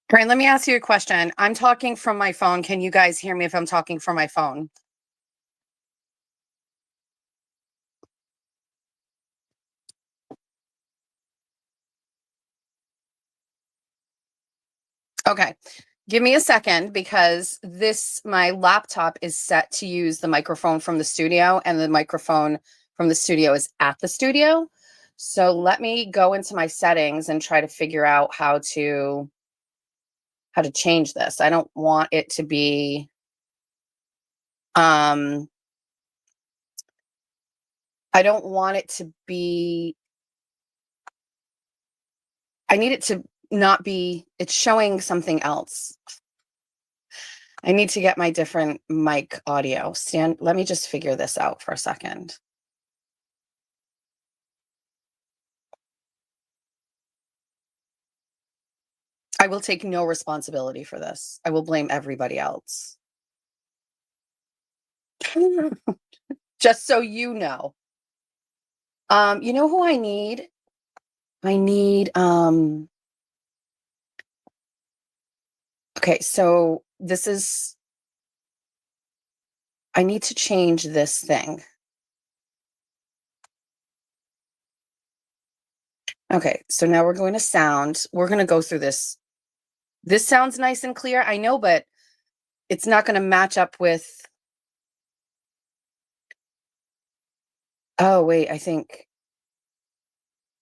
Brian, let me ask you a question. I'm talking from my phone. Can you guys hear me if I'm talking from my phone? Okay. Give me a second because my laptop is set to use the microphone from the studio, and the microphone from the studio is at the studio. So let me go into my settings and try to figure out how to change this. I don't want it to be um I don't want it to be I need it to not be it's showing something else. I need to get my different mic audio. Let me just figure this out for a second. I will take no responsibility for this. I will blame everybody else. Just so you know. You know who I need? I need okay, so I need to change this thing. Okay, so now we're going to sound. We're going to go through this. This sounds nice and clear, I know, but it's not going to match up with. Oh, wait, I think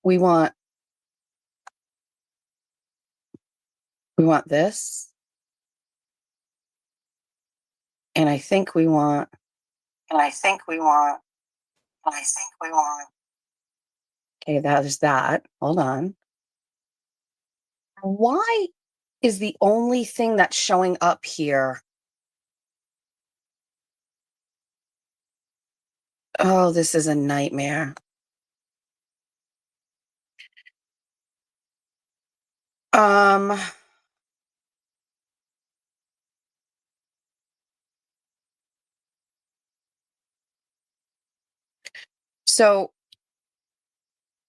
we want we want this, and I think we want and I think we want and I think we want. Okay, that is that. Hold on. Why is the only thing that's showing up here? Oh, this is a nightmare. Um, so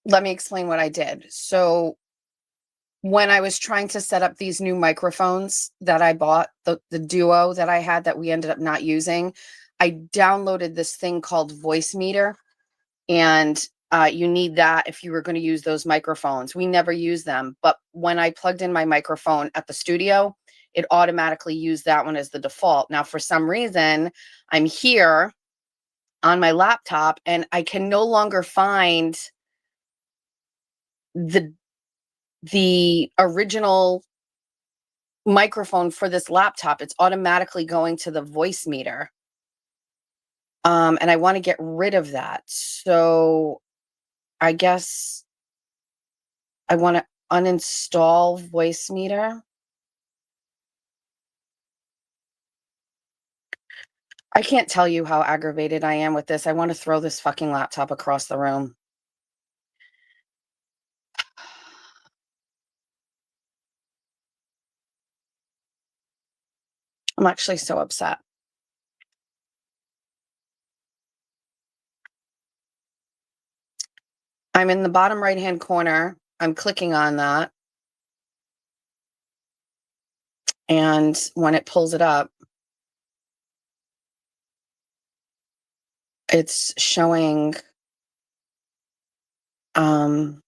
let me explain what I did. So when I was trying to set up these new microphones that I bought, the duo that I had that we ended up not using, I downloaded this thing called Voice Meter, and you need that if you were going to use those microphones. We never use them, but when I plugged in my microphone at the studio, it automatically used that one as the default. Now, for some reason, I'm here on my laptop and I can no longer find the the original microphone for this laptop. It's automatically going to the voice meter. And I want to get rid of that. So I guess I want to uninstall voice meter. I can't tell you how aggravated I am with this. I want to throw this fucking laptop across the room. I'm actually so upset. I'm in the bottom right-hand corner. I'm clicking on that. And when it pulls it up, it's showing um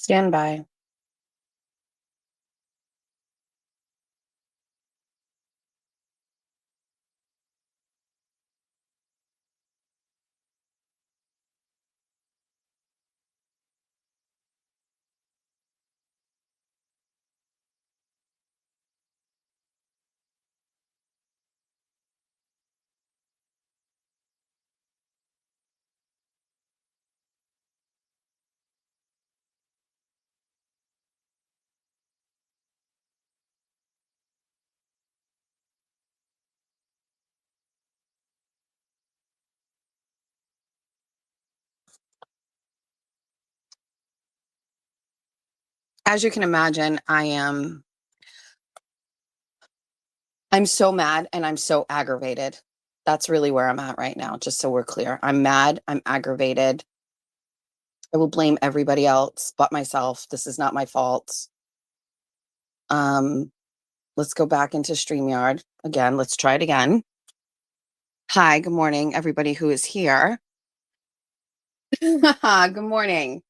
stand by. As you can imagine, I'm so mad and I'm so aggravated. That's really where I'm at right now, just so we're clear. I'm mad, I'm aggravated. I will blame everybody else but myself. This is not my fault. Um, let's go back into StreamYard again. Let's try it again. Hi, good morning, everybody who is here. Good morning.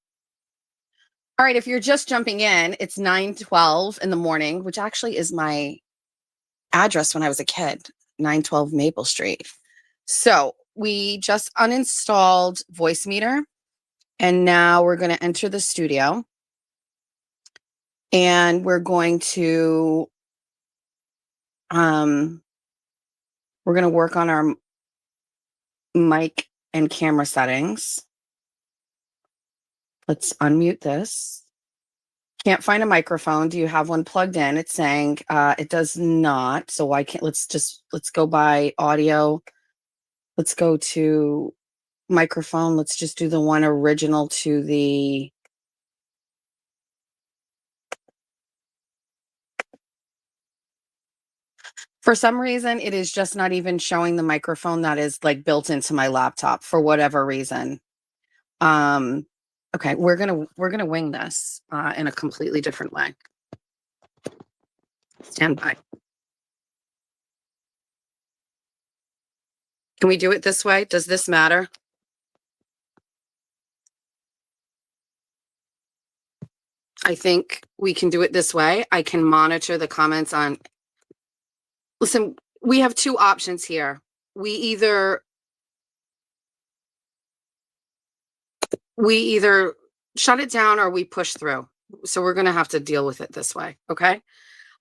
All right, if you're just jumping in, it's 9:12 in the morning, which actually is my address when I was a kid, 912 Maple Street. So we just uninstalled Voice Meter, and now we're going to enter the studio, and um, we're going to work on our mic and camera settings. Let's unmute this. Can't find a microphone. Do you have one plugged in? It's saying it does not. So why can't, let's go by audio. Let's go to microphone. Let's just do the one original to the, for some reason, it is just not even showing the microphone that is like built into my laptop for whatever reason. Okay, we're gonna wing this in a completely different way. Stand by. Can we do it this way? Does this matter? I think we can do it this way. I can monitor the comments on. Listen, we have two options here. We either shut it down or we push through. So we're going to have to deal with it this way. Okay.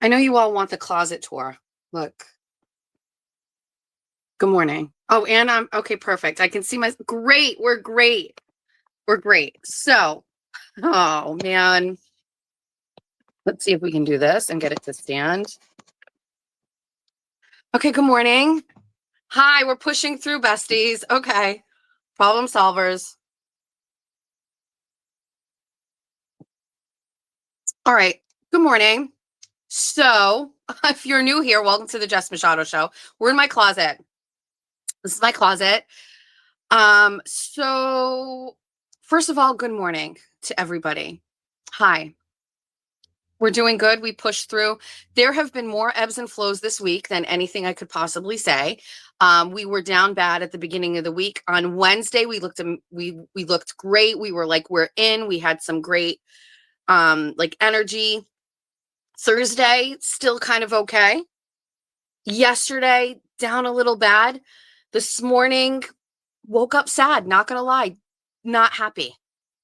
I know you all want the closet tour. Look. Good morning. Oh, and I'm okay. Perfect. I can see great. We're great. We're great. So, oh man. Let's see if we can do this and get it to stand. Okay. Good morning. Hi. We're pushing through, besties. Okay. Problem solvers. All right. Good morning. So, if you're new here, welcome to the Jess Machado Show. We're in my closet. This is my closet. So first of all, good morning to everybody. Hi. We're doing good. We pushed through. There have been more ebbs and flows this week than anything I could possibly say. We were down bad at the beginning of the week. On Wednesday, we looked great. We were like, we're in. We had some great like energy. Thursday, still kind of okay. Yesterday, down a little bad. This morning, woke up sad, not gonna lie. Not happy.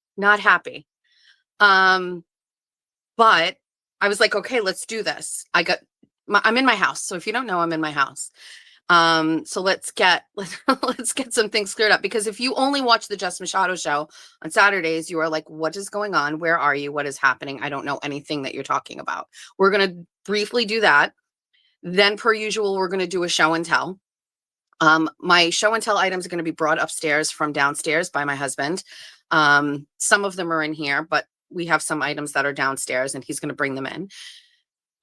But I was like, okay, let's do this. I'm in my house. So if you don't know, I'm in my house. So let's get some things cleared up, because if you only watch the Jess Machado Show on Saturdays, you are like, what is going on? Where are you? What is happening? I don't know anything that you're talking about. We're going to briefly do that. Then per usual, we're going to do a show and tell. My show and tell items are going to be brought upstairs from downstairs by my husband. Some of them are in here, but we have some items that are downstairs and he's going to bring them in.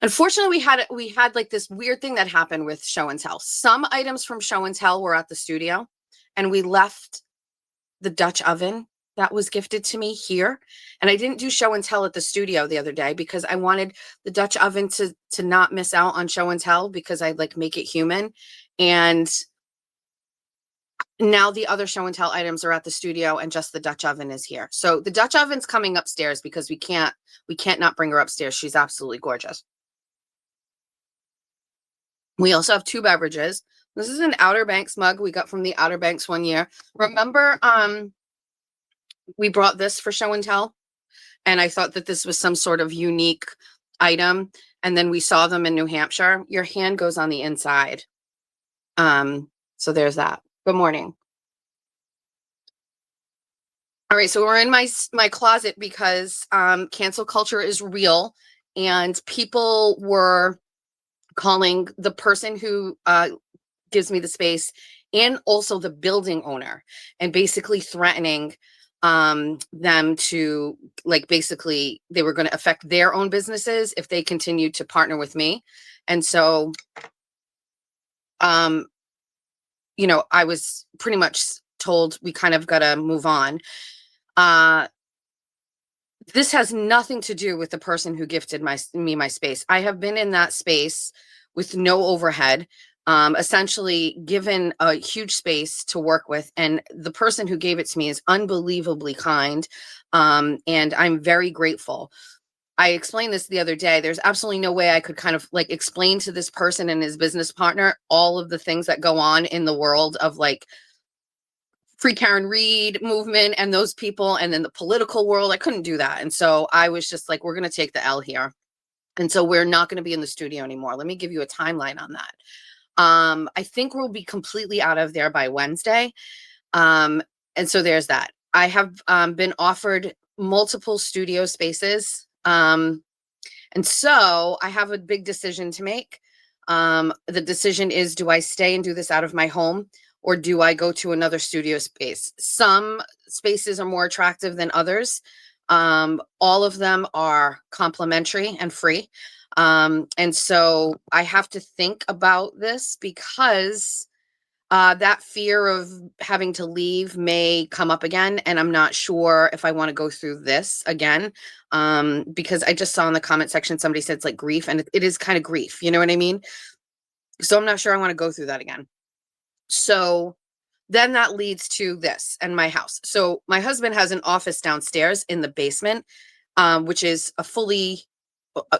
Unfortunately, we had like this weird thing that happened with show and tell. Some items from show and tell were at the studio, and we left the Dutch oven that was gifted to me here. And I didn't do show and tell at the studio the other day because I wanted the Dutch oven to not miss out on show and tell, because I like make it human. And now the other show and tell items are at the studio and just the Dutch oven is here. So the Dutch oven's coming upstairs because we can't not bring her upstairs. She's absolutely gorgeous. We also have two beverages. This is an Outer Banks mug we got from the Outer Banks one year. Remember, we brought this for show and tell, and I thought that this was some sort of unique item. And then we saw them in New Hampshire. Your hand goes on the inside. So there's that. Good morning. All right, so we're in my closet because cancel culture is real, and people were calling the person who gives me the space and also the building owner, and basically threatening them to, like, basically they were going to affect their own businesses if they continued to partner with me. And so, um, I was pretty much told we kind of got to move on. Uh, this has nothing to do with the person who gifted me my space. I have been in that space with no overhead, essentially given a huge space to work with, and the person who gave it to me is unbelievably kind, and I'm very grateful. I explained this the other day. There's absolutely no way I could kind of like explain to this person and his business partner all of the things that go on in the world of like Free Karen Reed movement and those people, and then the political world. I couldn't do that. And so I was just like, we're going to take the L here. And so we're not going to be in the studio anymore. Let me give you a timeline on that. I think we'll be completely out of there by Wednesday. And so there's that. I have been offered multiple studio spaces. And so I have a big decision to make. The decision is, do I stay and do this out of my home, or do I go to another studio space? Some spaces are more attractive than others. All of them are complimentary and free. And so I have to think about this because that fear of having to leave may come up again. And I'm not sure if I want to go through this again. Because I just saw in the comment section, somebody said it's like grief, and it is kind of grief. You know what I mean? So I'm not sure I want to go through that again. So then that leads to this and my house. So my husband has an office downstairs in the basement, which is a fully,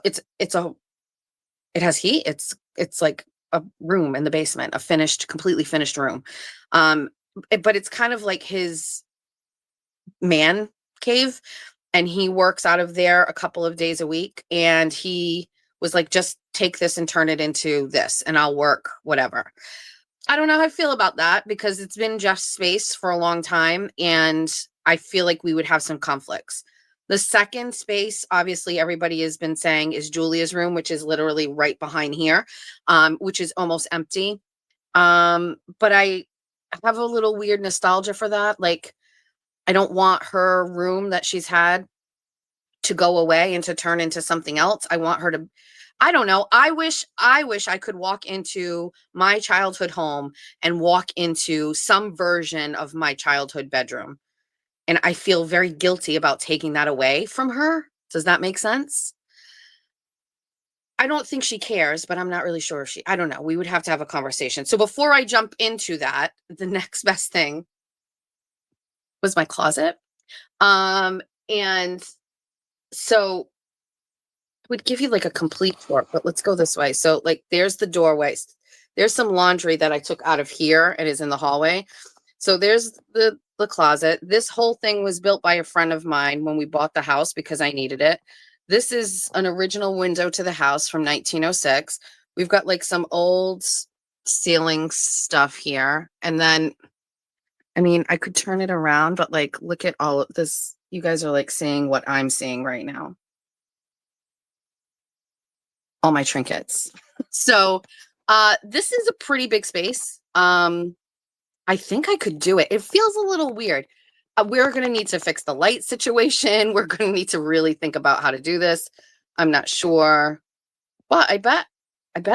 it has heat. It's like a room in the basement, a completely finished room. But it's kind of like his man cave, and he works out of there a couple of days a week. And he was like, just take this and turn it into this, and I'll work whatever. I don't know how I feel about that because it's been Jeff's space for a long time, and I feel like we would have some conflicts. The second space, obviously, everybody has been saying is Julia's room, which is literally right behind here, which is almost empty. But I have a little weird nostalgia for that. Like, I don't want her room that she's had to go away and to turn into something else. I want her to, I don't know. I wish I could walk into my childhood home and walk into some version of my childhood bedroom. And I feel very guilty about taking that away from her. Does that make sense? I don't think she cares, but I'm not really sure if I don't know. We would have to have a conversation. So before I jump into that, the next best thing was my closet. And so would give you like a complete tour, but let's go this way. So like there's the doorway. There's some laundry that I took out of here and is in the hallway. So there's the closet. This whole thing was built by a friend of mine when we bought the house because I needed it. This is an original window to the house from 1906. We've got like some old ceiling stuff here. And then, I mean, I could turn it around, but like, look at all of this. You guys are like seeing what I'm seeing right now. All my trinkets. So this is a pretty big space. I think I could do it. It feels a little weird. We're going to need to fix the light situation. We're going to need to really think about how to do this. I'm not sure, but I bet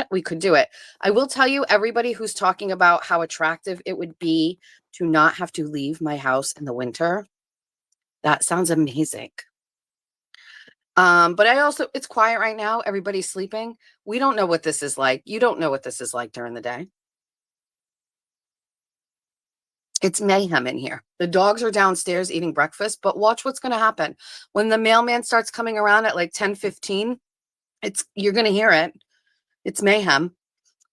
we could do it. I will tell you, everybody who's talking about how attractive it would be to not have to leave my house in the winter, that sounds amazing. But it's quiet right now. Everybody's sleeping. We don't know what this is like. You don't know what this is like during the day. It's mayhem in here. The dogs are downstairs eating breakfast, but watch what's going to happen. When the mailman starts coming around at like 10:15, you're going to hear it. It's mayhem.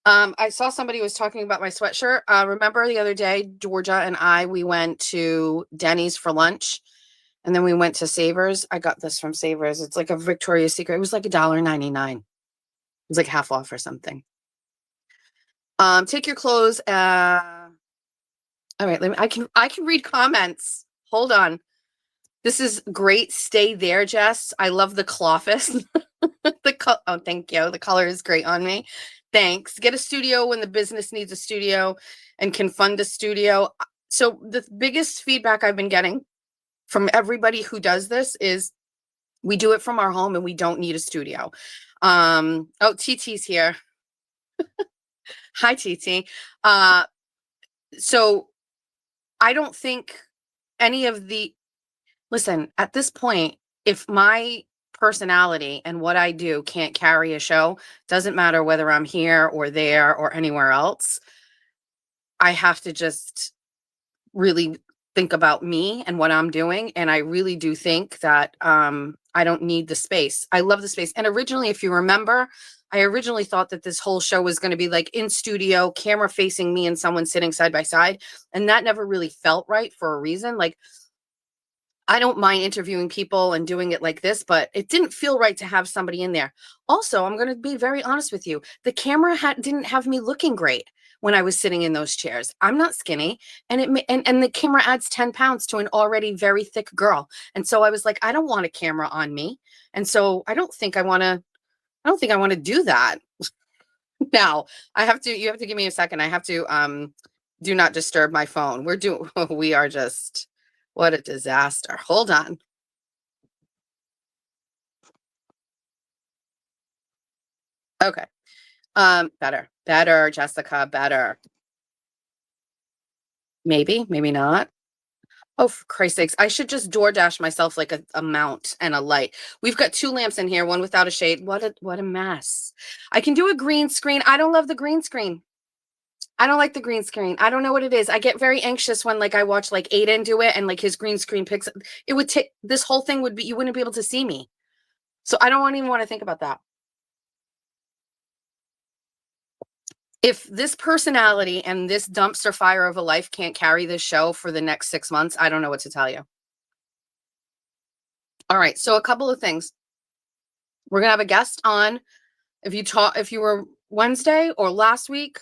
I saw somebody was talking about my sweatshirt. Remember the other day, Georgia and we went to Denny's for lunch. And then we went to Savers. I got this from Savers. It's like a Victoria's Secret. It was like $1.99. It was like half off or something. Take your clothes. All right, I can read comments. Hold on. This is great. Stay there, Jess. I love the Cloffice. Oh, thank you. The color is great on me. Thanks. Get a studio when the business needs a studio and can fund a studio. So the biggest feedback I've been getting from everybody who does this is we do it from our home and we don't need a studio. Oh, TT's here. Hi, TT. So I don't think any of the listen, at this point, if my personality and what I do can't carry a show, doesn't matter whether I'm here or there or anywhere else, I have to just really think about me and what I'm doing. And I really do think that I don't need the space. I love the space. And originally, if you remember, I originally thought that this whole show was going to be like in studio, camera facing me and someone sitting side by side. And that never really felt right for a reason. Like, I don't mind interviewing people and doing it like this, but it didn't feel right to have somebody in there. Also, I'm going to be very honest with you. The camera didn't have me looking great when I was sitting in those chairs. I'm not skinny, and and the camera adds 10 pounds to an already very thick girl. And so I was like, I don't want a camera on me. And so I don't think I want to do that. Now, you have to give me a second. I have to do not disturb my phone. We are just what a disaster. Hold on. Okay. Better, Jessica, better. Maybe, maybe not. Oh, for Christ's sakes, I should just DoorDash myself like a mount and a light. We've got two lamps in here, one without a shade. What a mess. I can do a green screen. I don't love the green screen. I don't like the green screen. I don't know what it is. I get very anxious when like I watch like Aiden do it and like his green screen picks it would take this whole thing would be you wouldn't be able to see me. So I don't even want to think about that. If this personality and this dumpster fire of a life can't carry this show for the next 6 months, I don't know what to tell you. All right. So a couple of things. We're gonna have a guest on. If you were Wednesday or last week,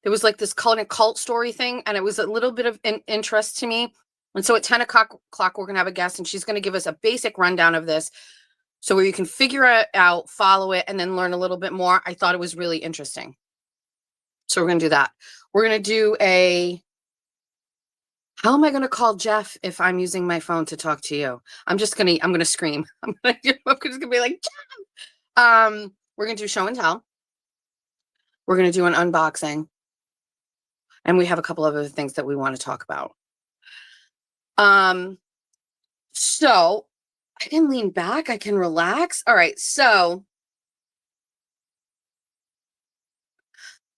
there was like this cult story thing, and it was a little bit of interest to me. And so at 10 o'clock, we're gonna have a guest, and she's gonna give us a basic rundown of this, so where you can figure it out, follow it, and then learn a little bit more. I thought it was really interesting. So we're gonna do that. We're gonna do how am I going to call Jeff if I'm using my phone to talk to you? I'm going to scream. I'm just going to be like, Jeff. We're going to do show and tell. We're going to do an unboxing. And we have a couple of other things that we want to talk about. So I can lean back. I can relax. All right. So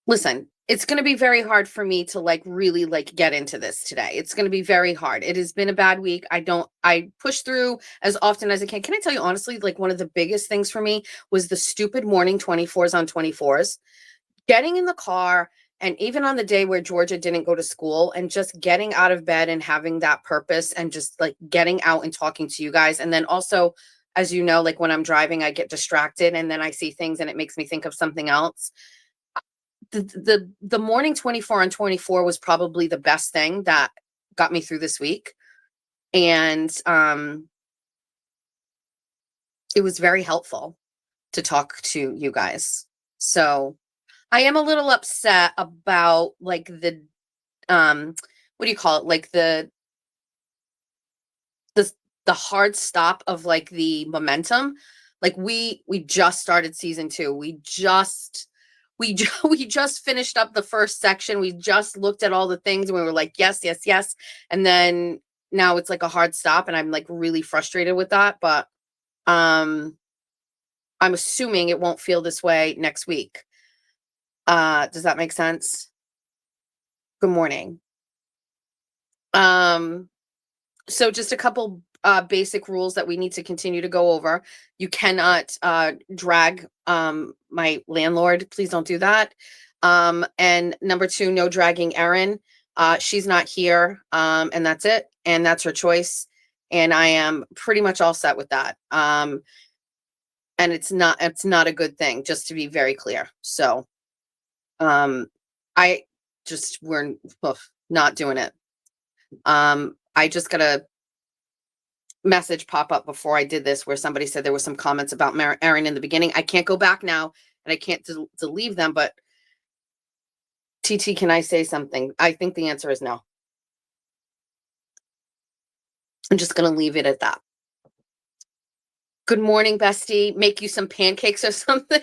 listen, it's going to be very hard for me to like really like get into this today. It's going to be very hard. It has been a bad week. I push through as often as I can. Can I tell you honestly, like one of the biggest things for me was the stupid morning 24s on 24s, getting in the car. And even on the day where Georgia didn't go to school and just getting out of bed and having that purpose and just like getting out and talking to you guys. And then also, as you know, like when I'm driving, I get distracted and then I see things and it makes me think of something else. The morning 24 on 24 was probably the best thing that got me through this week. And it was very helpful to talk to you guys. So I am a little upset about like the what do you call it? Like the hard stop of like the momentum. Like we just started season 2. We just finished up the first section. We just looked at all the things and we were like, yes, yes, yes. And then now it's like a hard stop and I'm like really frustrated with that. But I'm assuming it won't feel this way next week. Does that make sense? Good morning. So just a couple basic rules that we need to continue to go over. You cannot drag my landlord. Please don't do that. And number 2, no dragging Erin. She's not here, and that's it. And that's her choice. And I am pretty much all set with that. And it's not a good thing, just to be very clear. So I just we're not doing it. I just got a message pop up before I did this where somebody said there was some comments about Erin in the beginning. I can't go back now and I can't delete them, but TT, can I say something? I think the answer is no. I'm just going to leave it at that. Good morning, bestie. Make you some pancakes or something.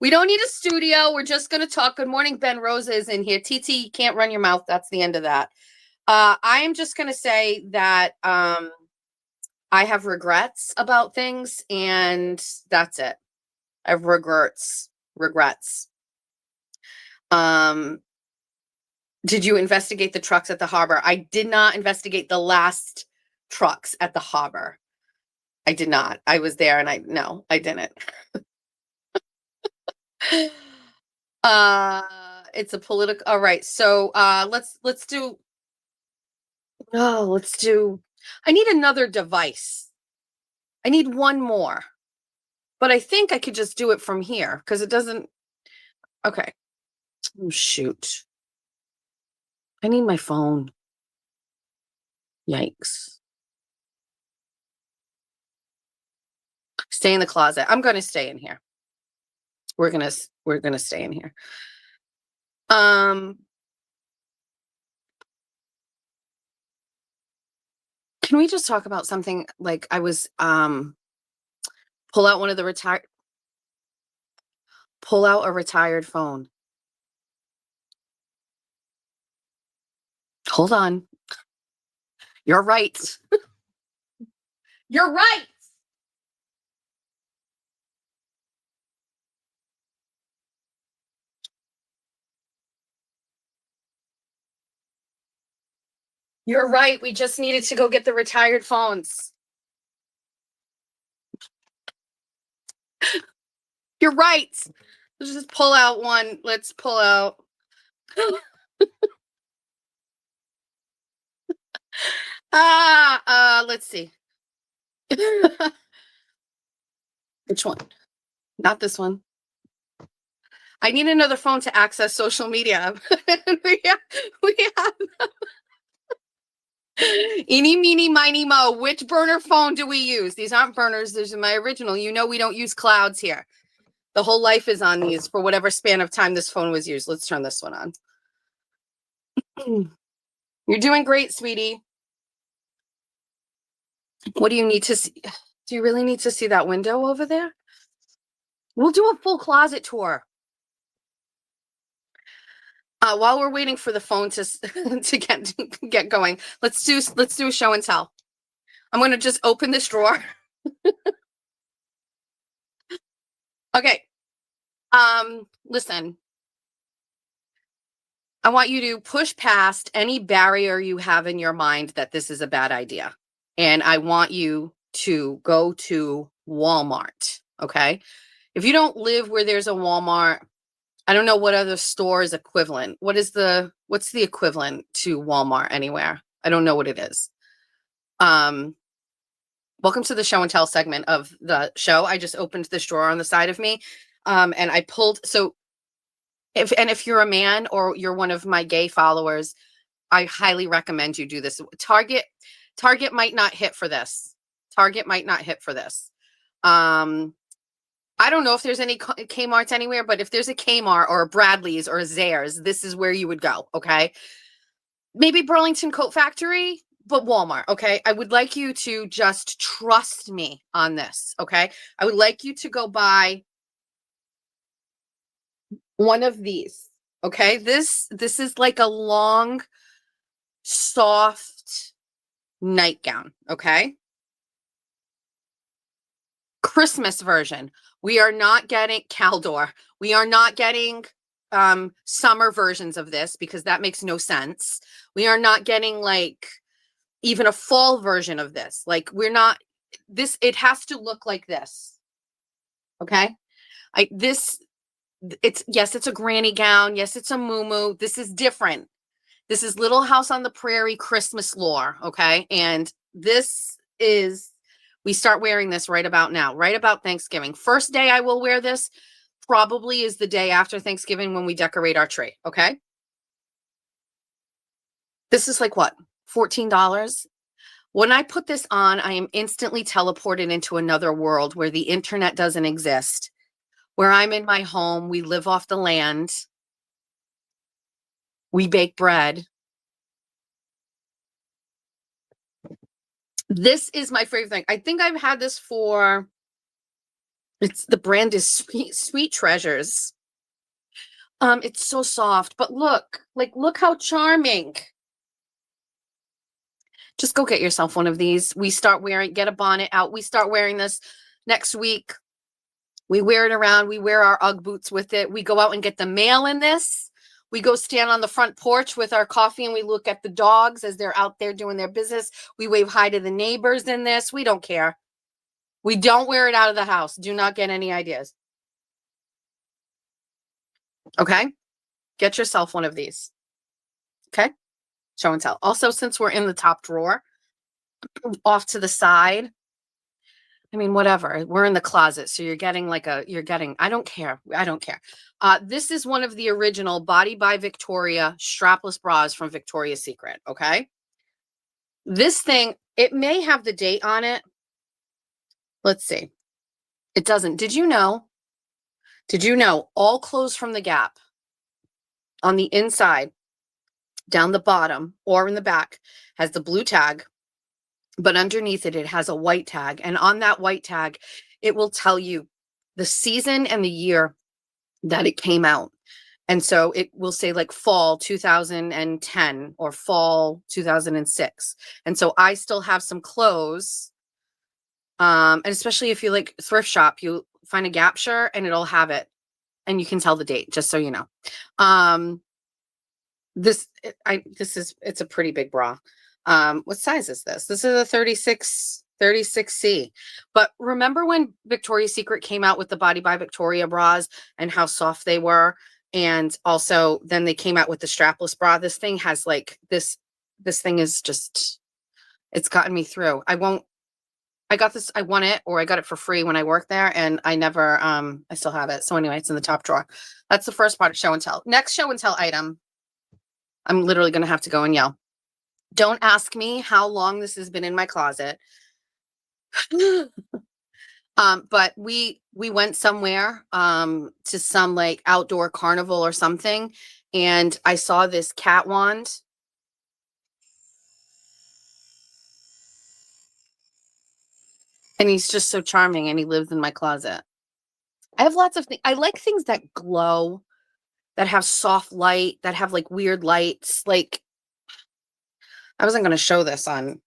We don't need a studio. We're just going to talk. Good morning, Ben Rosa is in here. TT, you can't run your mouth. That's the end of that. I am just going to say that I have regrets about things, and that's it. I have regrets. Did you investigate the trucks at the harbor? I did not investigate the last trucks at the harbor. I did not. I was there, and I didn't. It's a political. All right, so let's do. Oh, let's do. I need another device. I need one more, but I think I could just do it from here because it doesn't. Okay. Oh shoot! I need my phone. Yikes! Stay in the closet. I'm going to stay in here. We're gonna stay in here. Can we just talk about something? Like I was pull out a retired phone. Hold on. You're right. You're right. You're right. We just needed to go get the retired phones. You're right. Let's just pull out one. Let's pull out. Let's see. Which one? Not this one. I need another phone to access social media. we have eeny, meeny, miny, mo. Which burner phone do we use? These aren't burners. These are my original. You know we don't use clouds here. The whole life is on these for whatever span of time this phone was used. Let's turn this one on. You're doing great, sweetie. What do you need to see? Do you really need to see that window over there? We'll do a full closet tour. While we're waiting for the phone to get going, let's do a show and tell. I'm going to just open this drawer. Okay. Listen. I want you to push past any barrier you have in your mind that this is a bad idea. And I want you to go to Walmart. Okay. If you don't live where there's a Walmart, I don't know what other store is equivalent. What's the equivalent to Walmart anywhere? I don't know what it is. Welcome to the show and tell segment of the show. I just opened this drawer on the side of me. And I pulled, so if you're a man or you're one of my gay followers, I highly recommend you do this. Target might not hit for this. I don't know if there's any Kmart's anywhere, but if there's a Kmart or a Bradley's or a Zayre's, this is where you would go, okay? Maybe Burlington Coat Factory, but Walmart, okay? I would like you to just trust me on this, okay? I would like you to go buy one of these, okay? This is like a long, soft nightgown, okay? Christmas version. We are not getting Caldor. We are not getting summer versions of this because that makes no sense. We are not getting like even a fall version of this. Like we're not this, it has to look like this. Okay? It's a granny gown. Yes, it's a muumuu. This is different. This is Little House on the Prairie Christmas lore, okay? And we start wearing this right about now, right about Thanksgiving. First day I will wear this probably is the day after Thanksgiving when we decorate our tree, okay? This is like what? $14? When I put this on, I am instantly teleported into another world where the internet doesn't exist, where I'm in my home, we live off the land, we bake bread. This is my favorite thing. I think I've had this for, the brand is Sweet Treasures. It's so soft, but look, look how charming. Just go get yourself one of these. Get a bonnet out. We start wearing this next week. We wear it around. We wear our Ugg boots with it. We go out and get the mail in this. We go stand on the front porch with our coffee and we look at the dogs as they're out there doing their business. We wave hi to the neighbors in this. We don't care. We don't wear it out of the house. Do not get any ideas. Okay? Get yourself one of these. Okay? Show and tell. Also, since we're in the top drawer, off to the side, I mean, whatever. We're in the closet. So you're getting I don't care. I don't care. This is one of the original Body by Victoria strapless bras from Victoria's Secret. Okay. This thing, it may have the date on it. Let's see. It doesn't. Did you know all clothes from the Gap on the inside, down the bottom or in the back, has the blue tag, but underneath it, it has a white tag. And on that white tag, it will tell you the season and the year that it came out. And so it will say like fall 2010 or fall 2006. And so I still have some clothes. And especially if you like thrift shop, you find a Gap shirt and it'll have it and you can tell the date, just so you know. It's a pretty big bra. What size is this? This is a 36C. But remember when Victoria's Secret came out with the Body by Victoria bras and how soft they were? And also then they came out with the strapless bra. This thing has this thing is just, it's gotten me through. I won it, or I got it for free when I worked there, and I never, I still have it. So anyway, it's in the top drawer. That's the first part of show and tell. Next show and tell item. I'm literally going to have to go and yell. Don't ask me how long this has been in my closet. But we went somewhere, to some outdoor carnival or something. And I saw this cat wand. And he's just so charming, and he lives in my closet. I have lots of things. I like things that glow, that have soft light, that have weird lights. I wasn't going to show this on,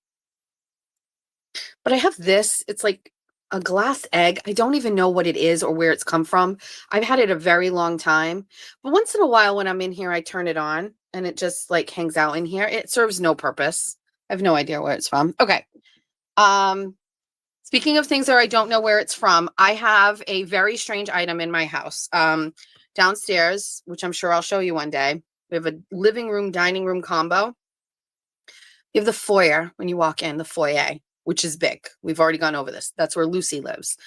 but I have this. It's like a glass egg. I don't even know what it is or where it's come from. I've had it a very long time, but once in a while when I'm in here, I turn it on and it just hangs out in here. It serves no purpose. I have no idea where it's from. Okay. Speaking of things that I don't know where it's from, I have a very strange item in my house. Downstairs, which I'm sure I'll show you one day. We have a living room, dining room combo. You have the foyer when you walk in, the foyer, which is big. We've already gone over this. That's where Lucy lives.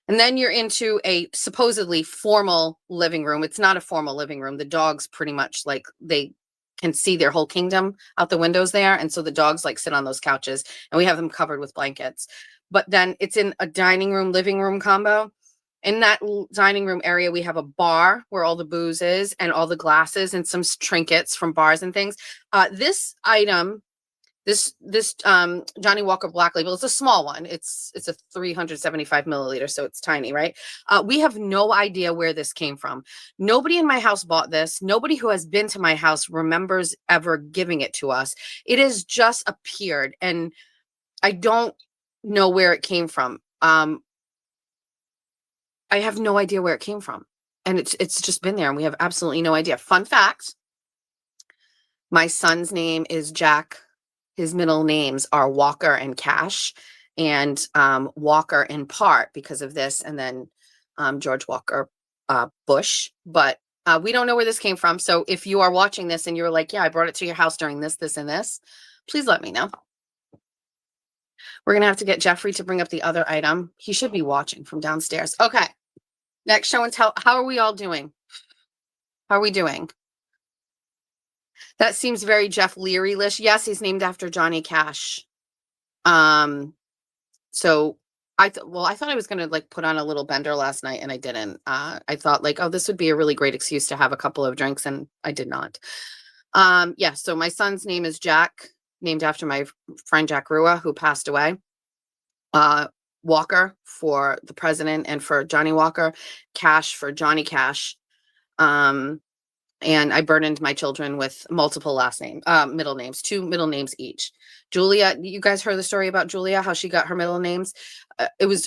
And then you're into a supposedly formal living room. It's not a formal living room. The dogs pretty much they can see their whole kingdom out the windows there. And so the dogs sit on those couches, and we have them covered with blankets. But then it's in a dining room, living room combo. In that dining room area, we have a bar where all the booze is and all the glasses and some trinkets from bars and things. This item, this Johnny Walker Black Label, it's a small one. It's a 375 milliliter, so it's tiny, right? We have no idea where this came from. Nobody in my house bought this. Nobody who has been to my house remembers ever giving it to us. It has just appeared, and I don't know where it came from. I have no idea where it came from, and it's just been there, and we have absolutely no idea. Fun fact: my son's name is Jack. His middle names are Walker and Cash, and Walker in part because of this, and then George Walker Bush. But we don't know where this came from. So if you are watching this and you're like, yeah, I brought it to your house during this, this, and this, please let me know. We're going to have to get Jeffrey to bring up the other item. He should be watching from downstairs. Okay. Next show and tell. How are we all doing? How are we doing? That seems very Jeff Leary-ish. Yes, he's named after Johnny Cash. So I thought I was going to put on a little bender last night, and I didn't. I thought oh, this would be a really great excuse to have a couple of drinks, and I did not. Yeah. So my son's name is Jack. named after my friend Jack Rua, who passed away. Uh, Walker for the president and for Johnny Walker. Cash for Johnny Cash. Um, and I burdened my children with multiple middle names, 2 middle names each. Julia, you guys heard the story about Julia, how she got her middle names?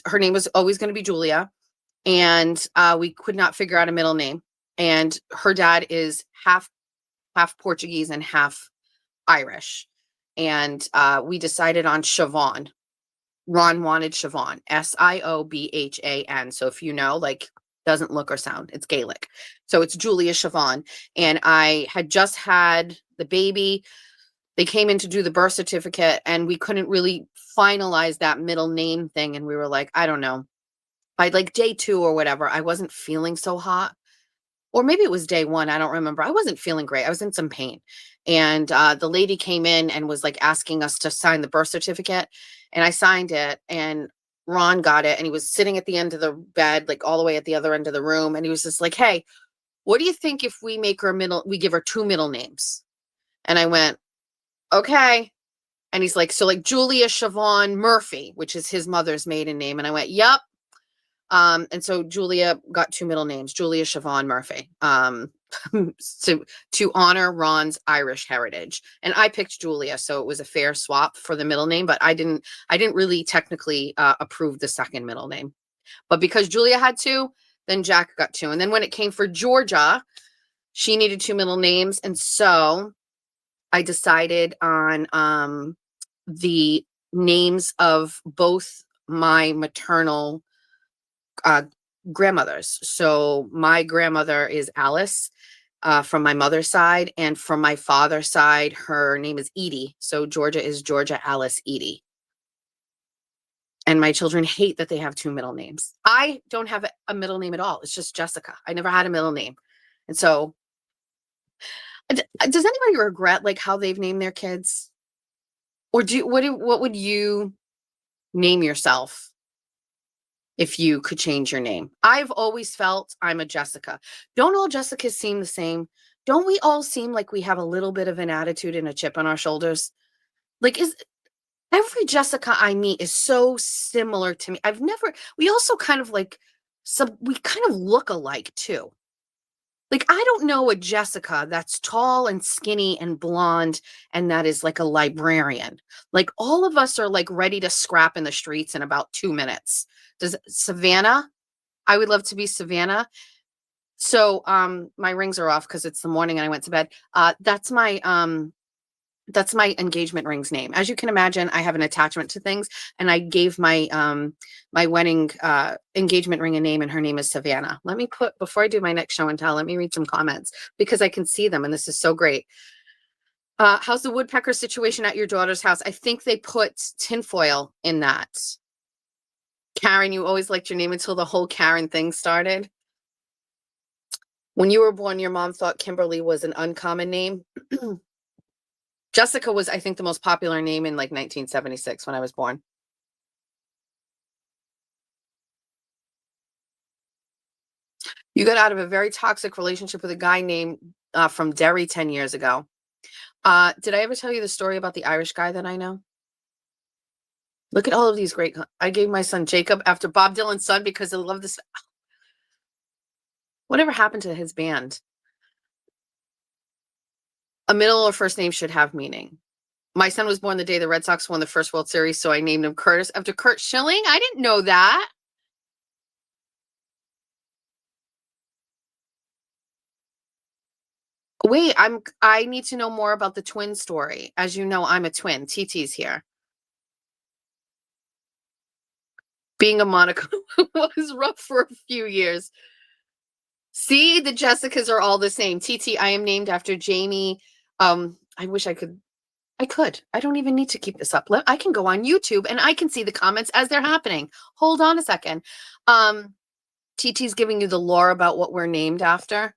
Her name was always going to be Julia, and we could not figure out a middle name. And her dad is half Portuguese and half Irish, and we decided on Siobhan. Ron wanted Siobhan, Siobhan. So if you know, like, doesn't look or sound, it's Gaelic. So it's Julia Siobhan. And I had just had the baby. They came in to do the birth certificate, and we couldn't really finalize that middle name thing. And we were like, I don't know. By like day 2 or whatever, I wasn't feeling so hot. Or maybe it was day 1. I don't remember. I wasn't feeling great. I was in some pain. And the lady came in and was like asking us to sign the birth certificate. And I signed it, and Ron got it. And he was sitting at the end of the bed, like all the way at the other end of the room. And he was just like, hey, what do you think if we we give her 2 middle names? And I went, okay. And he's like, so like Julia Siobhan Murphy, which is his mother's maiden name. And I went, yep. And so Julia got 2 middle names, Julia Siobhan Murphy, to honor Ron's Irish heritage. And I picked Julia, so it was a fair swap for the middle name, but I didn't really technically approve the second middle name. But because Julia had 2, then Jack got 2. And then when it came for Georgia, she needed 2 middle names. And so I decided on the names of both my maternal grandmothers. So my grandmother is Alice from my mother's side, and from my father's side, her name is Edie. So Georgia is Georgia Alice Edie. And my children hate that they have 2 middle names. I don't have a middle name at all. It's just Jessica. I never had a middle name. And so does anybody regret like how they've named their kids? Or what would you name yourself if you could change your name? I've always felt I'm a Jessica. Don't all Jessicas seem the same? Don't we all seem like we have a little bit of an attitude and a chip on our shoulders? Like, every Jessica I meet is so similar to me. We also kind of like, we kind of look alike too. Like, I don't know a Jessica that's tall and skinny and blonde and that is like a librarian. Like, all of us are like ready to scrap in the streets in about 2 minutes. Does Savannah? I would love to be Savannah. So my rings are off because it's the morning and I went to bed. That's my engagement ring's name. As you can imagine, I have an attachment to things, and I gave my my wedding engagement ring a name, and her name is Savannah. Let me before I do my next show and tell, let me read some comments because I can see them, and this is so great. How's the woodpecker situation at your daughter's house? I think they put tinfoil in that. Karen, you always liked your name until the whole Karen thing started. When you were born, your mom thought Kimberly was an uncommon name. Jessica was, I think, the most popular name in like 1976 when I was born. You got out of a very toxic relationship with a guy named from Derry 10 years ago. Did I ever tell you the story about the Irish guy that I know? Look at all of these great. I gave my son Jacob after Bob Dylan's son because I love this. Whatever happened to his band? A middle or first name should have meaning. My son was born the day the Red Sox won the first World Series, so I named him Curtis after Curt Schilling. I didn't know that. Wait, I need to know more about the twin story. As you know, I'm a twin. TT's here. Being a Monaco was rough for a few years. See, the Jessicas are all the same. TT, I am named after Jamie. I wish I could. I don't even need to keep this up. I can go on YouTube and I can see the comments as they're happening. Hold on a second. TT's giving you the lore about what we're named after.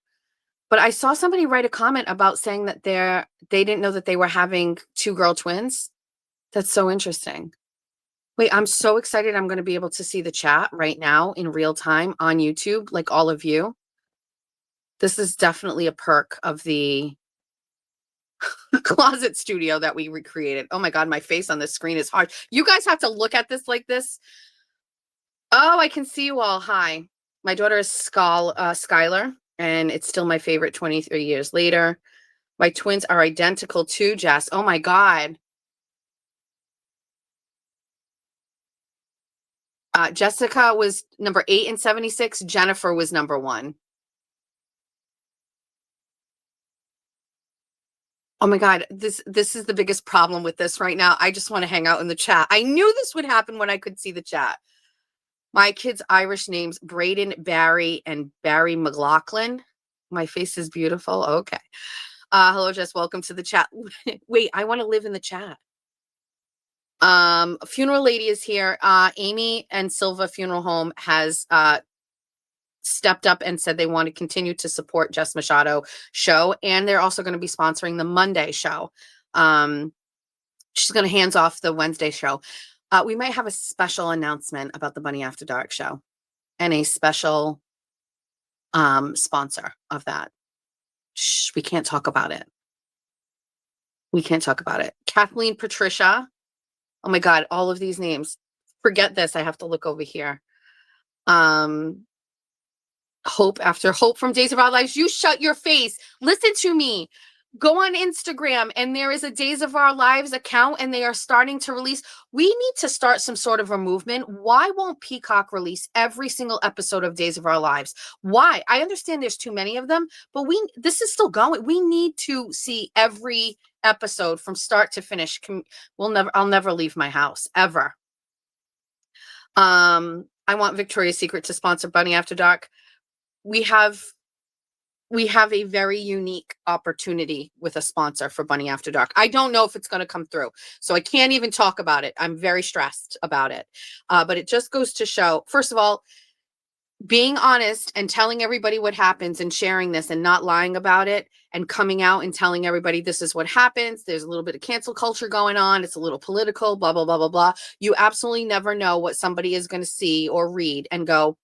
But I saw somebody write a comment about saying that they didn't know that they were having 2 girl twins. That's so interesting. Wait, I'm so excited. I'm going to be able to see the chat right now in real time on YouTube, like all of you. This is definitely a perk of the closet studio that we recreated. Oh my God, my face on the screen is hard. You guys have to look at this like this. Oh, I can see you all. Hi. My daughter is Skylar, and it's still my favorite 23 years later. My twins are identical too, Jess. Oh my God. Jessica was number 8 in 76. Jennifer was number 1. Oh my God, this is the biggest problem with this right now. I just want to hang out in the chat. I knew this would happen when I could see the chat. My kids' Irish names, Braden, Barry, and Barry McLaughlin. My face is beautiful. Okay. Hello, Jess. Welcome to the chat. Wait, I want to live in the chat. Funeral lady is here. Amy and Silva Funeral Home has stepped up and said they want to continue to support Jess Machado show, and they're also going to be sponsoring the Monday show. She's going to hands off the Wednesday show. We might have a special announcement about the Bunny After Dark show and a special sponsor of that. Shh, we can't talk about it. We can't talk about it. Kathleen Patricia. Oh my God, all of these names. Forget this. I have to look over here. Hope from Days of Our Lives. You shut your face. Listen to me. Go on Instagram, and there is a Days of Our Lives account, and they are starting to release. We need to start some sort of a movement. Why won't Peacock release every single episode of Days of Our Lives? Why? I understand there's too many of them, but this is still going. We need to see every episode from start to finish. I'll never leave my house ever. I want Victoria's Secret to sponsor Bunny After Dark. We have a very unique opportunity with a sponsor for Bunny After Dark. I don't know if it's going to come through, so I can't even talk about it. I'm very stressed about it. But it just goes to show, first of all, being honest and telling everybody what happens and sharing this and not lying about it and coming out and telling everybody this is what happens. There's a little bit of cancel culture going on. It's a little political, blah, blah, blah, blah, blah. You absolutely never know what somebody is going to see or read and go,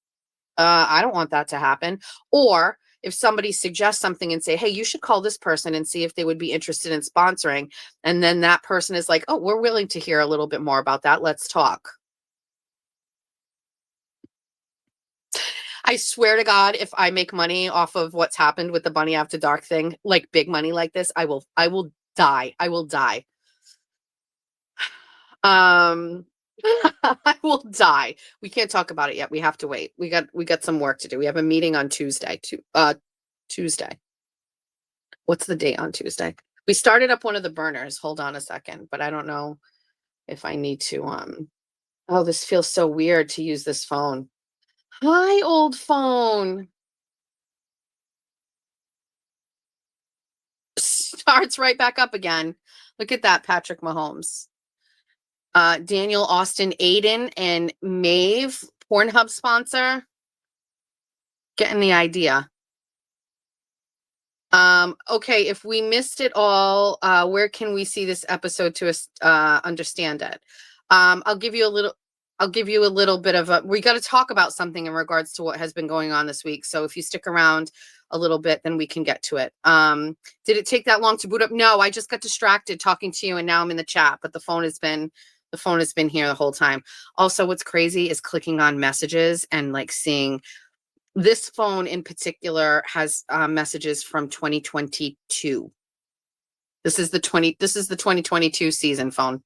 I don't want that to happen. Or if somebody suggests something and say, hey, you should call this person and see if they would be interested in sponsoring. And then that person is like, oh, we're willing to hear a little bit more about that. Let's talk. I swear to God, if I make money off of what's happened with the Bunny After Dark thing, like big money like this, I will die. I will die. I will die. We can't talk about it yet. We have to wait. We got some work to do. We have a meeting on Tuesday. Tuesday. What's the date on Tuesday? We started up one of the burners. Hold on a second, but I don't know if I need to oh, this feels so weird to use this phone. Hi, old phone. Starts right back up again. Look at that, Patrick Mahomes. Daniel Austin Aiden and Maeve, Pornhub sponsor. Getting the idea. Okay, if we missed it all, where can we see this episode to understand it? I'll give you a little bit of we got to talk about something in regards to what has been going on this week. So if you stick around a little bit, then we can get to it. Did it take that long to boot up? No, I just got distracted talking to you, and now I'm in the chat, but the phone has been here the whole time. Also, what's crazy is clicking on messages and like seeing this phone in particular has messages from 2022. This is the 2022 season phone.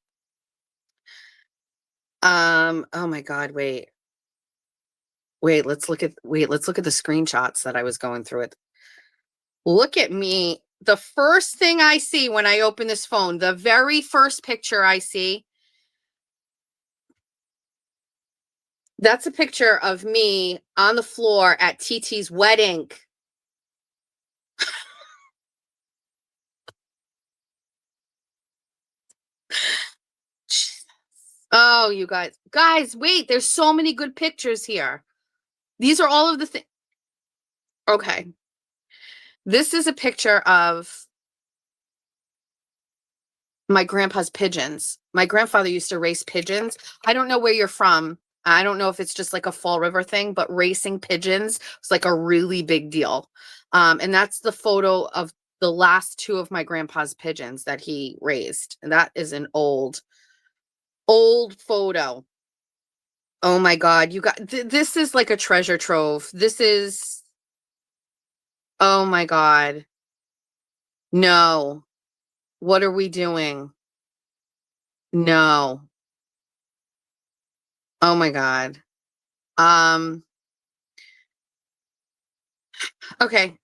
Oh my God, wait, let's look at the screenshots that I was going through it. Look at me. The first thing I see when I open this phone, the very first picture I see, that's a picture of me on the floor at TT's wedding. Oh, you guys, wait, there's so many good pictures here. These are all of the things. Okay. This is a picture of my grandpa's pigeons. My grandfather used to race pigeons. I don't know where you're from. I don't know if it's just like a Fall River thing, but racing pigeons was like a really big deal. And that's the photo of the last 2 of my grandpa's pigeons that he raised. And that is an old photo. Oh my God, you got this is like a treasure trove. This is, oh my God. No. What are we doing? No. Oh my God. Um, okay.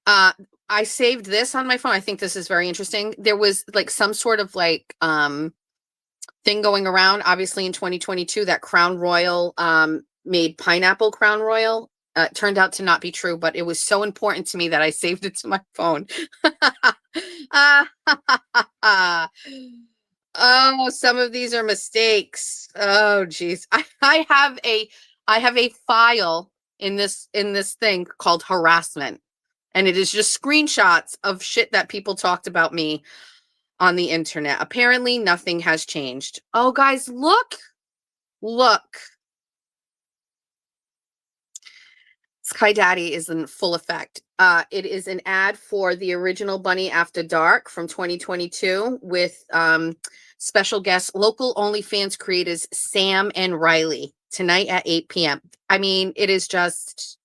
I saved this on my phone. I think this is very interesting. There was like some sort of like thing going around, obviously in 2022, that Crown Royal made pineapple Crown Royal. It turned out to not be true, but it was so important to me that I saved it to my phone. Oh, some of these are mistakes. Oh, geez. I have a file in this thing called harassment, and it is just screenshots of shit that people talked about me on the internet. Apparently, nothing has changed. Oh, guys, look. Look. Sky Daddy is in full effect. It is an ad for the original Bunny After Dark from 2022 with special guests, local OnlyFans creators Sam and Riley, tonight at 8 p.m. I mean, it is just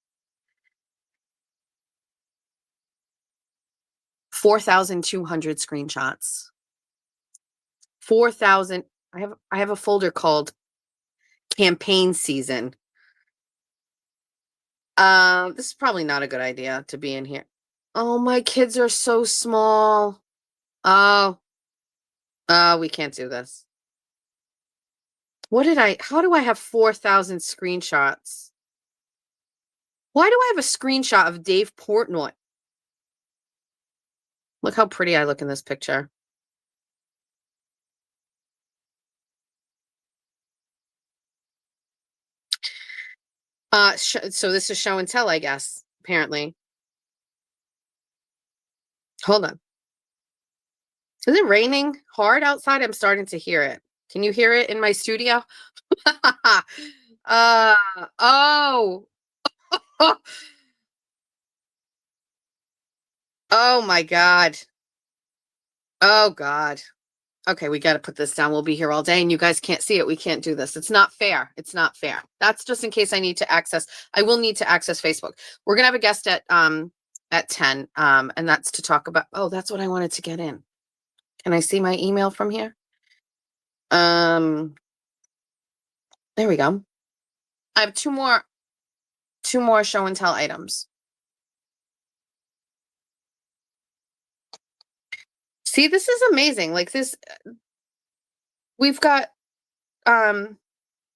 4,200 screenshots. 4,000. I have a folder called campaign season. This is probably not a good idea to be in here. Oh, my kids are so small. Oh, we can't do this. How do I have 4,000 screenshots? Why do I have a screenshot of Dave Portnoy? Look how pretty I look in this picture. So this is show and tell, I guess, apparently. Hold on. Is it raining hard outside? I'm starting to hear it. Can you hear it in my studio? Oh. Oh my God. Oh God. Okay, we got to put this down. We'll be here all day and you guys can't see it. We can't do this. It's not fair. It's not fair. That's just in case I will need to access Facebook. We're going to have a guest at 10 and that's to talk about, oh, that's what I wanted to get in. Can I see my email from here? There we go. I have two more show and tell items. See, this is amazing. Like this, we've got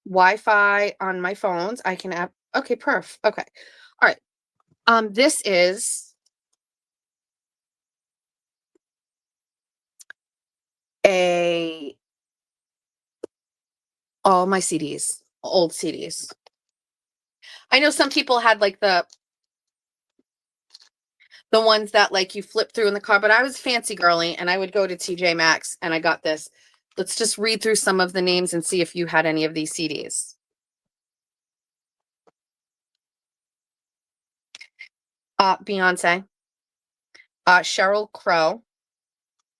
Wi-Fi on my phones. I can app. Okay, perf. Okay. All right. This is all my CDs, old CDs. I know some people had like the ones that like you flip through in the car, but I was fancy girly and I would go to TJ Maxx and I got this. Let's just read through some of the names and see if you had any of these CDs. Beyonce, Sheryl Crow,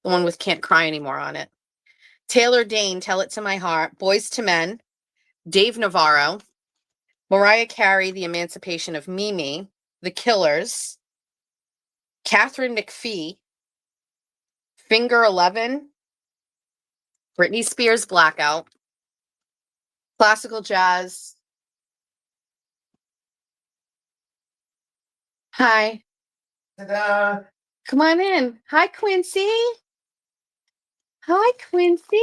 the one with Can't Cry Anymore on it. Taylor Dane, Tell It to My Heart. Boys to Men, Dave Navarro, Mariah Carey, The Emancipation of Mimi, The Killers, Catherine McPhee, Finger 11, Britney Spears, Blackout, classical jazz. Hi. Ta-da. Come on in. Hi, Quincy. Hi, Quincy.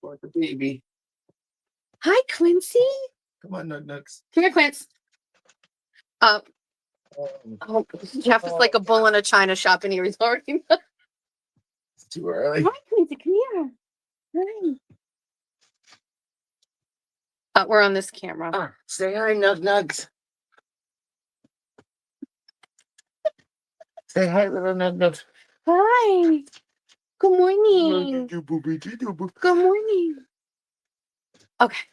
For the baby. Hi, Quincy. Come on, Nugs. Come here, Quince. Oh, Jeff is like a bull in a china shop and he's already. It's too early. Hi, Quincy. Come here. Hi. We're on this camera. Say hi, Nugs. Say hi, little Nugs. Hi. Good morning. Good morning. Okay.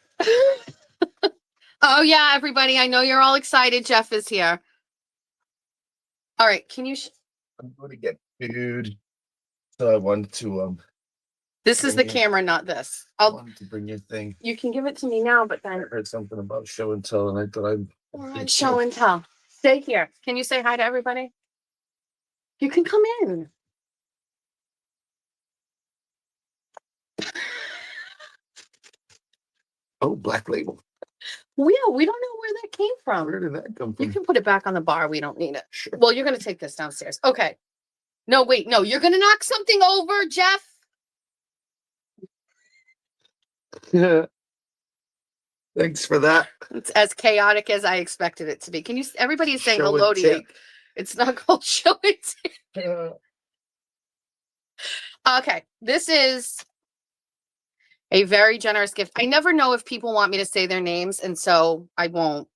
Oh, yeah, everybody. I know you're all excited. Jeff is here. All right. Can you? I'm going to get food. So I wanted to This is the camera, not this. wanted to bring your thing. You can give it to me now, but I then heard something about show and tell, and I thought we're on show and tell. Stay here. Can you say hi to everybody? You can come in. Oh, Black Label. We don't know where that came from. Where did that come You from? can put it back on the bar. We don't need it. Sure. Well, you're going to take this downstairs. Okay. No, wait. No, you're going to knock something over, Jeff. Yeah. Thanks for that. It's as chaotic as I expected it to be. Can you? Everybody is saying Show and hello to you. take. It's not called show and take. Yeah. Okay. This is a very generous gift. I never know if people want me to say their names, and so I won't.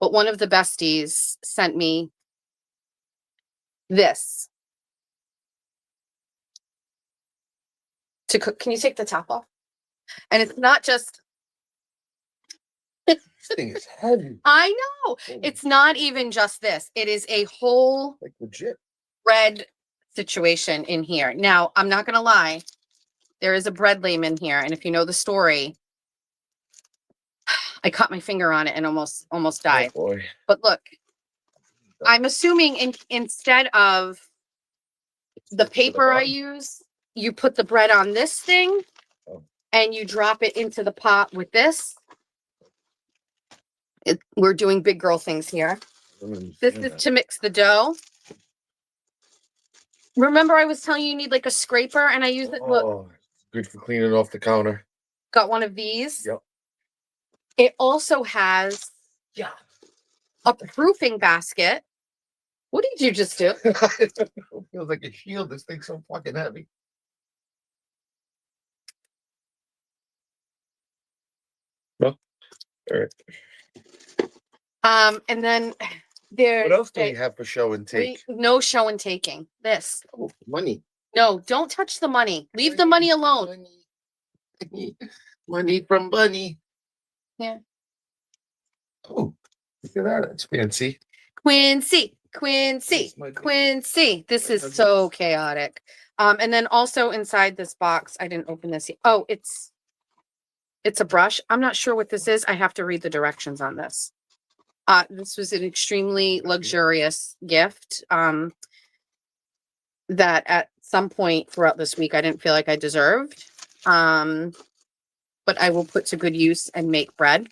But one of the besties sent me this to cook. Can you take the top off? And it's not just. This thing is heavy. I know. Holy It's not even just this. It is a whole like legit. bread situation in here. Now, I'm not going to lie. There is a bread lame in here. And if you know the story, I cut my finger on it and almost died. Oh boy. But look, I'm assuming instead of the paper I use, you put the bread on this thing and you drop it into the pot with this. We're doing big girl things here. This is to mix the dough. Remember I was telling you need like a scraper and I use it. Look, Oh, good for cleaning off the counter. got one of these. Yep. It also has a proofing basket. What did you just do? It feels like a shield. This thing's so fucking heavy. No. All right. And then there's What else do we have for show and take? no show and taking. This. Oh, money. No, don't touch the money. Leave the money alone. Money from Bunny. Yeah. Oh, look at that. That's fancy. Quincy. This is so chaotic. And then also inside this box, I didn't open this yet. Oh, it's a brush. I'm not sure what this is. I have to read the directions on this. This was an extremely luxurious gift that at some point throughout this week I didn't feel like I deserved. But I will put to good use and make bread.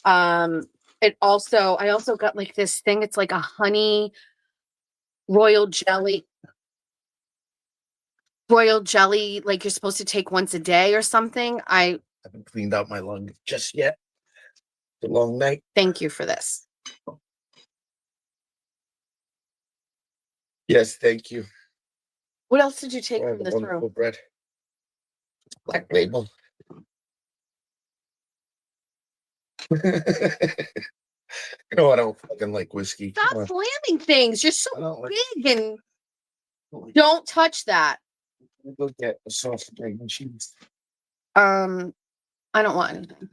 I also got like this thing. It's like a honey royal jelly, like you're supposed to take once a day or something. I haven't cleaned out my lung just yet. It's a long night. Thank you for this. Yes, thank you. What else did you take Oh, from the this wonderful room? bread. Black Label. You know I don't fucking like whiskey. Stop slamming things. You're so big and don't touch that. Go get a sausage, egg, and cheese. I don't want anything.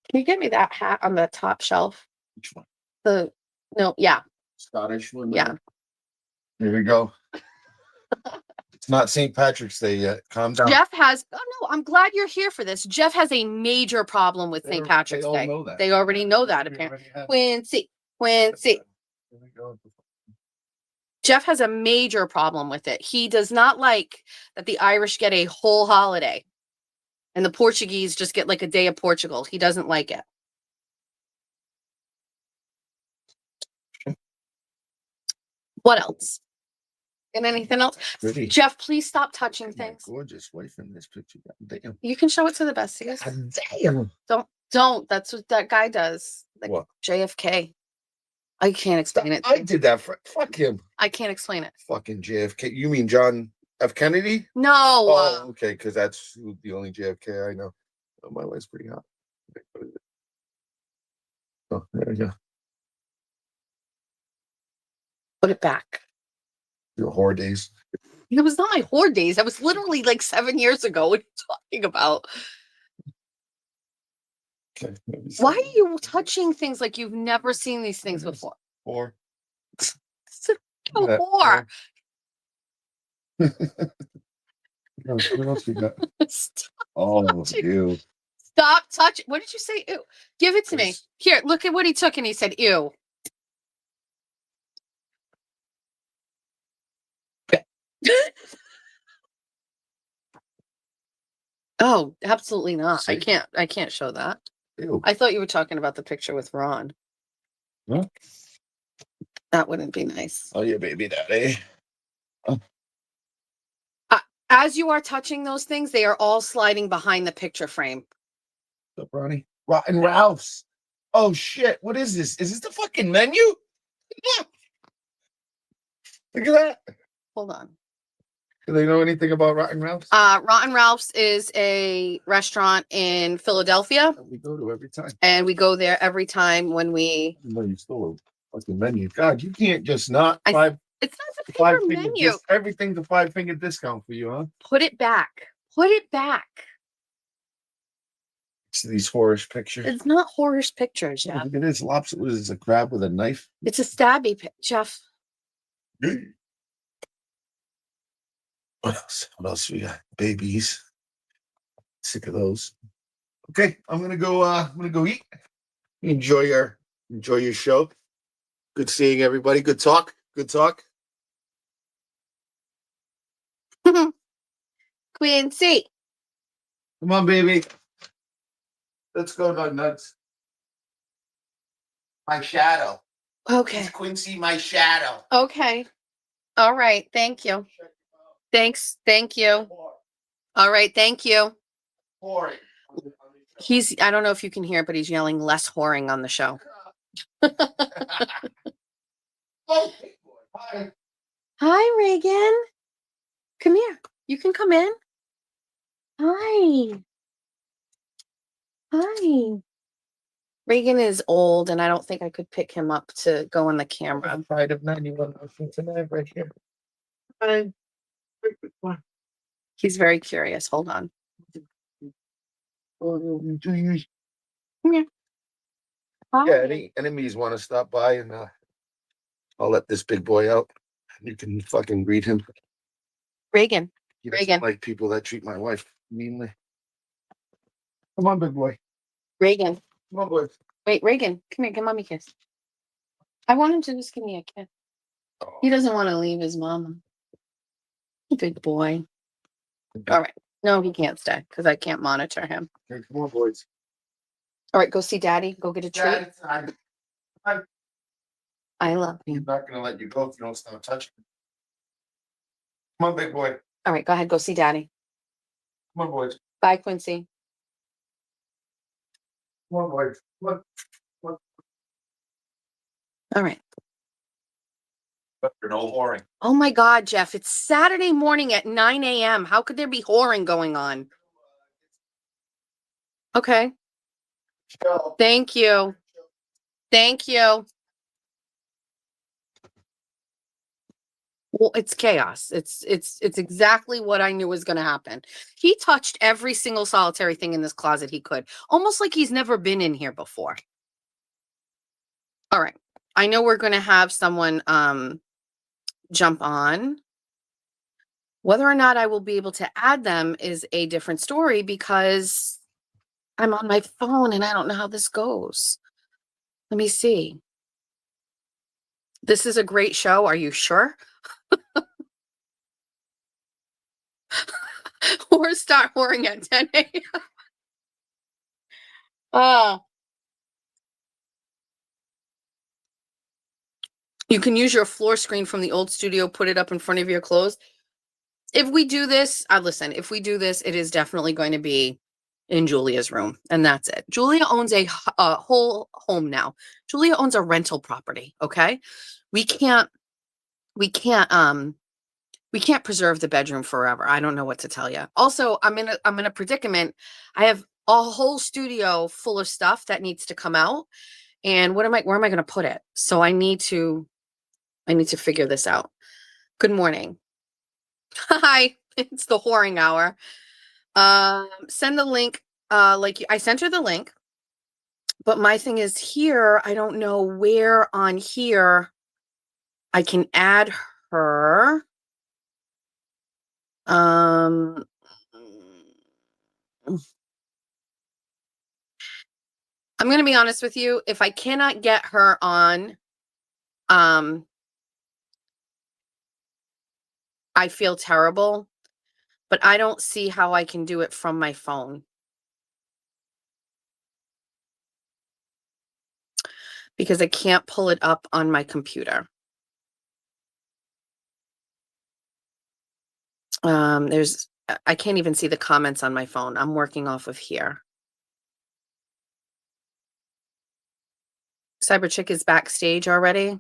Can you get me that hat on the top shelf? Which one? Scottish one. Yeah. Here we go. It's not St. Patrick's Day yet. Calm down. Jeff has. Oh no, I'm glad you're here for this. Jeff has a major problem with St. Patrick's Day. Know that. They already know that apparently. Quincy. Here we go. Jeff has a major problem with it. He does not like that the Irish get a whole holiday and the Portuguese just get like a day of Portugal. He doesn't like it. What else? And anything else? Pretty. Jeff, please stop touching things. Gorgeous wife in this picture. God damn. You can show it to the besties. God damn. Don't. That's what that guy does. Like what? JFK. I can't explain it. I did that for fuck him. I can't explain it. Fucking JFK. You mean John F. Kennedy? No. Oh, okay, because that's the only JFK I know. Oh, my wife's pretty hot. Oh, there we go. Put it back. Your whore days. It was not my whore days. That was literally like 7 years ago. What are you talking about? Okay. Why are you touching things like you've never seen these things before? Or You Yeah. whore. What else we got? Stop Oh, touching. ew. Stop touching. What did you say? Ew. Give it to me. This- Here, look at what he took and he said, ew. Oh, absolutely not. See? I can't show that. Ew. I thought you were talking about the picture with Ron. Huh? That wouldn't be nice. Oh, yeah, baby daddy. As you are touching those things, they are all sliding behind the picture frame. What's up, Ronnie? Rotten Ralph's. Oh, shit. What is this? Is this the fucking menu? Yeah. Look at that. Hold on. Do they know anything about Rotten Ralph's? Rotten Ralph's is a restaurant in Philadelphia, We go to every time. and we go there every time when we. No, you stole a fucking menu. God, you can't just not It's not the paper menu. Everything's a 5-finger discount for you, huh? Put it back. Put it back. See these horrorish pictures. It's not horrorish pictures, Jeff. Look at this lobster. What is this, a crab with a knife? It's a stabby Jeff. What else? What else we got? Babies. Sick of those. Okay, I'm gonna go eat. Enjoy your show. Good seeing everybody. Good talk. Good talk. Quincy. Come on, baby. Let's go, nuts. My shadow. Okay. It's Quincy, my shadow. Okay. All right. Thank you. Thanks. Thank you. All right. Thank you. I don't know if you can hear, but he's yelling less whoring on the show. Oh, hi. Hi, Reagan. Come here. You can come in. Hi. Hi. Reagan is old, and I don't think I could pick him up to go on the camera. Pride of 91 Cincinnati right here. Hi. He's very curious. Hold on. Do you? Yeah. Hi. Yeah, any enemies want to stop by, and I'll let this big boy out. You can fucking greet him. Reagan. He doesn't Reagan. like people that treat my wife meanly. Come on, big boy. Reagan. Come on, boy. Wait, Reagan. Come here. Give mommy a kiss. I want him to just give me a kiss. He doesn't want to leave his mama. Good boy. All right. No, he can't stay because I can't monitor him. Okay, come on, boys. All right, go see Daddy. Go get a treat. Dad, I love he's you. not gonna let you go if you don't stop touching him. Come on, big boy. All right, go ahead. Go see Daddy. Come on, boys. Bye, Quincy. Come on, boys. Come on. All right. No whoring. Oh my God, Jeff, it's Saturday morning at 9 a.m. How could there be whoring going on? Okay. Thank you. Thank you. Well, it's chaos. It's exactly what I knew was going to happen. He touched every single solitary thing in this closet he could, almost like he's never been in here before. All right. I know we're going to have someone jump on. Whether or not I will be able to add them is a different story because I'm on my phone and I don't know how this goes. Let me see. This is a great show. Are you sure? Or start whoring at 10 a.m. You can use your floor screen from the old studio, put it up in front of your clothes. If we do this, listen, if we do this, it is definitely going to be in Julia's room, and that's it. Julia owns a whole home now. Julia owns a rental property, okay? We can't preserve the bedroom forever. I don't know what to tell you. Also, I'm in a predicament. I have a whole studio full of stuff that needs to come out, and where am I going to put it? So I need to figure this out. Good morning. Hi, it's the whoring hour. Send the link. I sent her the link, but my thing is here. I don't know where on here I can add her. I'm going to be honest with you. If I cannot get her on, I feel terrible, but I don't see how I can do it from my phone. Because I can't pull it up on my computer. I can't even see the comments on my phone. I'm working off of here. Cyber Chick is backstage already.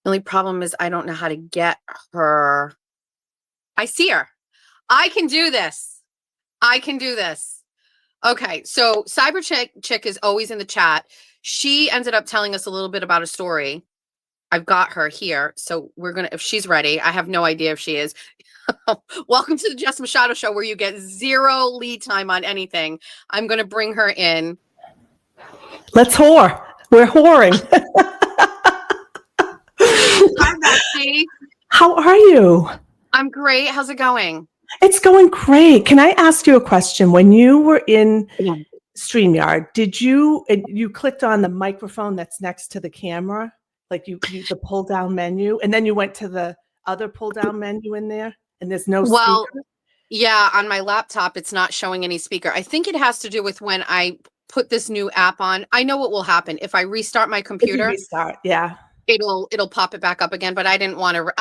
The only problem is I don't know how to get her. I see her. I can do this. I can do this. Okay, so Cyber Chick is always in the chat. She ended up telling us a little bit about a story. I've got her here, so we're gonna, if she's ready, I have no idea if she is. Welcome to the Jess Machado show, where you get 0 lead time on anything. I'm gonna bring her in. Let's whore. We're whoring. Hi, Betsy. How are you? I'm great. How's it going? It's going great. Can I ask you a question? When you were in StreamYard, did you clicked on the microphone that's next to the camera, like you the pull down menu, and then you went to the other pull down menu in there, and there's no speaker? Yeah, on my laptop, it's not showing any speaker. I think it has to do with when I put this new app on. I know what will happen if I restart my computer. Restart, yeah. It'll pop it back up again, but I didn't want to.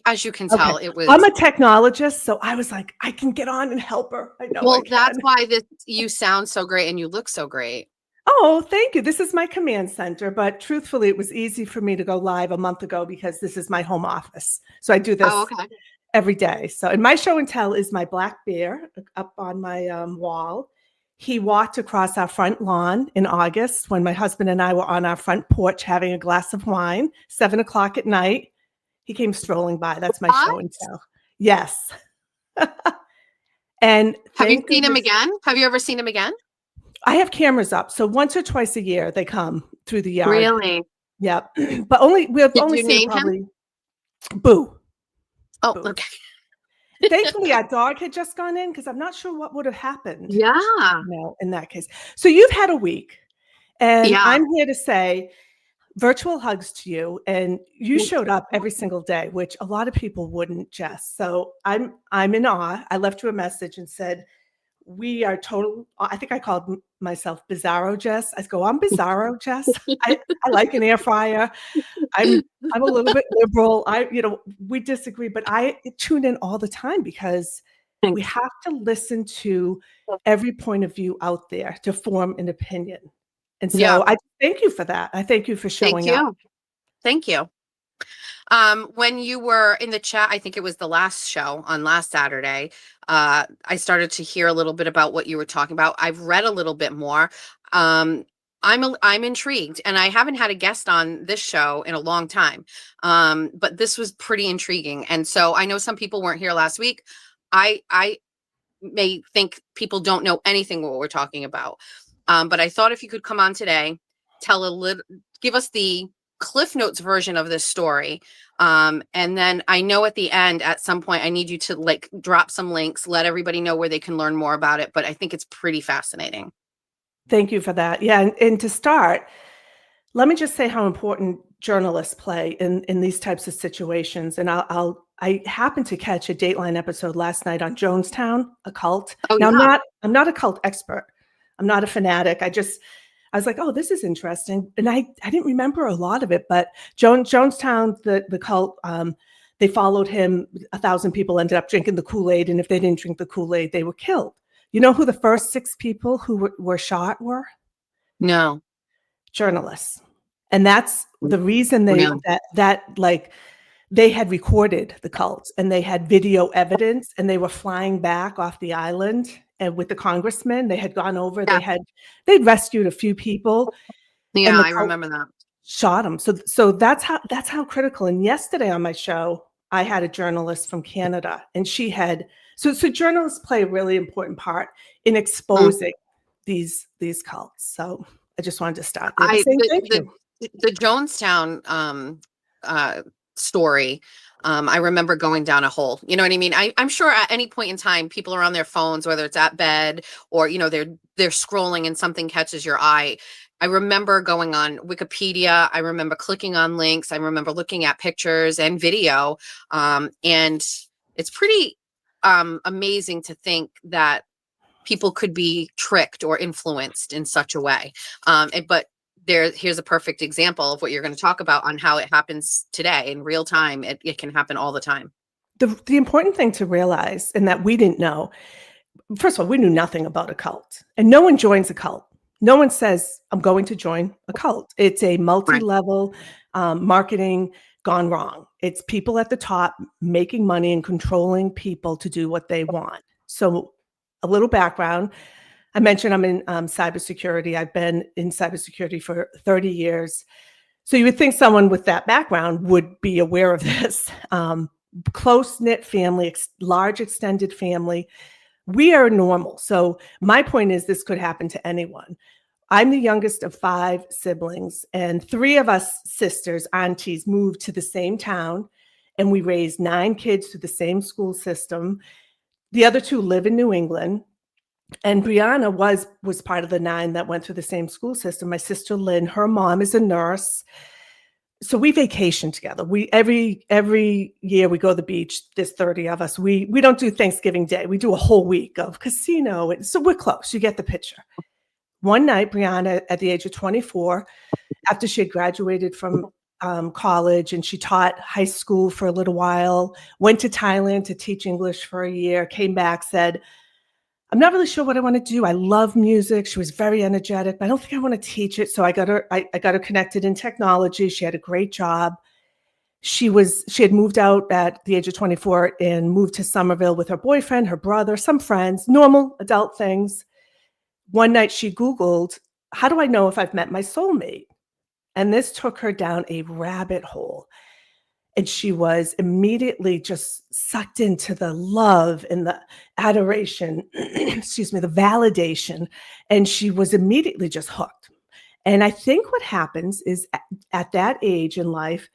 As you can tell, it was. I'm a technologist, so I was like, I can get on and help her. I know. Well, that's why you sound so great and you look so great. Oh, thank you. This is my command center, but truthfully, it was easy for me to go live a month ago because this is my home office. So I do this every day. So, and my show and tell is my black bear up on my wall. He walked across our front lawn in August when my husband and I were on our front porch having a glass of wine, 7:00 at night. He came strolling by. That's my show and tell. Yes. And have you seen him again? Have you ever seen him again? I have cameras up. So once or twice a year, they come through the yard. Really? Yep. But we've only seen probably Boo. Oh, Boo. Okay. Thankfully, our dog had just gone in because I'm not sure what would have happened. Yeah. In that case. So you've had a week, and I'm here to say virtual hugs to you. And you showed up every single day, which a lot of people wouldn't, Jess. So I'm in awe. I left you a message and said, we are total. I think I called myself Bizarro Jess. I go, I'm Bizarro Jess. I like an air fryer. I'm a little bit liberal. We disagree, but I tune in all the time because we have to listen to every point of view out there to form an opinion. And so I thank you for that. I thank you for showing up. Thank you. When you were in the chat, I think it was the last show on last Saturday, I started to hear a little bit about what you were talking about. I've read a little bit more. I'm intrigued, and I haven't had a guest on this show in a long time. But this was pretty intriguing. And so I know some people weren't here last week. I may think people don't know anything what we're talking about. But I thought if you could come on today, give us the Cliff Notes version of this story. And then I know at the end, at some point, I need you to drop some links, let everybody know where they can learn more about it. But I think it's pretty fascinating. Thank you for that. Yeah. And to start, let me just say how important journalists play in these types of situations. And I happened to catch a Dateline episode last night on Jonestown, a cult. Now, I'm not a cult expert. I'm not a fanatic. I was like, oh, this is interesting. And I didn't remember a lot of it, but Jonestown, the cult, they followed him. 1,000 people ended up drinking the Kool-Aid. And if they didn't drink the Kool-Aid, they were killed. You know who the first 6 people who were shot were? No. Journalists. And that's the reason they had recorded the cult and they had video evidence, and they were flying back off the island. And with the congressman, they had gone over, they'd rescued a few people. Yeah, I remember that. Shot them. So that's how critical. And yesterday on my show, I had a journalist from Canada, and she had, so journalists play a really important part in exposing these cults. So I just wanted to start there. The Jonestown story, I remember going down a hole. You know what I mean? I'm sure at any point in time, people are on their phones, whether it's at bed or, you know, they're scrolling and something catches your eye. I remember going on Wikipedia. I remember clicking on links. I remember looking at pictures and video. And it's pretty amazing to think that people could be tricked or influenced in such a way. But here's a perfect example of what you're going to talk about on how it happens today in real time. It can happen all the time. The important thing to realize, and that we didn't know, first of all, we knew nothing about a cult, and no one joins a cult. No one says, I'm going to join a cult. It's a multi-level marketing gone wrong. It's people at the top making money and controlling people to do what they want. So a little background. I mentioned I'm in cybersecurity. I've been in cybersecurity for 30 years. So you would think someone with that background would be aware of this. Close-knit family, large extended family. We are normal. So my point is this could happen to anyone. I'm the youngest of 5 siblings, and 3 of us sisters, aunties, moved to the same town, and we raised 9 kids through the same school system. The other 2 live in New England, and Brianna was part of the 9 that went through the same school system. My sister Lynn, her mom is a nurse. So we vacation together. We every year we go to the beach. There's 30 of us. We don't do Thanksgiving Day. We do a whole week of casino. And so we're close. You get the picture. One night, Brianna, at the age of 24, after she had graduated from college and she taught high school for a little while, went to Thailand to teach English for a year, came back, said, I'm not really sure what I want to do. I love music. She was very energetic, but I don't think I want to teach it. So I got her connected in technology. She had a great job. She had moved out at the age of 24 and moved to Somerville with her boyfriend, her brother, some friends, normal adult things. One night she Googled, how do I know if I've met my soulmate? And this took her down a rabbit hole. And she was immediately just sucked into the love and the adoration, excuse me, the validation. And she was immediately just hooked. And I think what happens is at that age in life,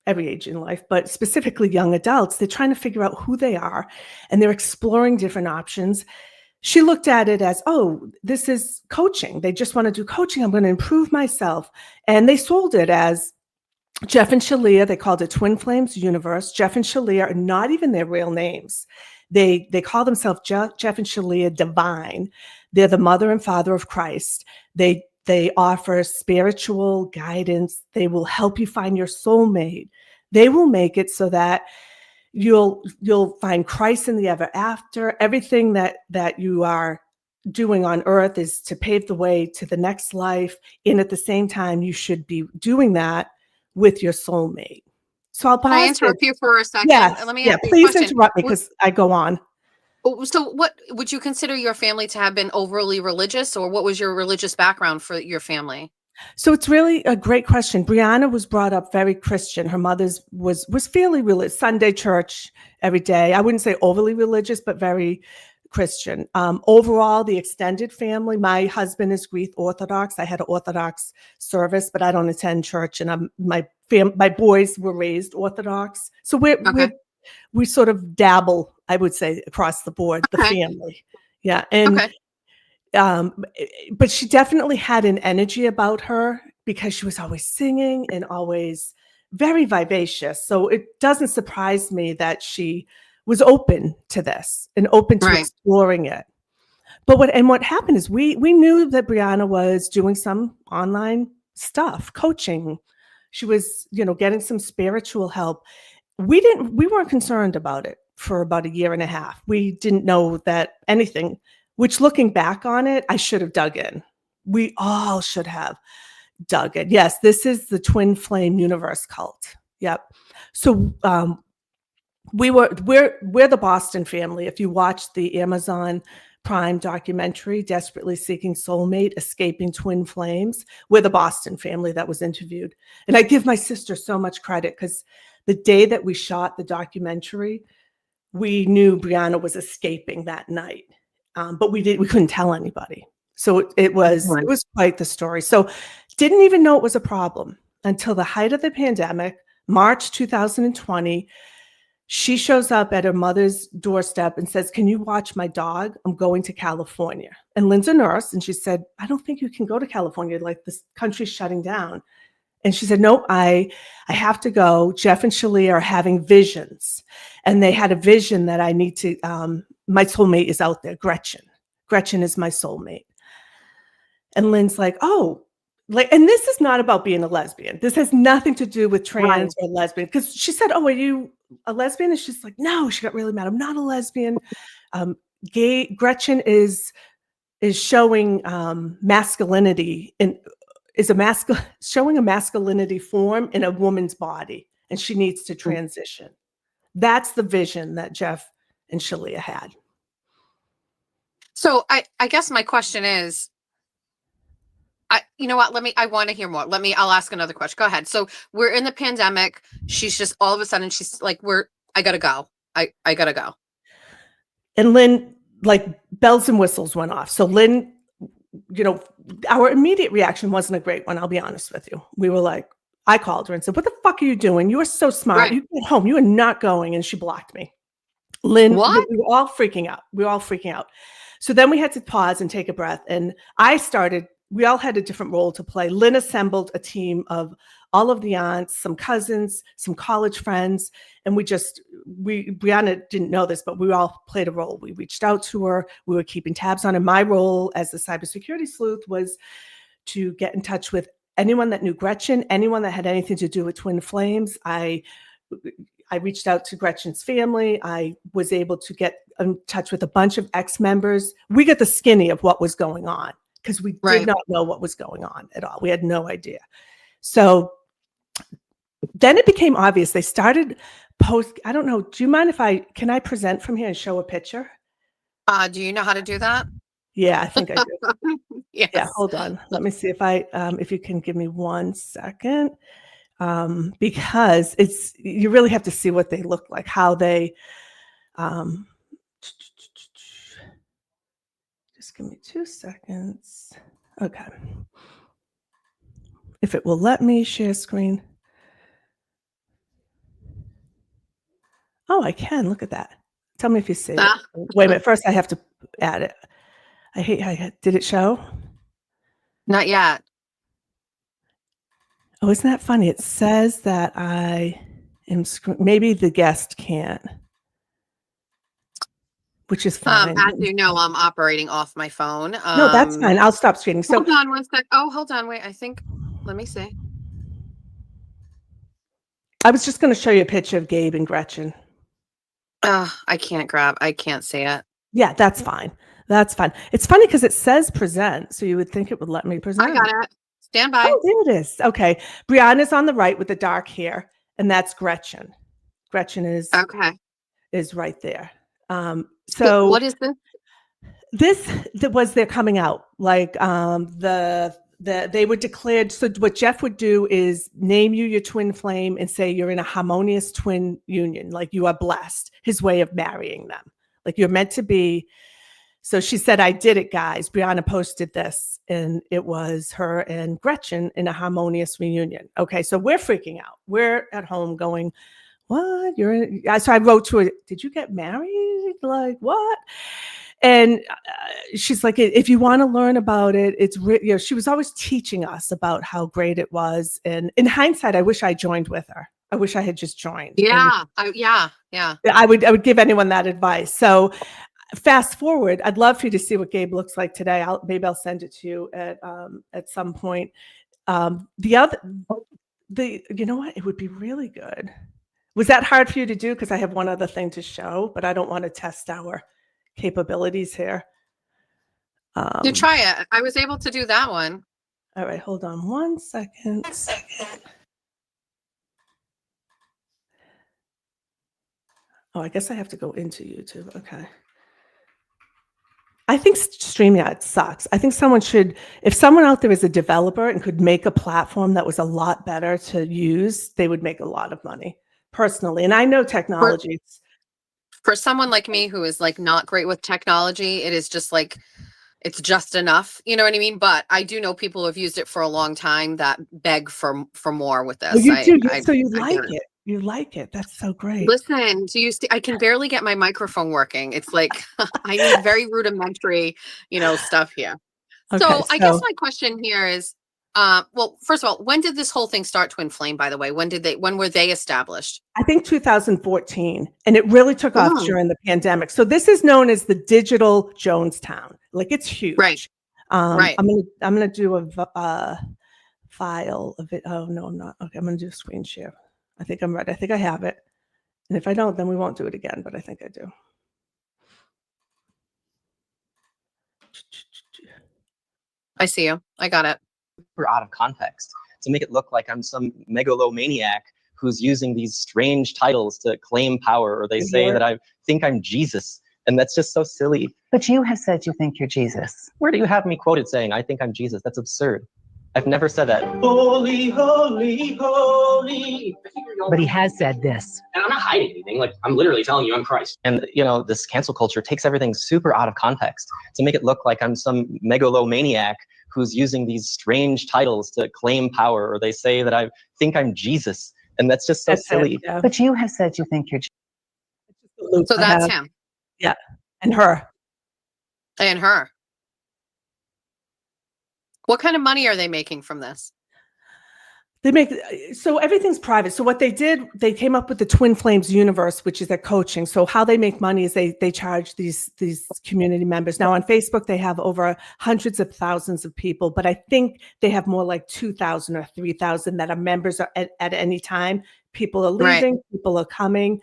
every age in life, but specifically young adults, they're trying to figure out who they are and they're exploring different options. She looked at it as, oh, this is coaching. They just want to do coaching. I'm going to improve myself. And they sold it as Jeff and Shalia. They called it Twin Flames Universe. Jeff and Shalia are not even their real names. They call themselves Jeff and Shalia Divine. They're the mother and father of Christ. They offer spiritual guidance. They will help you find your soulmate. They will make it so that you'll find Christ in the ever after. Everything that you are doing on earth is to pave the way to the next life. And at the same time, you should be doing that with your soulmate. So I'll pause. Can I interrupt you for a second? Yes. Let me ask you a please question. interrupt me because I go on. So what would you consider your family to have been overly religious, or what was your religious background for your family? So it's really a great question. Brianna was brought up very Christian. Her mother's was fairly religious, Sunday church every day. I wouldn't say overly religious, but very Christian. Overall, the extended family, my husband is Greek Orthodox. I had an Orthodox service, but I don't attend church. And my boys were raised Orthodox. So we sort of dabble, I would say, across the board, the family. Yeah. And but she definitely had an energy about her because she was always singing and always very vivacious. So it doesn't surprise me that she was open to this and open to exploring it. But what happened is we knew that Brianna was doing some online stuff, coaching. She was, getting some spiritual help. We weren't concerned about it for about a year and a half. We didn't know that anything, which looking back on it, I should have dug in. We all should have dug in. Yes, this is the Twin Flame Universe cult. Yep. So we're the Boston family. If you watch the Amazon Prime documentary, Desperately Seeking Soulmate, Escaping Twin Flames, we're the Boston family that was interviewed. And I give my sister so much credit because the day that we shot the documentary, we knew Brianna was escaping that night. But we couldn't tell anybody. So it was quite the story. So didn't even know it was a problem until the height of the pandemic. March 2020. She shows up at her mother's doorstep and says, "Can you watch my dog? I'm going to California." And Lynn's a nurse. And she said, "I don't think you can go to California. Like, this country's shutting down." And she said, "Nope, I have to go. Jeff and Shalia are having visions." And they had a vision that I need to, my soulmate is out there, Gretchen. Gretchen is my soulmate. And Lynn's like, "Oh," like, and this is not about being a lesbian. This has nothing to do with trans or lesbian. Because she said, "Oh, are you a lesbian?" And she's like, "No," she got really mad. "I'm not a lesbian. Gretchen is showing masculinity and is showing a masculinity form in a woman's body, and she needs to transition." That's the vision that Jeff and Shalia had. So I guess my question is, you know what? I want to hear more. I'll ask another question. Go ahead. So we're in the pandemic. She's just all of a sudden, she's like, I gotta go. I gotta go. And Lynn, like, bells and whistles went off. So Lynn, our immediate reaction wasn't a great one. I'll be honest with you. We were like, I called her and said, "What the fuck are you doing? You are so smart. Right. You get home. You are not going." And she blocked me. Lynn, What? we were all freaking out. So then we had to pause and take a breath. And we all had a different role to play. Lynn assembled a team of all of the aunts, some cousins, some college friends. And Brianna didn't know this, but we all played a role. We reached out to her. We were keeping tabs on her. My role as the cybersecurity sleuth was to get in touch with anyone that knew Gretchen, anyone that had anything to do with Twin Flames. I reached out to Gretchen's family. I was able to get in touch with a bunch of ex-members. We got the skinny of what was going on because we did not know what was going on at all. We had no idea. So then it became obvious. They started I don't know. Do you mind can I present from here and show a picture? Do you know how to do that? Yeah, I think I do. Yes. Yeah, hold on. Let me see if you can give me 1 second. Because you really have to see what they look like, how they, just give me 2 seconds. Okay. If it will let me share screen. Oh, I can. Look at that. Tell me if you see it. Wait a minute. First, I have to add it. Did it show? Not yet. Oh, isn't that funny? It says that I am maybe the guest can't, which is fine. As you know, I'm operating off my phone. No, that's fine. I'll stop screening. So hold on 1 sec. Oh, hold on. Wait, let me see. I was just going to show you a picture of Gabe and Gretchen. I can't see it. Yeah, that's fine. That's fine. It's funny because it says present, so you would think it would let me present. I got it. Stand by. Oh, there it is. Okay. Brianna's on the right with the dark hair, and that's Gretchen. Gretchen is right there. So what is this? This was their coming out. Like they were declared. So what Jeff would do is name you your twin flame and say you're in a harmonious twin union. Like, you are blessed. His way of marrying them. Like, you're meant to be. So she said, "I did it, guys." Brianna posted this, and it was her and Gretchen in a harmonious reunion. Okay, so we're freaking out. We're at home going, "What? So I wrote to her, "Did you get married? Like, what?" And she's like, "If you want to learn about it, she was always teaching us about how great it was. And in hindsight, I wish I joined with her. I wish I had just joined. Yeah, yeah. I would give anyone that advice. So fast forward, I'd love for you to see what Gabe looks like today. Maybe I'll send it to you at some point. You know what? It would be really good. Was that hard for you to do? Because I have one other thing to show, but I don't want to test our capabilities here. You try it. I was able to do that one. All right, hold on 1 second. Oh, I guess I have to go into YouTube. Okay. I think StreamYard sucks. I think if someone out there is a developer and could make a platform that was a lot better to use, they would make a lot of money, personally. And I know technology. For someone like me who is like not great with technology, it is just like, it's just enough. You know what I mean? But I do know people who have used it for a long time that beg for more with this. Well, you do. So you I like get it. it. You like it. That's so great. Listen, do you I can barely get my microphone working. It's like I need very rudimentary, stuff here. Okay, So I guess so my question here is, well, first of all, when did this whole thing start to inflame, by the way? When were they established? I think 2014, and it really took off Mm. during the pandemic. So this is known as the digital Jonestown. Like, it's huge. Right. Right. I'm gonna do a file of it. Oh no, I'm not. Okay, I'm gonna do a screen share. I think I'm right. I think I have it. And if I don't, then we won't do it again. But I think I do. I see you. I got it. Super out of context to make it look like I'm some megalomaniac who's using these strange titles to claim power, or they say that I think I'm Jesus. And that's just so silly. But you have said you think you're Jesus. Where do you have me quoted saying I think I'm Jesus? That's absurd. I've never said that. Holy, holy, holy. But he has said this. And I'm not hiding anything. Like, I'm literally telling you I'm Christ. And, this cancel culture takes everything super out of context to make it look like I'm some megalomaniac who's using these strange titles to claim power, or they say that I think I'm Jesus. And that's just so silly. Yeah. But you have said you think you're Jesus. So that's him. Yeah. And her. And her. What kind of money are they making from this? So everything's private. So what they did, they came up with the Twin Flames universe, which is their coaching. So how they make money is they charge these community members. Now on Facebook, they have over hundreds of thousands of people, but I think they have more like 2,000 or 3,000 that are members at any time. People are leaving, right. People are coming.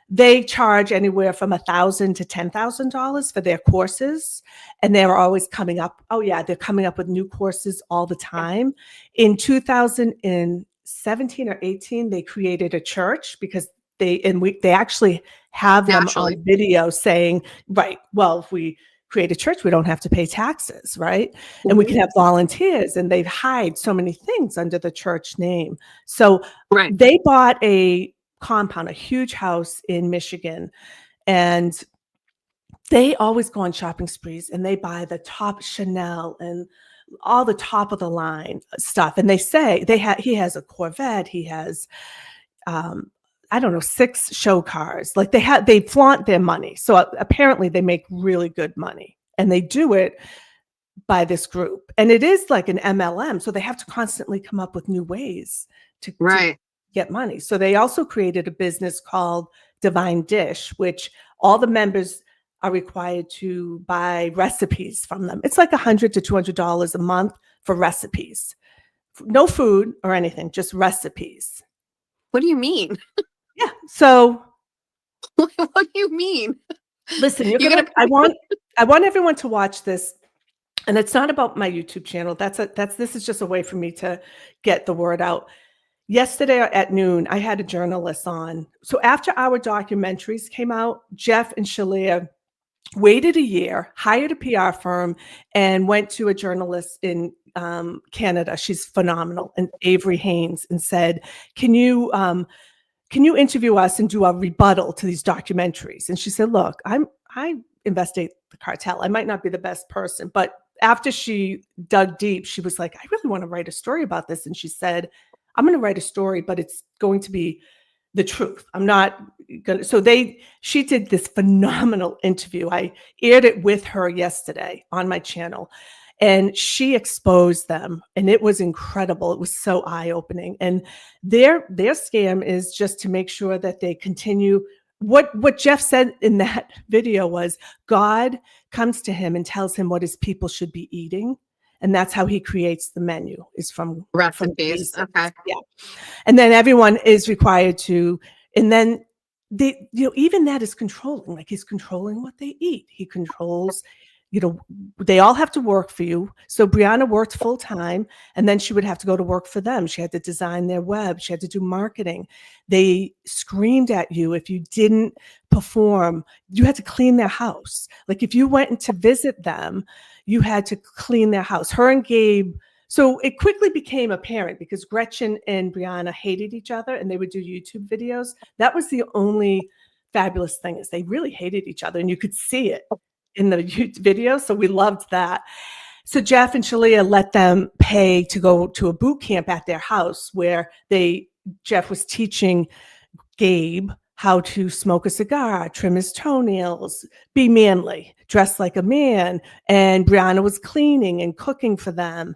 They charge anywhere from $1,000 to $10,000 for their courses. And they're always coming up. Oh yeah, they're coming up with new courses all the time. In 2017 or 18, they created a church because they actually have them on video saying, right, well, if we create a church, we don't have to pay taxes, right? Mm-hmm. And we can have volunteers, and they've hide so many things under the church name. So they bought a compound, a huge house in Michigan, and they always go on shopping sprees, and they buy the top Chanel and all the top of the line stuff. And they say he has a Corvette, he has I don't know, 6 show cars. Like they flaunt their money. So apparently they make really good money, and they do it by this group. And it is like an MLM, so they have to constantly come up with new ways to get money. So they also created a business called Divine Dish, which all the members are required to buy recipes from them. It's like $100 to $200 a month for recipes. No food or anything, just recipes. What do you mean? Yeah. So what do you mean? Listen, I want everyone to watch this. And it's not about my YouTube channel. This is just a way for me to get the word out. Yesterday at noon, I had a journalist on. So after our documentaries came out, Jeff and Shalia waited a year, hired a PR firm, and went to a journalist in Canada. She's phenomenal, and Avery Haynes, and said, "Can you interview us and do a rebuttal to these documentaries?" And she said, "Look, I investigate the cartel. I might not be the best person, but." After she dug deep, she was like, "I really want to write a story about this." And she said, "I'm going to write a story, but it's going to be the truth. I'm not going to." So she did this phenomenal interview. I aired it with her yesterday on my channel, and she exposed them, and it was incredible. It was so eye-opening. And their scam is just to make sure that they continue. What Jeff said in that video was God comes to him and tells him what his people should be eating. And that's how he creates the menu, is from recipes. Okay. Yeah. And then everyone is required to, and then even that is controlling. Like, he's controlling what they eat. He controls, they all have to work for you. So Brianna worked full time, and then she would have to go to work for them. She had to design their web. She had to do marketing. They screamed at you if you didn't perform. You had to clean their house. Like, if you went in to visit them, you had to clean their house. Her and Gabe. So it quickly became apparent because Gretchen and Brianna hated each other, and they would do YouTube videos. That was the only fabulous thing, is they really hated each other, and you could see it. in the video. So we loved that. So Jeff and Shalia let them pay to go to a boot camp at their house where Jeff was teaching Gabe how to smoke a cigar, trim his toenails, be manly, dress like a man. And Brianna was cleaning and cooking for them.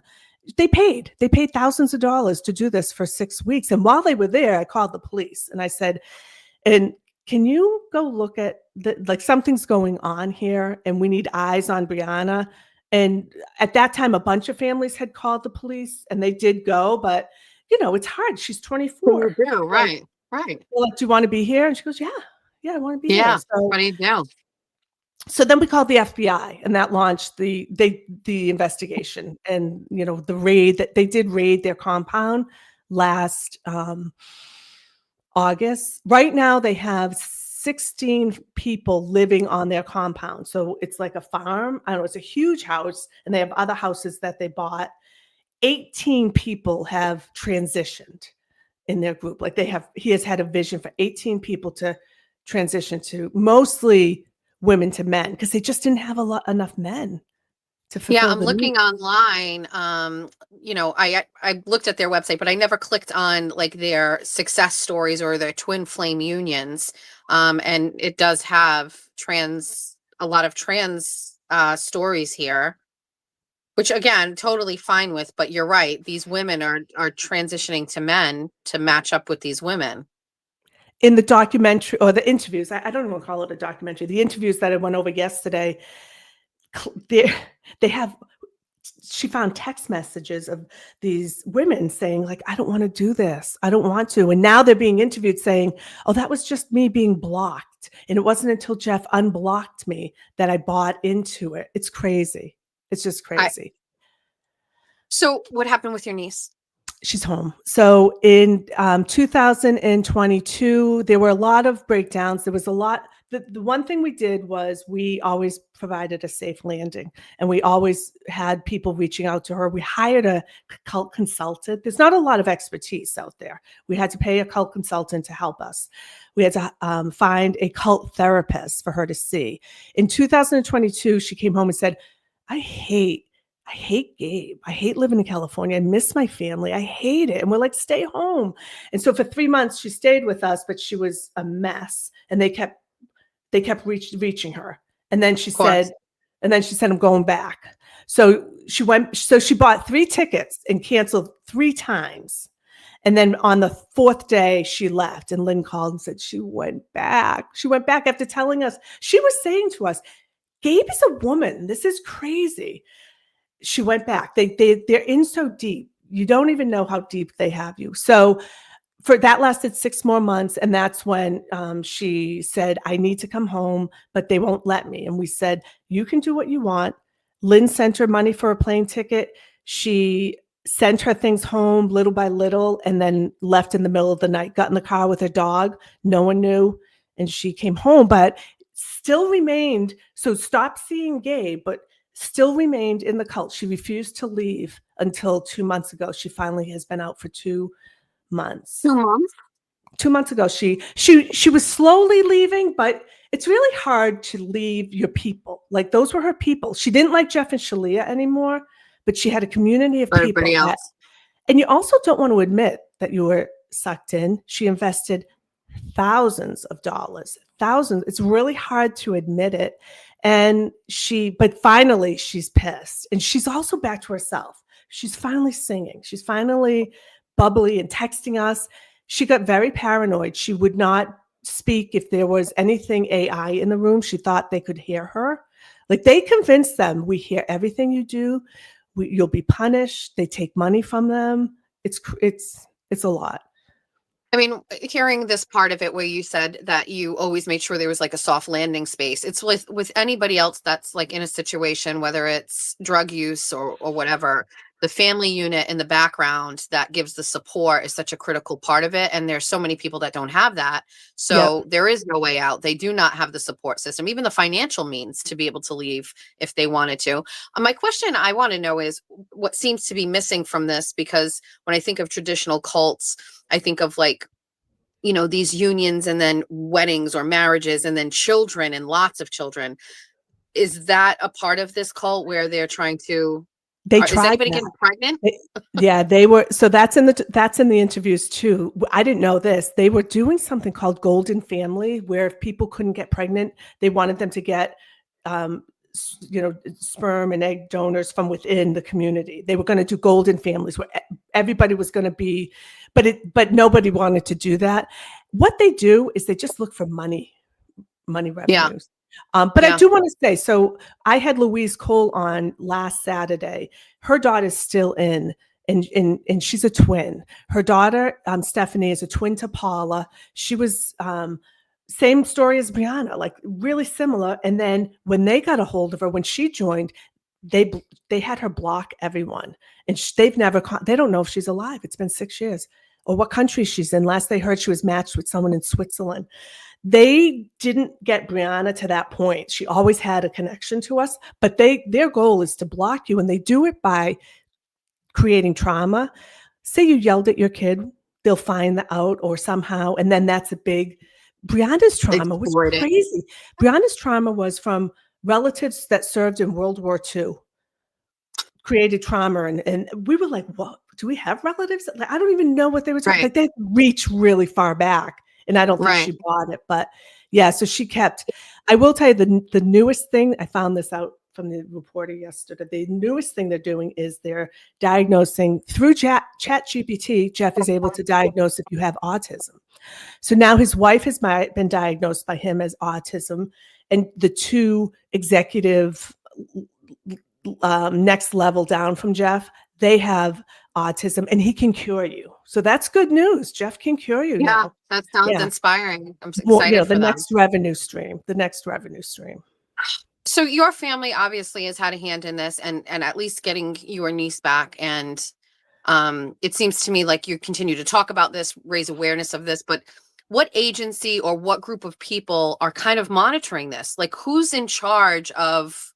They paid thousands of dollars to do this for 6 weeks. And while they were there, I called the police and I said, and can you go look at like something's going on here and we need eyes on Brianna. And at that time, a bunch of families had called the police and they did go, but it's hard. She's 24. Right. Right. Well, do you want to be here? And she goes, yeah, I want to be here. So, what do you do? So then we called the FBI and that launched the investigation and, the raid that they did raid their compound last August. Right now they have 16 people living on their compound. So it's like a farm. I don't know, it's a huge house and they have other houses that they bought. 18 people have transitioned in their group. Like he has had a vision for 18 people to transition to, mostly women to men, because they just didn't have enough men to fulfill. Yeah, I'm looking online. I looked at their website, but I never clicked on like their success stories or their twin flame unions. And it does have a lot of trans stories here, which again, totally fine with. But you're right; these women are transitioning to men to match up with these women. In the documentary or the interviews, I don't even call it a documentary. The interviews that I went over yesterday, she found text messages of these women saying like, I don't want to do this. I don't want to. And now they're being interviewed saying, oh, that was just me being blocked. And it wasn't until Jeff unblocked me that I bought into it. It's crazy. It's just crazy. So what happened with your niece? She's home. So in 2022, there were a lot of breakdowns. There was a lot. The one thing we did was we always provided a safe landing and we always had people reaching out to her. We hired a cult consultant. There's not a lot of expertise out there. We had to pay a cult consultant to help us. We had to find a cult therapist for her to see. In 2022, she came home and said, I hate Gabe. I hate living in California. I miss my family. I hate it. And we're like, stay home. And so for 3 months, she stayed with us, but she was a mess. And they kept reaching her. And then she said, I'm going back. So she bought 3 tickets and canceled 3 times. And then on the 4th day, she left. And Lynn called and said she went back. She went back after telling us, she was saying to us, Gabe is a woman. This is crazy. She went back. They're in so deep. You don't even know how deep they have you. So for that lasted 6 more months. And that's when she said, I need to come home, but they won't let me. And we said, you can do what you want. Lynn sent her money for a plane ticket. She sent her things home little by little and then left in the middle of the night, got in the car with her dog. No one knew. And she came home, but still remained. So stopped seeing Gabe, but still remained in the cult. She refused to leave until 2 months ago. She finally has been out for 2 months. 2 months? 2 months ago, she was slowly leaving, but it's really hard to leave your people. Like those were her people. She didn't like Jeff and Shalia anymore, but she had a community of people. And you also don't want to admit that you were sucked in. She invested thousands of dollars, thousands. It's really hard to admit it. But finally she's pissed and she's also back to herself. She's finally singing. She's finally bubbly and texting us. She got very paranoid. She would not speak if there was anything AI in the room. She thought they could hear her. Like they convinced them, we hear everything you do. You'll be punished. They take money from them. It's a lot. I mean, hearing this part of it where you said that you always made sure there was like a soft landing space. It's with anybody else that's like in a situation, whether it's drug use or whatever, the family unit in the background that gives the support is such a critical part of it. And there's so many people that don't have that. So there is no way out. They do not have the support system, even the financial means to be able to leave if they wanted to. My question I want to know is what seems to be missing from this, because when I think of traditional cults, I think of like, these unions and then weddings or marriages and then children and lots of children. is that a part of this cult where they're trying to? They Is tried anybody that. getting pregnant? Yeah, they were. So that's in the interviews too. I didn't know this. They were doing something called Golden Family, where if people couldn't get pregnant, they wanted them to get, sperm and egg donors from within the community. They were going to do Golden Families where everybody was going to be, but nobody wanted to do that. What they do is they just look for money revenues. But I do want to say, so I had Louise Cole on last Saturday. Her daughter's still in, and she's a twin. Her daughter, Stephanie, is a twin to Paula. She was same story as Brianna, like really similar. And then when they got a hold of her, when she joined, they had her block everyone, and they don't know if she's alive. It's been 6 years or what country she's in. Last they heard, she was matched with someone in Switzerland. They didn't get Brianna to that point. She always had a connection to us, but their goal is to block you, and they do it by creating trauma. Say you yelled at your kid, they'll find out or somehow, and then that's a big. Brianna's trauma was crazy. Brianna's trauma was from relatives that served in World War II, created trauma, and we were like, "What? Do we have relatives?" Like, I don't even know what they were talking. Like, they reach really far back. And I don't think she bought it, but yeah, so she kept. I will tell you the newest thing, I found this out from the reporter yesterday. The newest thing they're doing is they're diagnosing through Chat GPT. Jeff is able to diagnose if you have autism. So now his wife has been diagnosed by him as autism, and the two executive next level down from Jeff, they have autism, and he can cure you. So that's good news. Jeff can cure you now. That sounds inspiring. I'm excited for the next revenue stream. The next revenue stream. So your family obviously has had a hand in this, and at least getting your niece back. And it seems to me like you continue to talk about this, raise awareness of this. But what agency or what group of people are kind of monitoring this? Like, who's in charge of,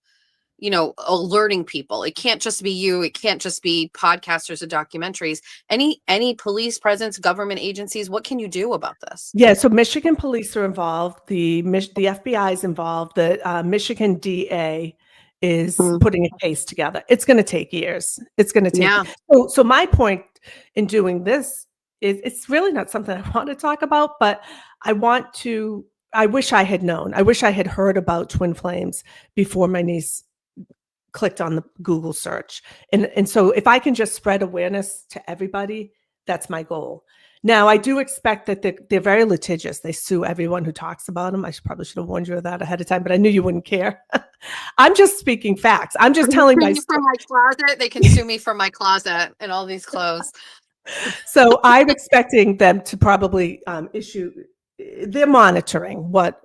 alerting people? It can't just be you. It can't just be podcasters or documentaries. Any police presence, government agencies, what can you do about this? Yeah, so Michigan police are involved. The FBI is involved. The Michigan DA is putting a case together. It's going to take years. It's going to take. Yeah. So my point in doing this is it's really not something I want to talk about, but I wish I had known. I wish I had heard about twin flames before my niece clicked on the Google search. And so if I can just spread awareness to everybody, that's my goal. Now, I do expect that they're very litigious. They sue everyone who talks about them. I probably should have warned you of that ahead of time, but I knew you wouldn't care. I'm just speaking facts. I'm just telling my story. From my closet. They can sue me from my closet and all these clothes. So I'm expecting them to probably they're monitoring what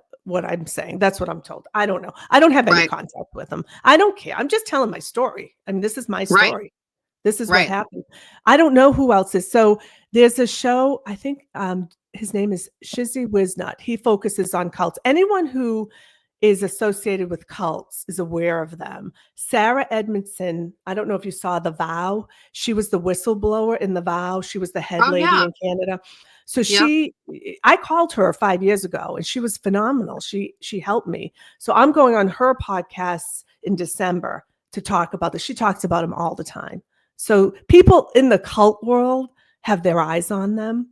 I'm saying. That's what I'm told. I don't know. I don't have any contact with them. I don't care. I'm just telling my story. I mean, this is my story. This is what happened. I don't know who else is. So there's a show, I think his name is Shizzy Wisnut. He focuses on cults. Anyone who is associated with cults is aware of them. Sarah Edmondson, I don't know if you saw The Vow. She was the whistleblower in The Vow. She was the head lady in Canada. So I called her 5 years ago, and she was phenomenal. She helped me. So I'm going on her podcasts in December to talk about this. She talks about them all the time. So people in the cult world have their eyes on them.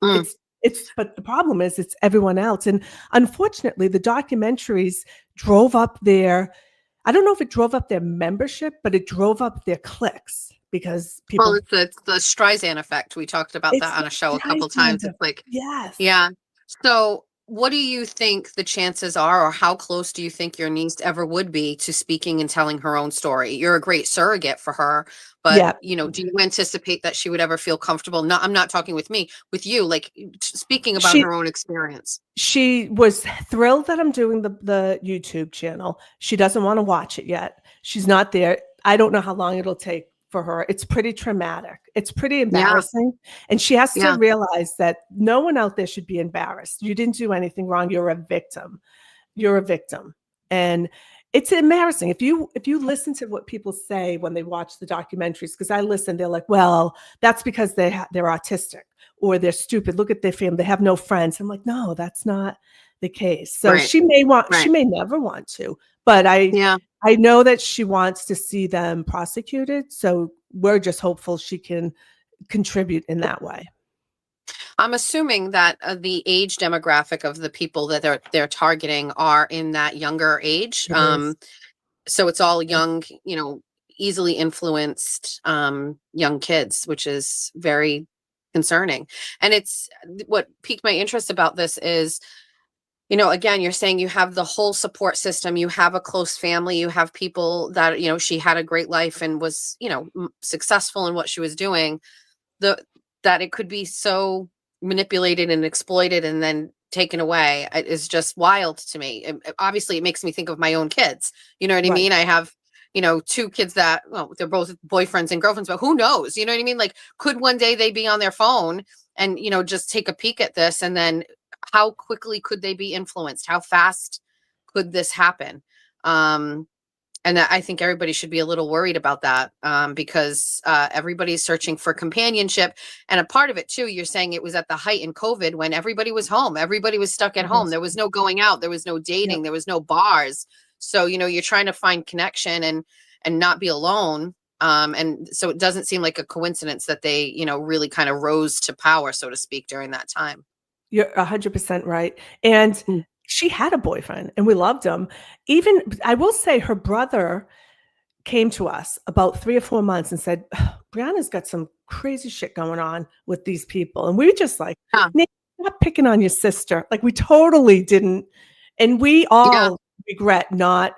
But the problem is it's everyone else. And unfortunately, the documentaries drove up I don't know if it drove up their membership, but it drove up their clicks. Because people, it's the Streisand effect. We talked about that on a show a couple times. It's like, yes, yeah. So, what do you think the chances are, or how close do you think your niece ever would be to speaking and telling her own story? You're a great surrogate for her, but do you anticipate that she would ever feel comfortable? No, I'm not talking with you, like speaking about her own experience. She was thrilled that I'm doing the YouTube channel. She doesn't want to watch it yet. She's not there. I don't know how long it'll take for her. It's pretty traumatic. It's pretty embarrassing. And she has to realize that no one out there should be embarrassed. You didn't do anything wrong. You're a victim. And it's embarrassing. If you listen to what people say when they watch the documentaries, because I listen, they're like, well, that's because they're autistic or they're stupid. Look at their family. They have no friends. I'm like, no, that's not the case. So she may never want to, But I Yeah. know that she wants to see them prosecuted. So we're just hopeful she can contribute in that way. I'm assuming that the age demographic of the people that they're targeting are in that younger age. It is. So it's all young, easily influenced young kids, which is very concerning. And it's what piqued my interest about this is, again, you're saying you have the whole support system, you have a close family, you have people that, she had a great life and was, successful in what she was doing. That it could be so manipulated and exploited and then taken away is just wild to me. Obviously, it makes me think of my own kids. You know what I Right. mean? I have, two kids that, well, they're both boyfriends and girlfriends, but who knows? You know what I mean? Like, could one day they be on their phone and, just take a peek at this, and then how quickly could they be influenced? How fast could this happen? And I think everybody should be a little worried about that, because everybody's searching for companionship. And a part of it too, you're saying it was at the height in COVID when everybody was home. Everybody was stuck at home. There was no going out. There was no dating. Yep. There was no bars. So, you're trying to find connection and not be alone. And so it doesn't seem like a coincidence that they, really kind of rose to power, so to speak, during that time. You're 100% right. And she had a boyfriend and we loved him. Even, I will say, her brother came to us about 3 or 4 months and said, Brianna's got some crazy shit going on with these people. And we were just like, Nate, stop picking on your sister. Like, we totally didn't. And we all regret not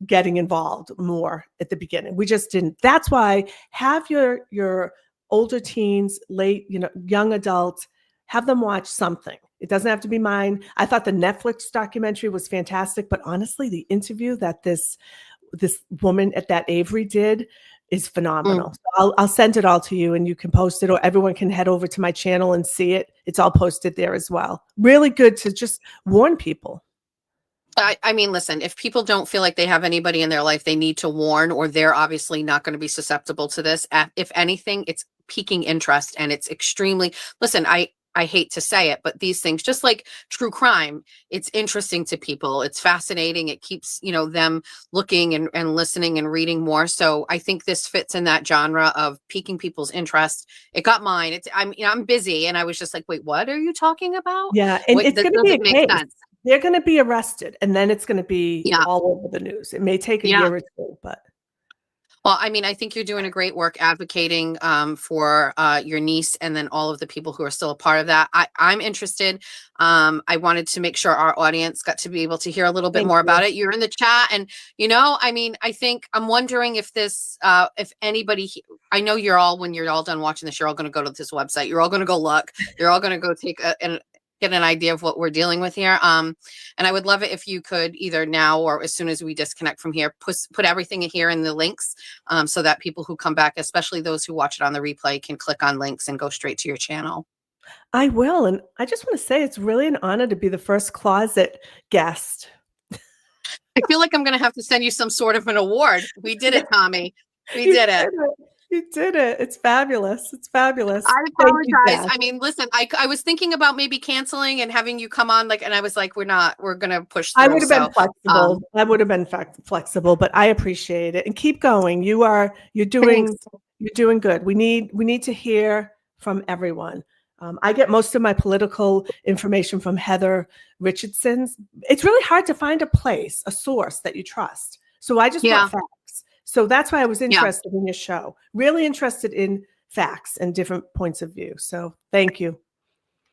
getting involved more at the beginning. We just didn't. That's why have your older teens, late, young adults, have them watch something. It doesn't have to be mine. I thought the Netflix documentary was fantastic, but honestly, the interview that this woman at that Avery did is phenomenal. So I'll send it all to you and you can post it, or everyone can head over to my channel and see it. It's all posted there as well. Really good to just warn people. I mean, listen, if people don't feel like they have anybody in their life they need to warn, or they're obviously not going to be susceptible to this, if anything, it's piquing interest, and it's extremely, listen, I hate to say it, but these things, just like true crime, it's interesting to people. It's fascinating. It keeps, them looking and listening and reading more. So I think this fits in that genre of piquing people's interest. It got mine. I'm busy. And I was just like, wait, what are you talking about? Yeah. And it's going to be a make case. Sense. They're going to be arrested, and then it's going to be all over the news. It may take a year or two, but. Well, I mean, I think you're doing a great work advocating for your niece, and then all of the people who are still a part of that. I'm interested. I wanted to make sure our audience got to be able to hear a little bit more about it. You're in the chat, and I mean, I think I'm wondering if this, if anybody, I know when you're all done watching this, you're all going to go to this website. You're all going to go look. You're all going to go take get an idea of what we're dealing with here. And I would love it if you could either now or as soon as we disconnect from here, put everything here in the links, so that people who come back, especially those who watch it on the replay, can click on links and go straight to your channel. I will. And I just want to say it's really an honor to be the first closet guest. I feel like I'm going to have to send you some sort of an award. We did it, Tommy. We did it. You did it. It's fabulous. It's fabulous. I apologize. I mean, listen, I was thinking about maybe canceling and having you come on, and I was like, we're going to push through. I would have been flexible. I would have been flexible, but I appreciate it. And keep going. You're doing good. We need to hear from everyone. I get most of my political information from Heather Richardson's. It's really hard to find a source that you trust. So I just want facts. So that's why I was interested in your show. Really interested in facts and different points of view. So thank you.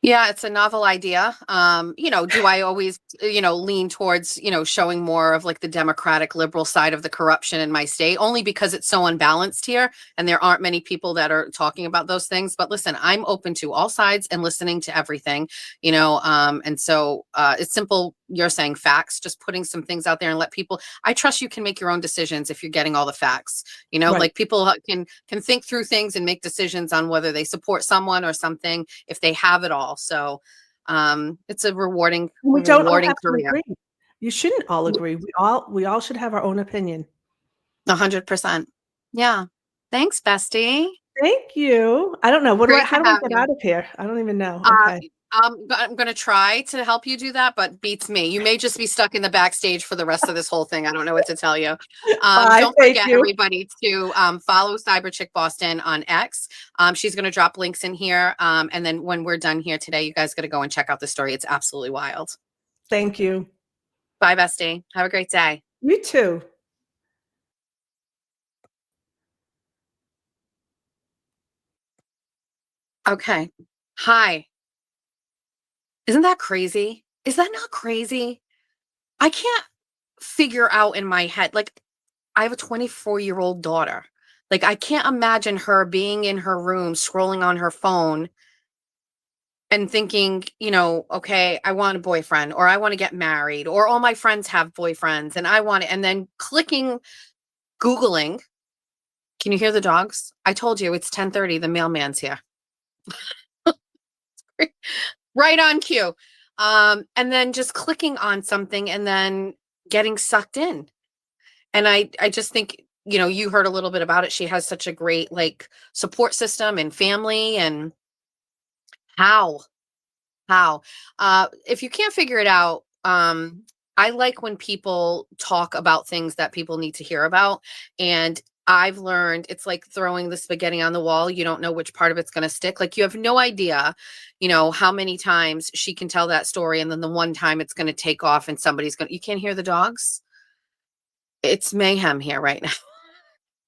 Yeah, it's a novel idea. Do I always, lean towards, showing more of like the Democratic liberal side of the corruption in my state, only because it's so unbalanced here and there aren't many people that are talking about those things. But listen, I'm open to all sides and listening to everything, and so it's simple. You're saying facts, just putting some things out there and let people, I trust you can make your own decisions if you're getting all the facts, Right. Like people can think through things and make decisions on whether they support someone or something if they have it all. So it's a rewarding career. Agree. You shouldn't all agree. We all should have our own opinion. 100%. Yeah. Thanks, bestie. Thank you. I don't know. Great How to do I have get you. out of here? I don't even know. Uh, Okay. I'm going to try to help you do that, but beats me. You may just be stuck in the backstage for the rest of this whole thing. I don't know what to tell you. Bye. Don't Thank forget, you. everybody, to follow Cyber Chick Boston on X. She's going to drop links in here. And then when we're done here today, you guys got to go and check out the story. It's absolutely wild. Thank you. Bye, bestie. Have a great day. You too. Okay. Hi. Isn't that crazy? Is that not crazy? I can't figure out in my head, like, I have a 24-year-old daughter. Like, I can't imagine her being in her room scrolling on her phone and thinking, okay, I want a boyfriend, or I want to get married, or all my friends have boyfriends and I want it. And then Googling. Can you hear the dogs? I told you it's 10:30. The mailman's here. Right on cue. And then just clicking on something and then getting sucked in. And I just think, you heard a little bit about it. She has such a great support system and family. And how, if you can't figure it out, I like when people talk about things that people need to hear about. And I've learned it's like throwing the spaghetti on the wall. You don't know which part of it's going to stick. Like, you have no idea, how many times she can tell that story. And then the one time it's going to take off and you can't hear the dogs. It's mayhem here right now.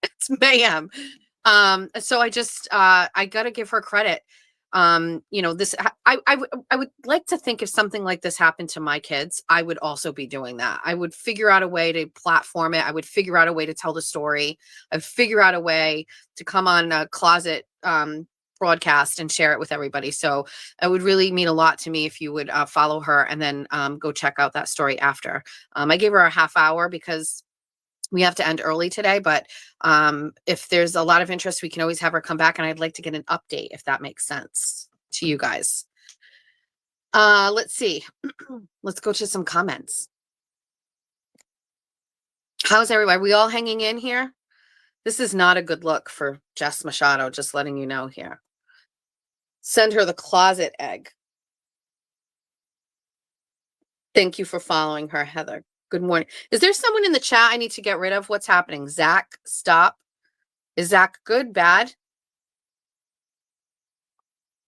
It's mayhem. So I got to give her credit. This, I would like to think if something like this happened to my kids, I would also be doing that. I would figure out a way to platform it. I would figure out a way to tell the story. I would figure out a way to come on a closet, broadcast and share it with everybody. So it would really mean a lot to me if you would follow her and then go check out that story after. I gave her a half hour because we have to end early today, but if there's a lot of interest, we can always have her come back, and I'd like to get an update if that makes sense to you guys. Let's see. Let's go to some comments. How's everybody? Are we all hanging in here? This is not a good look for Jess Machado, just letting you know here. Send her the closet egg. Thank you for following her, Heather. Good morning. Is there someone in the chat I need to get rid of? What's happening? Zach, stop. Is Zach good, bad?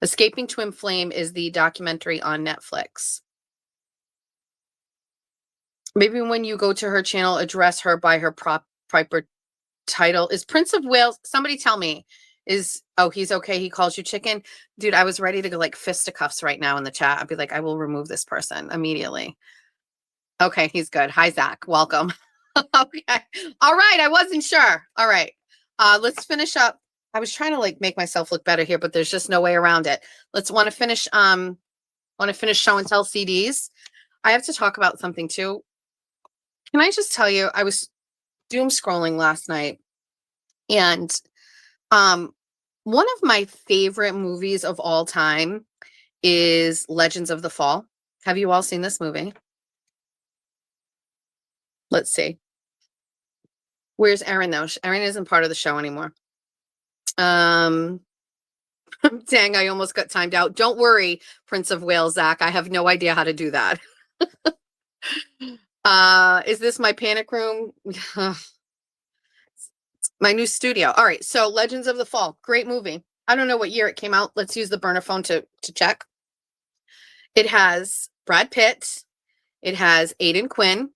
Escaping Twin Flame is the documentary on Netflix. Maybe when you go to her channel, address her by her proper title. Is Prince of Wales, somebody tell me, he's okay, he calls you chicken? Dude, I was ready to go fisticuffs right now in the chat. I'd be like, I will remove this person immediately. Okay, he's good. Hi, Zach. Welcome. Okay. All right. I wasn't sure. All right. Let's finish up. I was trying to make myself look better here, but there's just no way around it. Want to finish show and tell CDs. I have to talk about something too. Can I just tell you, I was doom scrolling last night, and one of my favorite movies of all time is Legends of the Fall. Have you all seen this movie? Let's see. Where's Erin though? Erin isn't part of the show anymore. Dang, I almost got timed out. Don't worry, Prince of Wales, Zach. I have no idea how to do that. Is this my panic room? My new studio. All right. So Legends of the Fall, great movie. I don't know what year it came out. Let's use the burner phone to check. It has Brad Pitt. It has Aidan Quinn.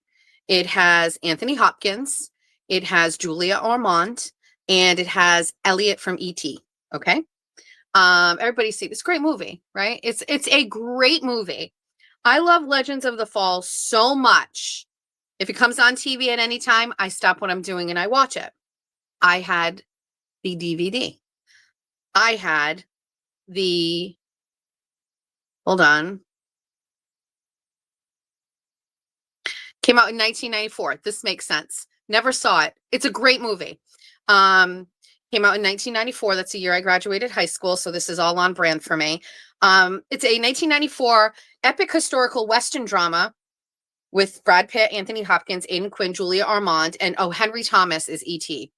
It has Anthony Hopkins. It has Julia Ormond, and it has Elliot from E.T. Okay. Everybody see this great movie, right? It's a great movie. I love Legends of the Fall so much. If it comes on TV at any time, I stop what I'm doing and I watch it. I had the DVD. I had the, hold on. Came out in 1994. This makes sense. Never saw it. It's a great movie. Came out in 1994. That's the year I graduated high school. So this is all on brand for me. It's a 1994 epic historical Western drama with Brad Pitt, Anthony Hopkins, Aidan Quinn, Julia Ormond, and Henry Thomas is E.T.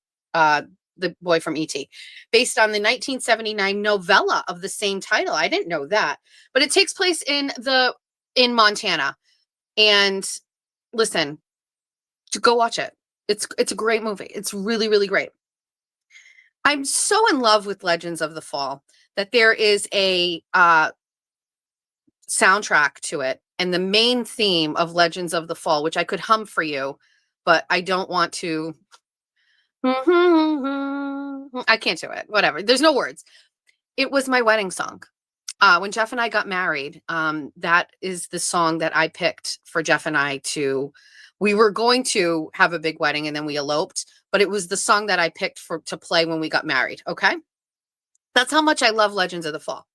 the boy from E.T., based on the 1979 novella of the same title. I didn't know that, but it takes place in Montana. And listen, to go watch it. It's a great movie. It's really, really great. I'm so in love with Legends of the Fall that there is a soundtrack to it, and the main theme of Legends of the Fall, which I could hum for you, but I don't want to. I can't do it. Whatever. There's no words. It was my wedding song. When Jeff and I got married, that is the song that I picked for Jeff and I to. We were going to have a big wedding and then we eloped, but it was the song that I picked to play when we got married. Okay. That's how much I love Legends of the Fall.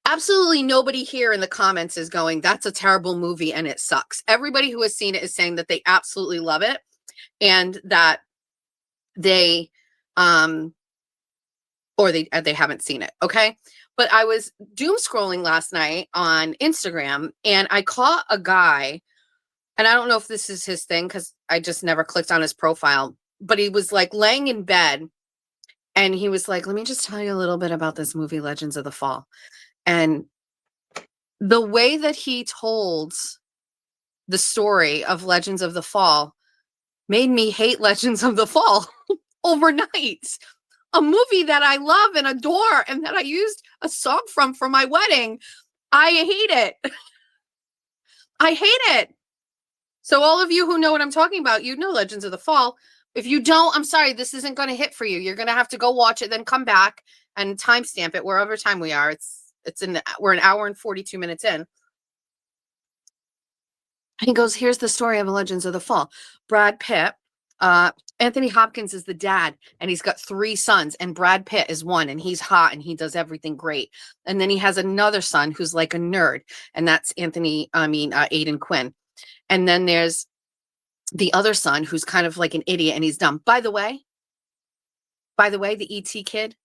Absolutely nobody here in the comments is going, that's a terrible movie and it sucks. Everybody who has seen it is saying that they absolutely love it and that they or they haven't seen it. Okay. But I was doom scrolling last night on Instagram and I caught a guy, and I don't know if this is his thing because I just never clicked on his profile, but he was like laying in bed and he was like, let me just tell you a little bit about this movie, Legends of the Fall. And the way that he told the story of Legends of the Fall made me hate Legends of the Fall overnight. A movie that I love and adore and that I used a song from for my wedding. I hate it. I hate it. So all of you who know what I'm talking about, you know Legends of the Fall. If you don't, I'm sorry, this isn't going to hit for you. You're going to have to go watch it, then come back and timestamp it wherever time we are. We're an hour and 42 minutes in. He goes, here's the story of Legends of the Fall. Brad Pitt, Anthony Hopkins is the dad, and he's got 3 sons, and Brad Pitt is one, and he's hot, and he does everything great. And then he has another son who's like a nerd, and that's Aidan Quinn. And then there's the other son who's kind of like an idiot, and he's dumb. By the way, the E.T. kid,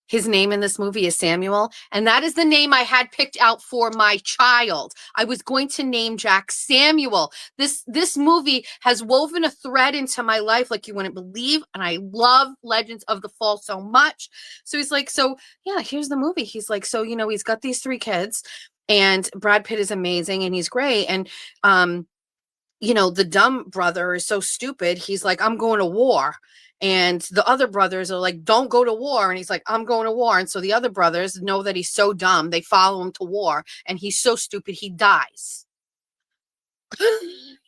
his name in this movie is Samuel, and that is the name I had picked out for my child. I was going to name Jack Samuel. This movie has woven a thread into my life like you wouldn't believe, and I love Legends of the Fall so much. So he's like, so yeah, here's the movie. He's like, so he's got these 3 kids, and Brad Pitt is amazing, and he's great, and the dumb brother is so stupid. He's like, I'm going to war. And the other brothers are like, don't go to war. And he's like, I'm going to war. And so the other brothers know that he's so dumb. They follow him to war. And he's so stupid, he dies.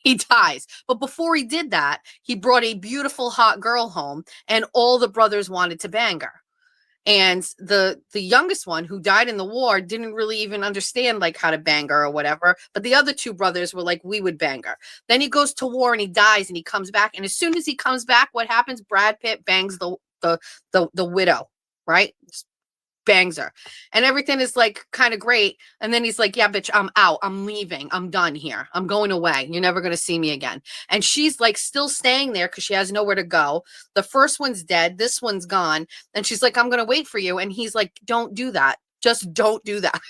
He dies. But before he did that, he brought a beautiful, hot girl home. And all the brothers wanted to bang her. And the youngest one, who died in the war, didn't really even understand like how to bang her or whatever. But the other 2 brothers were like, we would bang her. Then he goes to war and he dies and he comes back. And as soon as he comes back, what happens? Brad Pitt bangs the widow, right? Just bangs her. And everything is like kind of great. And then he's like, yeah, bitch, I'm out. I'm leaving. I'm done here. I'm going away. You're never going to see me again. And she's like still staying there because she has nowhere to go. The first one's dead. This one's gone. And she's like, I'm going to wait for you. And he's like, don't do that. Just don't do that.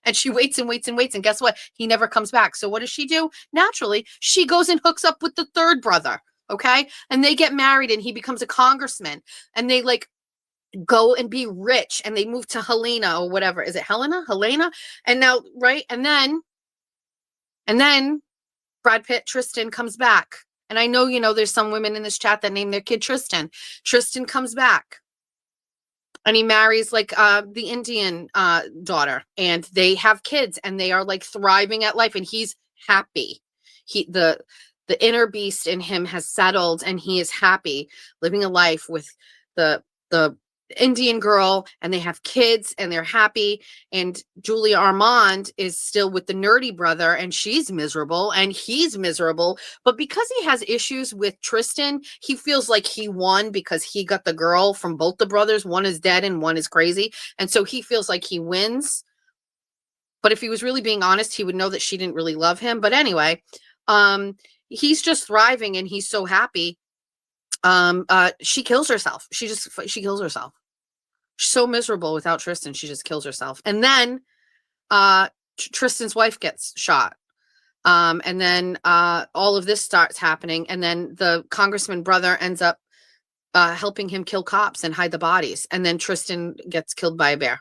And she waits and waits and waits. And guess what? He never comes back. So what does she do? Naturally, she goes and hooks up with the 3rd brother. Okay. And they get married and he becomes a congressman. And they like go and be rich, and they move to Helena or whatever. Is it Helena? And now, right? And then Brad Pitt, Tristan comes back. And I know, there's some women in this chat that name their kid Tristan. Tristan comes back and he marries like the Indian daughter, and they have kids and they are like thriving at life, and he's happy. The inner beast in him has settled and he is happy living a life with the Indian girl, and they have kids and they're happy. And Julia Armand is still with the nerdy brother, and she's miserable and he's miserable. But because he has issues with Tristan, he feels like he won because he got the girl from both the brothers. One is dead and one is crazy. And so he feels like he wins. But if he was really being honest, he would know that she didn't really love him. But anyway, he's just thriving and he's so happy. She kills herself. She kills herself. She's so miserable without Tristan. She just kills herself. And then Tristan's wife gets shot. And then all of this starts happening. And then the congressman brother ends up helping him kill cops and hide the bodies. And then Tristan gets killed by a bear.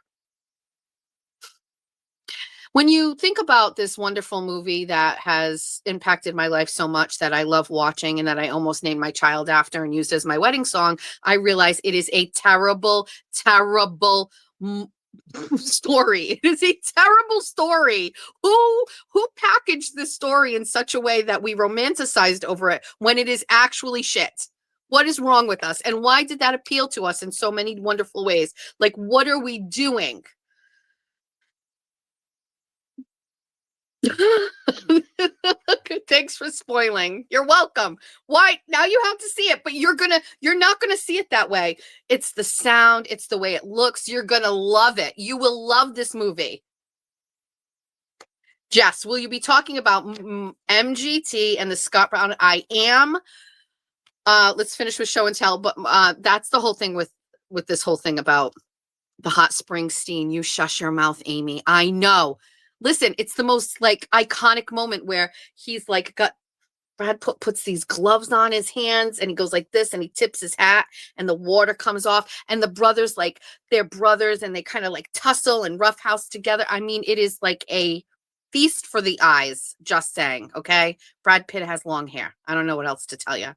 When you think about this wonderful movie that has impacted my life so much that I love watching and that I almost named my child after and used as my wedding song, I realize it is a terrible, terrible story. It is a terrible story. Who packaged this story in such a way that we romanticized over it when it is actually shit? What is wrong with us? And why did that appeal to us in so many wonderful ways? Like, what are we doing? Thanks for spoiling. You're welcome. Why? Now you have to see it, but you're not gonna see it that way. It's the sound, it's the way it looks. You're gonna love it. You will love this movie. Jess, will you be talking about MGT and the Scott Brown? I am. Let's finish with show and tell, but that's the whole thing with this whole thing about the hot Springsteen. You shush your mouth, Amy. I know. Listen, it's the most like iconic moment where he's like Brad puts these gloves on his hands and he goes like this and he tips his hat and the water comes off and the brothers, like they're brothers and they kind of like tussle and roughhouse together. I mean, it is like a feast for the eyes, just saying. Okay. Brad Pitt has long hair. I don't know what else to tell you.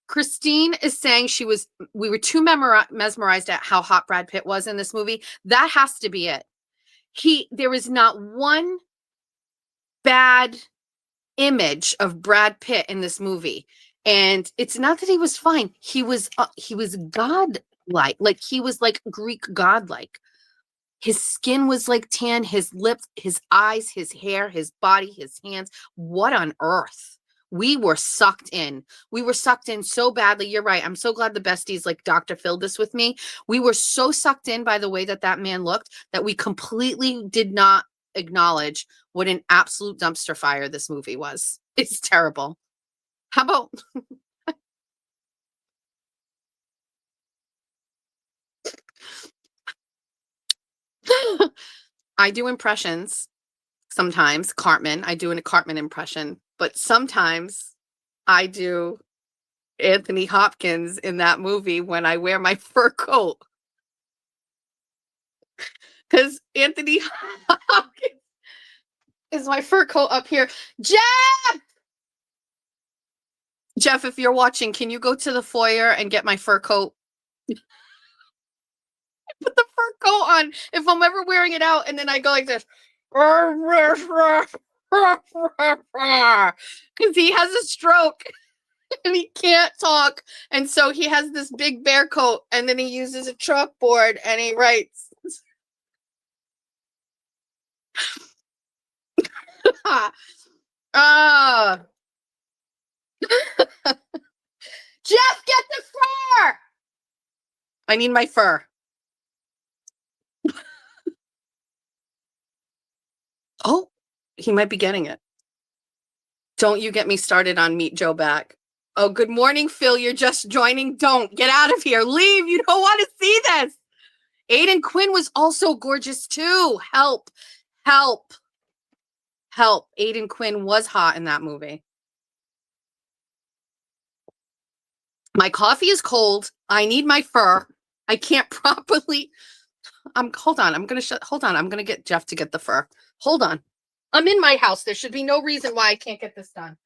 Christine is saying we were too mesmerized at how hot Brad Pitt was in this movie. That has to be it. There is not one bad image of Brad Pitt in this movie. And it's not that he was fine. He was godlike. Like he was like Greek godlike. His skin was like tan, his lips, his eyes, his hair, his body, his hands. What on earth? We were sucked in. We were sucked in so badly. You're right. I'm so glad the besties like Dr. filled this with me. We were so sucked in by the way that man looked that we completely did not acknowledge what an absolute dumpster fire this movie was. It's terrible. How about I do impressions sometimes. Cartman. I do a Cartman impression, but sometimes I do Anthony Hopkins in that movie when I wear my fur coat. Because Anthony Hopkins is my fur coat up here. Jeff, if you're watching, can you go to the foyer and get my fur coat? Put the fur coat on if I'm ever wearing it out, and then I go like this. Because he has a stroke and he can't talk. And so he has this big bear coat, and then he uses a chalkboard and he writes. Jeff, get the fur! I need my fur. Oh, he might be getting it. Don't you get me started on Meet Joe back. Oh, good morning, Phil. You're just joining. Don't get out of here. Leave. You don't want to see this. Aidan Quinn was also gorgeous too. Help. Aidan Quinn was hot in that movie. My coffee is cold. I need my fur. I can't properly. Hold on. I'm going to get Jeff to get the fur. Hold on. I'm in my house. There should be no reason why I can't get this done.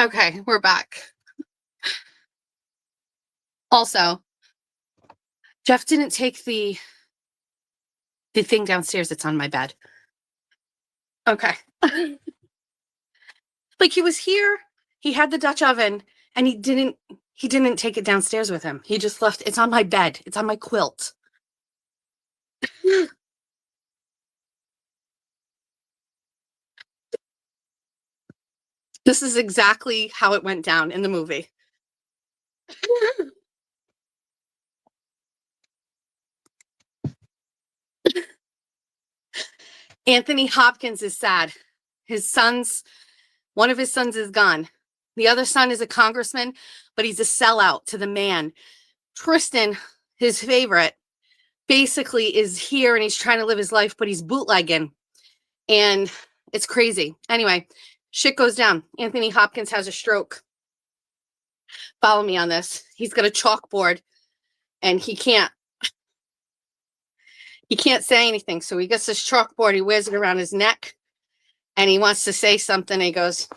Okay, we're back. Also, Jeff didn't take the thing downstairs. It's on my bed. Okay. Like he was here, he had the Dutch oven, and he didn't take it downstairs with him. He just left. It's on my bed. It's on my quilt. This is exactly how it went down in the movie. Anthony Hopkins is sad. One of his sons is gone. The other son is a congressman, but he's a sellout to the man. Tristan, his favorite, basically is here and he's trying to live his life, but he's bootlegging. And it's crazy. Anyway, shit goes down. Anthony Hopkins has a stroke. Follow me on this. He's got a chalkboard and he can't say anything. So he gets this chalkboard, he wears it around his neck and he wants to say something. And he goes,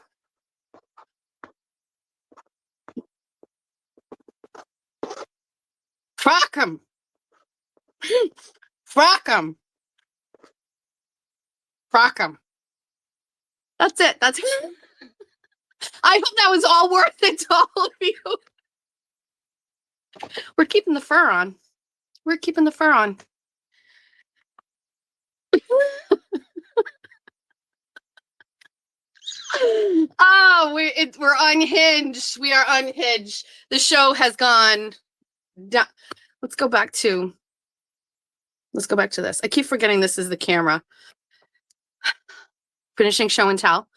"Frock him. Frock him. Frock him." That's it. That's it. I hope that was all worth it to all of you. We're keeping the fur on. We're keeping the fur on. Oh, we're unhinged. We are unhinged. The show has gone down. Let's go back to this. I keep forgetting this is the camera. Finishing show and tell.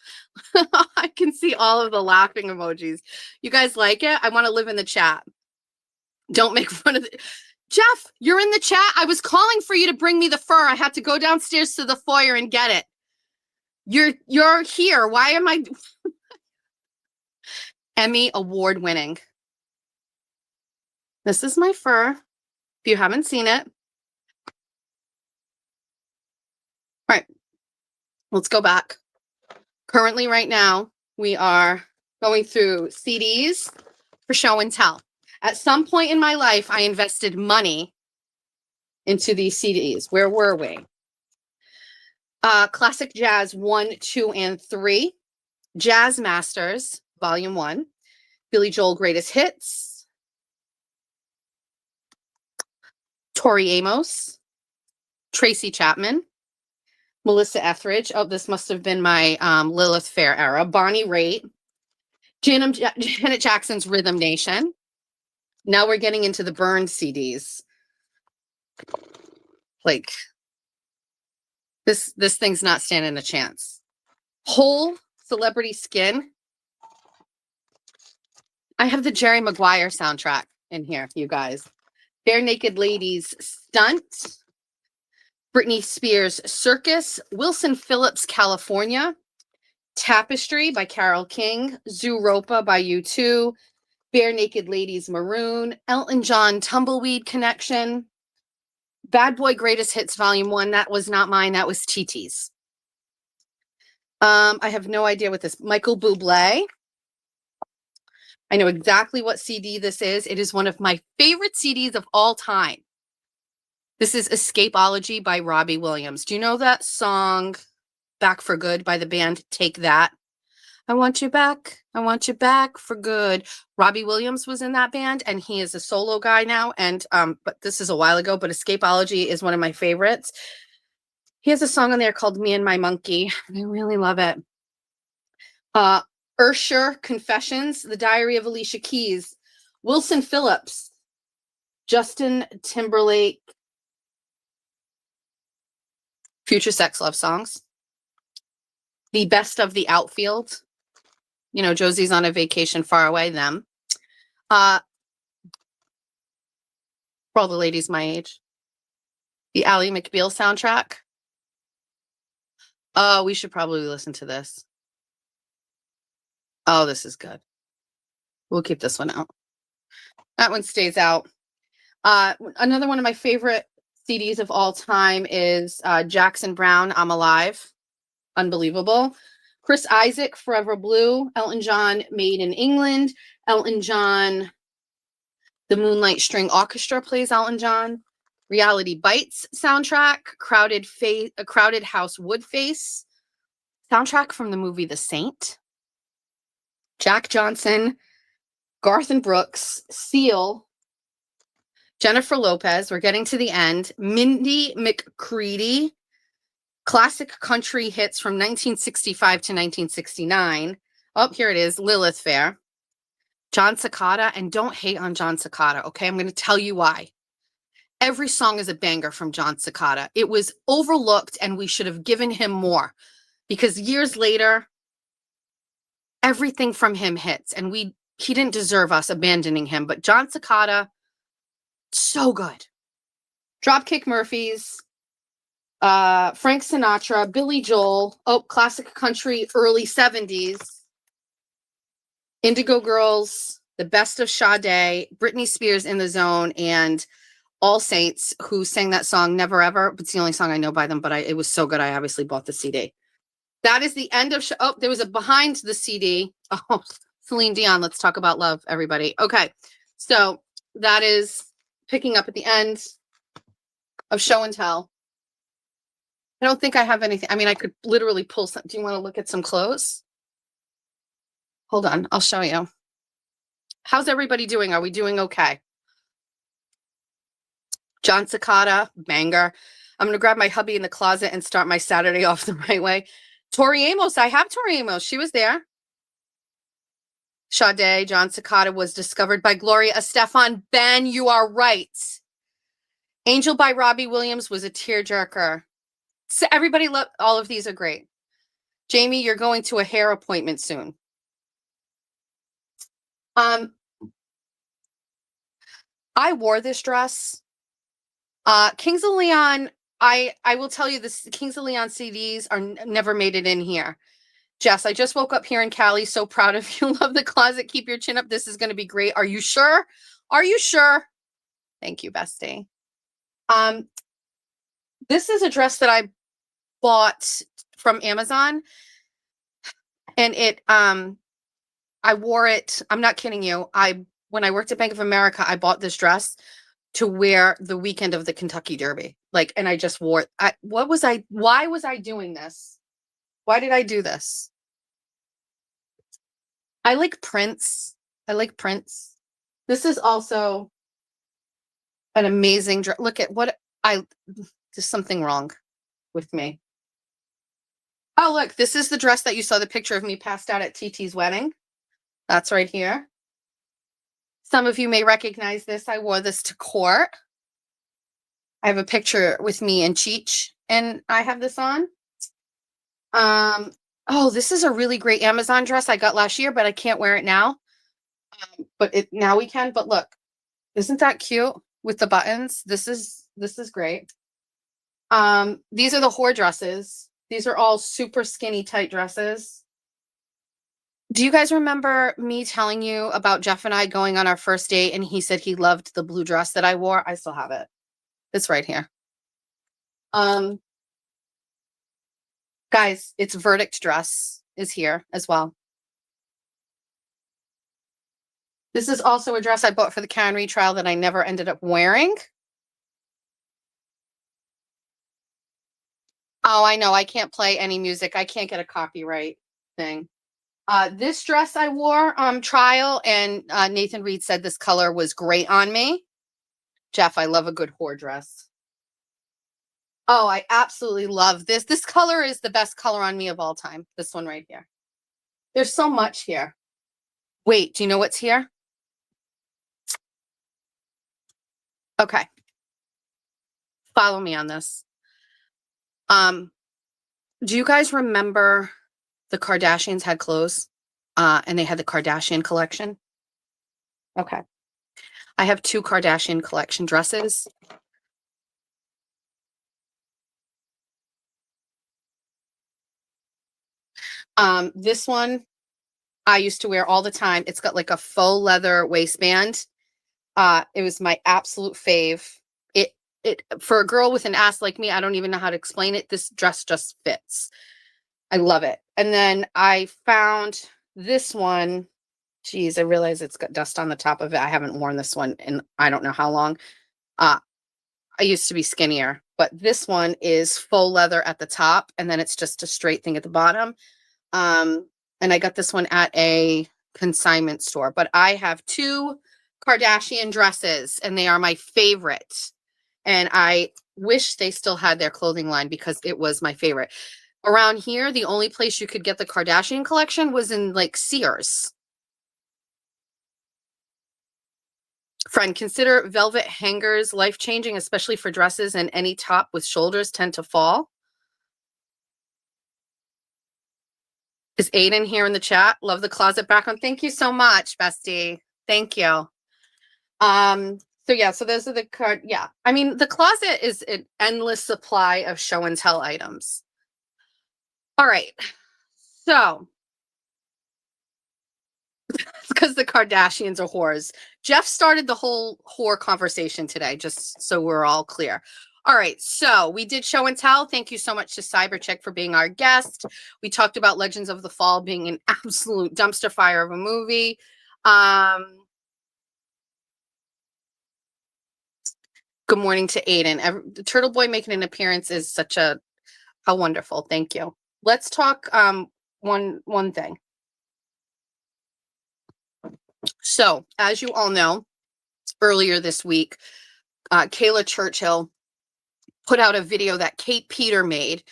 I can see all of the laughing emojis. You guys like it? I want to live in the chat. Don't make fun of it. Jeff, you're in the chat. I was calling for you to bring me the fur. I had to go downstairs to the foyer and get it. You're here. Why am I Emmy award winning? This is my fur. If you haven't seen it. All right. Let's go back. Currently, right now, we are going through CDs for show and tell. At some point in my life, I invested money into these CDs. Where were we? Classic Jazz 1, 2, and 3. Jazz Masters, Volume 1. Billy Joel Greatest Hits. Tori Amos. Tracy Chapman. Melissa Etheridge. Oh, this must have been my Lilith Fair era. Bonnie Raitt. Janet Jackson's Rhythm Nation. Now we're getting into the burned CDs. Like, this thing's not standing a chance. Whole Celebrity Skin. I have the Jerry Maguire soundtrack in here, you guys. Bare Naked Ladies Stunt. Britney Spears Circus. Wilson Phillips California. Tapestry by Carole King. Zooropa by U2. Bare Naked Ladies Maroon. Elton John Tumbleweed Connection. Bad Boy Greatest Hits Volume 1. That was not mine. That was TT's. I have no idea what this. Michael Bublé. I know exactly what CD this is. It is one of my favorite CDs of all time. This is Escapology by Robbie Williams. Do you know that song Back for Good by the band Take That? I want you back. I want you back for good. Robbie Williams was in that band and he is a solo guy now. And but this is a while ago, but Escapology is one of my favorites. He has a song on there called Me and My Monkey. I really love it. Ursher Confessions, The Diary of Alicia Keys. Wilson Phillips. Justin Timberlake. Future Sex Love Songs. The Best of the Outfield. You know, Josie's on a Vacation Far Away, them. For all the ladies my age. The Ally McBeal soundtrack. Oh, we should probably listen to this. Oh, this is good. We'll keep this one out. That one stays out. Another one of my favorite CDs of all time is Jackson Browne, I'm Alive. Unbelievable. Chris Isaak, Forever Blue. Elton John, Made in England. Elton John, The Moonlight String Orchestra plays Elton John. Reality Bites soundtrack. Crowded House Woodface. Soundtrack from the movie The Saint. Jack Johnson, Garth and Brooks, Seal, Jennifer Lopez, we're getting to the end, Mindy McCready, classic country hits from 1965 to 1969. Oh, here it is, Lilith Fair. John Cicada, and don't hate on John Cicada, okay? I'm going to tell you why. Every song is a banger from John Cicada. It was overlooked, and we should have given him more, because years later, everything from him hits, and he didn't deserve us abandoning him, but John Cicada, so good. Dropkick Murphys, Frank Sinatra, Billy Joel, classic country, early 70s, Indigo Girls, The Best of Sade, Britney Spears, In the Zone, and All Saints, who sang that song Never Ever. It's the only song I know by them, but it was so good, I obviously bought the CD. That is the end of there was a behind the CD. Oh, Celine Dion, Let's Talk About Love, everybody. Okay, so that is picking up at the end of show and tell. I don't think I have anything. I mean, I could literally pull some. Do you want to look at some clothes? Hold on, I'll show you. How's everybody doing? Are we doing okay? John Cicada, banger. I'm going to grab my hubby in the closet and start my Saturday off the right way. Tori Amos, I have Tori Amos. She was there. Sade, John Cicada was discovered by Gloria Estefan. Ben, you are right. Angel by Robbie Williams was a tearjerker. So everybody love, all of these are great. Jamie, you're going to a hair appointment soon. I wore this dress. Kings of Leon, I will tell you this, Kings of Leon CDs are never made it in here. Jess, I just woke up here in Cali. So proud of you. Love the closet. Keep your chin up. This is going to be great. Are you sure? Are you sure? Thank you, bestie. This is a dress that I bought from Amazon, and I wore it. I'm not kidding you. When I worked at Bank of America, I bought this dress to wear the weekend of the Kentucky Derby. And I just wore it. Why was I doing this? Why did I do this? I like Prince. This is also an amazing dress. Look at there's something wrong with me. Oh, look, this is the dress that you saw the picture of me passed out at TT's wedding. That's right here. Some of you may recognize this. I wore this to court. I have a picture with me and Cheech, and I have this on. Oh, this is a really great Amazon dress I got last year, but I can't wear it now. Now we can. But look, isn't that cute with the buttons? This is great. These are the whore dresses. These are all super skinny, tight dresses. Do you guys remember me telling you about Jeff and I going on our first date, and he said he loved the blue dress that I wore? I still have it. It's right here. Guys, its Verdict dress is here as well. This is also a dress I bought for the Karen retrial that I never ended up wearing. Oh, I know. I can't play any music. I can't get a copyright thing. This dress I wore trial, and Nathan Reed said this color was great on me. Jeff, I love a good whore dress. Oh, I absolutely love this. This color is the best color on me of all time. This one right here. There's so much here. Wait, do you know what's here? Okay. Follow me on this. Do you guys remember the Kardashians had clothes? And they had the Kardashian collection? Okay. I have 2 Kardashian collection dresses. This one I used to wear all the time. It's got like a faux leather waistband. It was my absolute fave. It for a girl with an ass like me, I don't even know how to explain it. This dress just fits. I love it. And then I found this one. Geez, I realize it's got dust on the top of it. I haven't worn this one in I don't know how long. I used to be skinnier, but this one is faux leather at the top, and then it's just a straight thing at the bottom. And I got this one at a consignment store, but I have 2 Kardashian dresses and they are my favorite. And I wish they still had their clothing line because it was my favorite. Around here, the only place you could get the Kardashian collection was in like Sears. Friend, consider velvet hangers life-changing, especially for dresses, and any top with shoulders tend to fall. Is Aiden here in the chat? Love the closet background. Thank you so much, bestie. Thank you. So yeah, so those are the card. Yeah. I mean, the closet is an endless supply of show and tell items. All right. So because the Kardashians are whores. Jeff started the whole whore conversation today, just so we're all clear. All right, so we did show and tell. Thank you so much to Cybercheck for being our guest. We talked about Legends of the Fall being an absolute dumpster fire of a movie. Good morning to Aiden. The Turtle Boy making an appearance is such a how wonderful. Thank you. Let's talk one thing. So, as you all know, earlier this week, Kayla Churchill put out a video that Kate Peter made.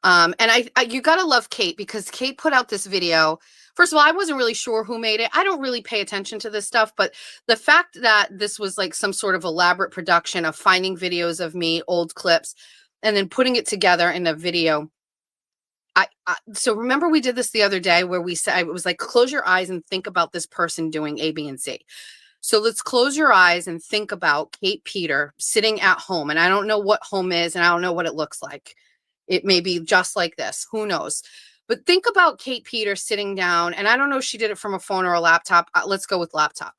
And I you gotta love Kate because Kate put out this video. First of all, I wasn't really sure who made it. I don't really pay attention to this stuff, but the fact that this was like some sort of elaborate production of finding videos of me, old clips, and then putting it together in a video. So remember we did this the other day where we said, it was like, close your eyes and think about this person doing A, B, and C. So let's close your eyes and think about Kate Peter sitting at home. And I don't know what home is, and I don't know what it looks like. It may be just like this. Who knows? But think about Kate Peter sitting down, and I don't know if she did it from a phone or a laptop. Let's go with laptop.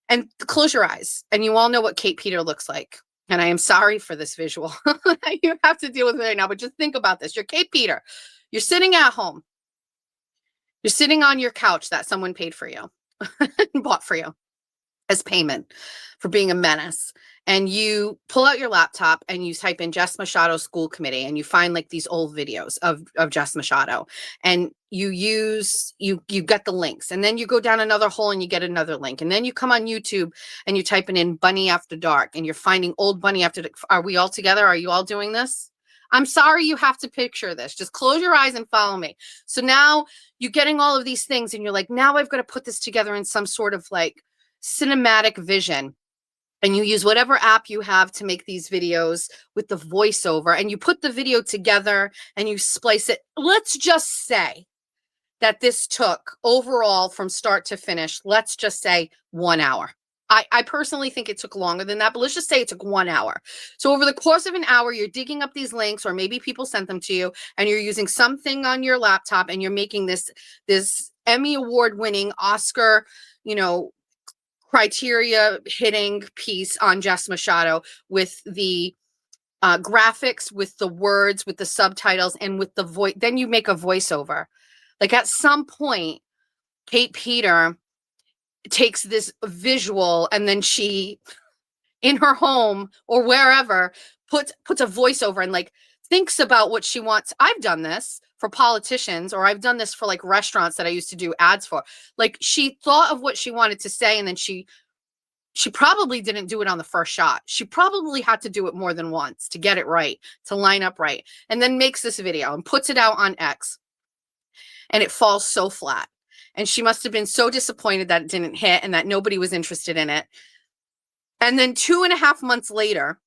And close your eyes, and you all know what Kate Peter looks like. And I am sorry for this visual. You have to deal with it right now, but just think about this. You're Kate Peter. You're sitting at home. You're sitting on your couch that someone paid for you, bought for you as payment for being a menace. And you pull out your laptop and you type in Jess Machado School Committee, and you find like these old videos of Jess Machado, and you get the links, and then you go down another hole and you get another link, and then you come on YouTube and you type in Bunny After Dark, and you're finding old Bunny After Dark. Are we all together? Are you all doing this? I'm sorry you have to picture this. Just close your eyes and follow me. So now you're getting all of these things and you're like, now I've got to put this together in some sort of like cinematic vision. And you use whatever app you have to make these videos with the voiceover, and you put the video together and you splice it. Let's just say that this took overall from start to finish, let's just say 1 hour. I personally think it took longer than that, but let's just say it took 1 hour. So over the course of an hour, you're digging up these links, or maybe people sent them to you, and you're using something on your laptop, and you're making this Emmy Award winning, Oscar, criteria hitting piece on Jess Machado with the graphics, with the words, with the subtitles, and with the voice. Then you make a voiceover. Like at some point, Kate Peter takes this visual, and then she, in her home or wherever, puts a voiceover and like thinks about what she wants. I've done this for politicians, or I've done this for like restaurants that I used to do ads for. Like she thought of what she wanted to say, and then she probably didn't do it on the first shot. She probably had to do it more than once to get it right, to line up right, and then makes this video and puts it out on X, and it falls so flat. And she must have been so disappointed that it didn't hit and that nobody was interested in it. And then 2.5 months later,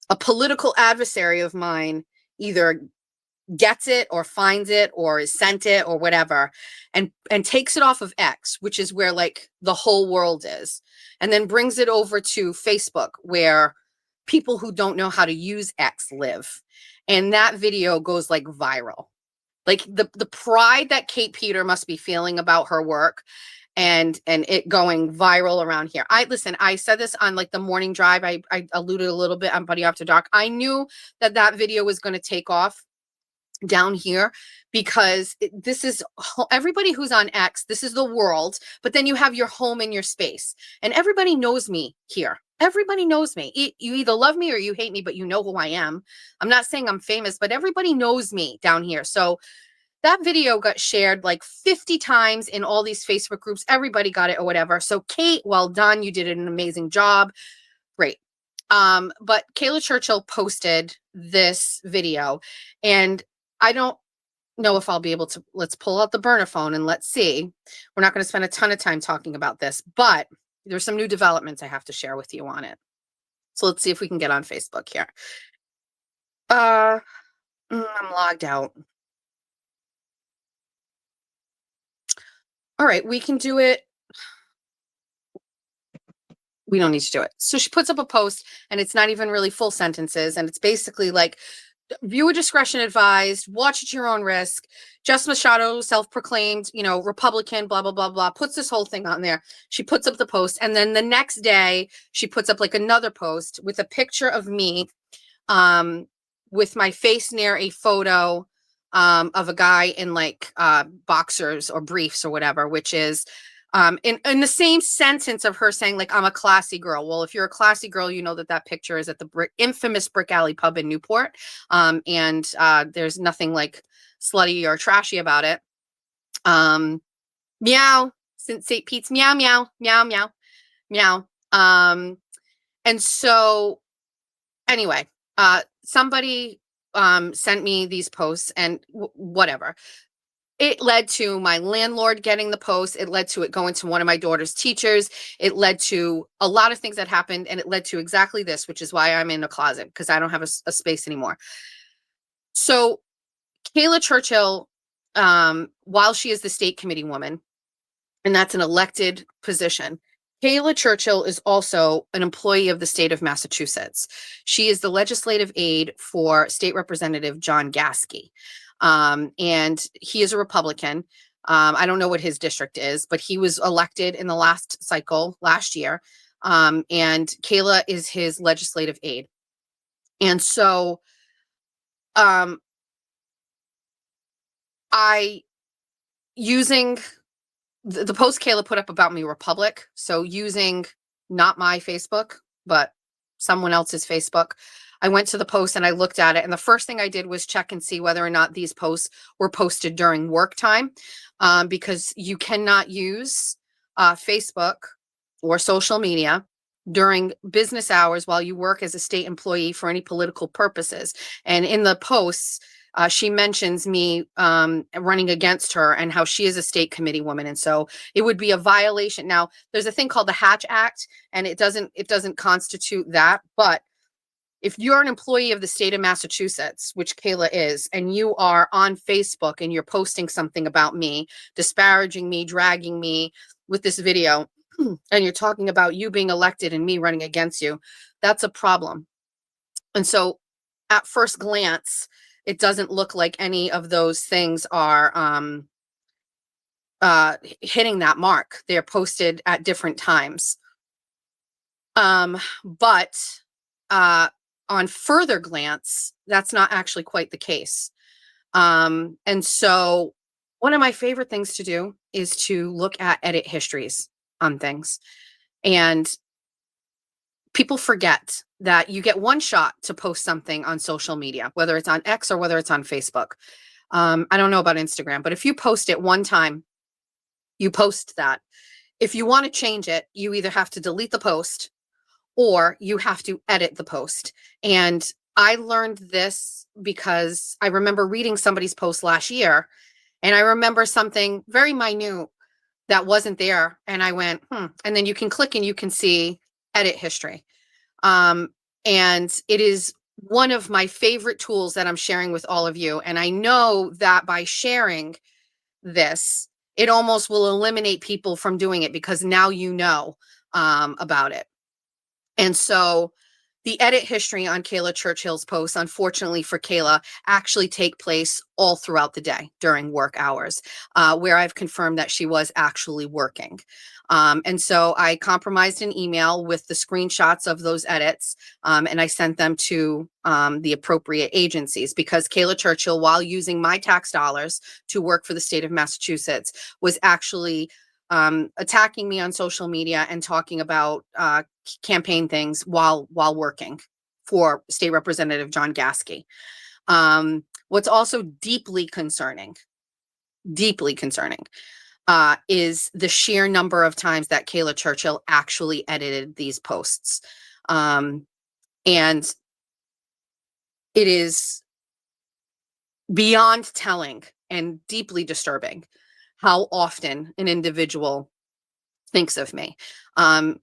a political adversary of mine either gets it or finds it or is sent it or whatever, and takes it off of X, which is where like the whole world is, and then brings it over to Facebook, where people who don't know how to use X live. And that video goes like viral. Like the pride that Kate Peter must be feeling about her work, and it going viral around here. I said this on like the morning drive. I alluded a little bit on Bunny After Dark. I knew that video was going to take off down here, because this is everybody who's on X. This is the world, but then you have your home and your space, and everybody knows me here. Everybody knows me. You either love me or you hate me, but you know who I am. I'm not saying I'm famous, but everybody knows me down here. So that video got shared like 50 times in all these Facebook groups. Everybody got it or whatever. So Kate, well done. You did an amazing job. Great. But Kayla Churchill posted this video, and I don't know if I'll be able to, let's pull out the burner phone and let's see. We're not going to spend a ton of time talking about this, but there's some new developments I have to share with you on it. So let's see if we can get on Facebook here. I'm logged out. All right, we can do it. We don't need to do it. So she puts up a post, and it's not even really full sentences. And it's basically like, viewer discretion advised, watch at your own risk. Jess Machado, self-proclaimed, Republican, blah, blah, blah, blah, puts this whole thing on there. She puts up the post. And then the next day, she puts up like another post with a picture of me with my face near a photo of a guy in like boxers or briefs or whatever, which is in the same sentence of her saying like, I'm a classy girl. Well, if you're a classy girl, you know that picture is at the infamous Brick Alley pub in Newport. And there's nothing like slutty or trashy about it. Meow, since St. Pete's, meow, meow, meow, meow, meow. And so anyway, somebody sent me these posts and whatever. It led to my landlord getting the post. It led to it going to one of my daughter's teachers. It led to a lot of things that happened, and it led to exactly this, which is why I'm in a closet, because I don't have a space anymore. So Kayla Churchill, while she is the state committee woman, and that's an elected position, Kayla Churchill is also an employee of the state of Massachusetts. She is the legislative aide for State Representative John Gasky. And he is a Republican. I don't know what his district is, but he was elected in the last cycle last year. And Kayla is his legislative aide. And so, using the post Kayla put up about me were public. So using not my Facebook, but someone else's Facebook, I went to the post and I looked at it. And the first thing I did was check and see whether or not these posts were posted during work time, because you cannot use Facebook or social media during business hours while you work as a state employee for any political purposes. And in the posts, she mentions me running against her and how she is a state committee woman. And so it would be a violation. Now, there's a thing called the Hatch Act, and it doesn't constitute that. But if you're an employee of the state of Massachusetts, which Kayla is, and you are on Facebook and you're posting something about me, disparaging me, dragging me with this video, and you're talking about you being elected and me running against you, that's a problem. And so at first glance, it doesn't look like any of those things are hitting that mark. They're posted at different times. But on further glance, that's not actually quite the case. And so one of my favorite things to do is to look at edit histories on things. And people forget that you get one shot to post something on social media, whether it's on X or whether it's on Facebook. I don't know about Instagram, but if you post it one time, you post that. If you want to change it, you either have to delete the post or you have to edit the post. And I learned this because I remember reading somebody's post last year, and I remember something very minute that wasn't there. And I went, and then you can click and you can see edit history. And it is one of my favorite tools that I'm sharing with all of you. And I know that by sharing this, it almost will eliminate people from doing it, because now you know about it. And so the edit history on Kayla Churchill's posts, unfortunately for Kayla, actually take place all throughout the day during work hours, where I've confirmed that she was actually working. And so I compromised an email with the screenshots of those edits, and I sent them to the appropriate agencies, because Kayla Churchill, while using my tax dollars to work for the state of Massachusetts, was actually attacking me on social media and talking about campaign things while working for State Representative John Gasky. What's also deeply concerning deeply concerning, is the sheer number of times that Kayla Churchill actually edited these posts. And it is beyond telling and deeply disturbing how often an individual thinks of me.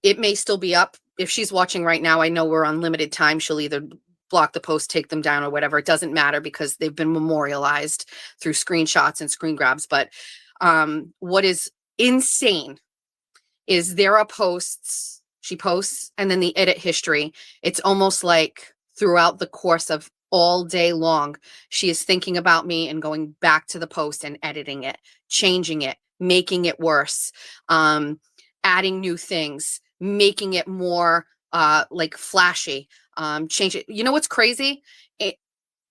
It may still be up. If she's watching right now, I know we're on limited time. She'll either block the post, take them down, or whatever. It doesn't matter because they've been memorialized through screenshots and screen grabs. But what is insane is there are posts, she posts, and then the edit history. It's almost like throughout the course of all day long, she is thinking about me and going back to the post and editing it, changing it, making it worse, adding new things, making it more like flashy, change it. You know what's crazy?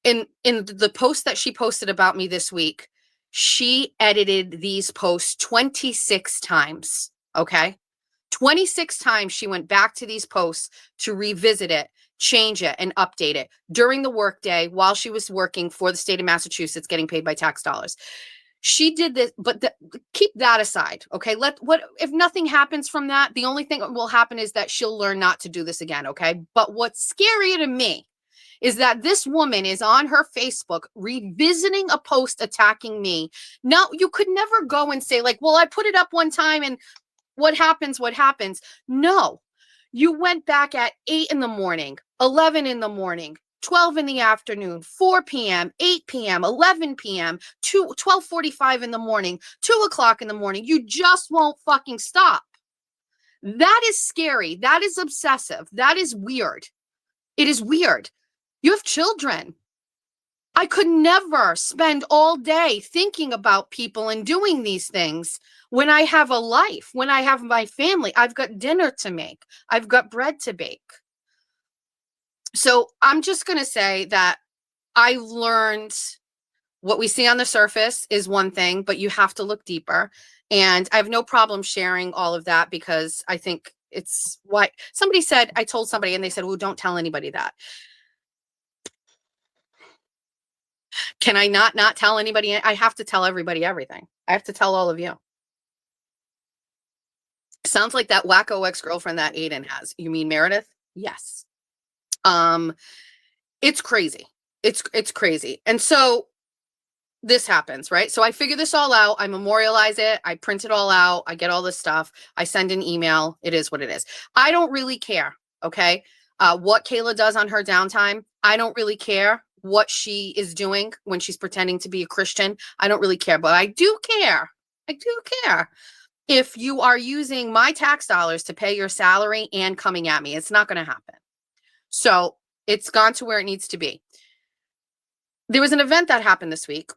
In the post that she posted about me this week, she edited these posts 26 times. Okay. 26 times she went back to these posts to revisit it, change it, and update it during the workday while she was working for the state of Massachusetts, getting paid by tax dollars. She did this, but keep that aside. Okay. What if nothing happens from that? The only thing that will happen is that she'll learn not to do this again. Okay. But what's scarier to me is that this woman is on her Facebook revisiting a post attacking me. Now, you could never go and say, like, well, I put it up one time and what happens, what happens. No, you went back at 8 in the morning, 11 in the morning, 12 in the afternoon, 4 p.m., 8 p.m., 11 p.m., 12:45 in the morning, 2 o'clock in the morning. You just won't fucking stop. That is scary. That is obsessive. That is weird. It is weird. You have children. I could never spend all day thinking about people and doing these things when I have a life, when I have my family. I've got dinner to make. I've got bread to bake. So I'm just going to say that I learned what we see on the surface is one thing, but you have to look deeper. And I have no problem sharing all of that because I think it's what somebody said. I told somebody and they said, well, don't tell anybody that. Can I not tell anybody? I have to tell everybody everything. I have to tell all of you. Sounds like that wacko ex-girlfriend that Aiden has. You mean Meredith? Yes. It's crazy. It's crazy. And so this happens, right? So I figure this all out. I memorialize it. I print it all out. I get all this stuff. I send an email. It is what it is. I don't really care. Okay. What Kayla does on her downtime, I don't really care what she is doing when she's pretending to be a Christian. I don't really care, but I do care. I do care. If you are using my tax dollars to pay your salary and coming at me, it's not going to happen. So it's gone to where it needs to be. There was an event that happened this week,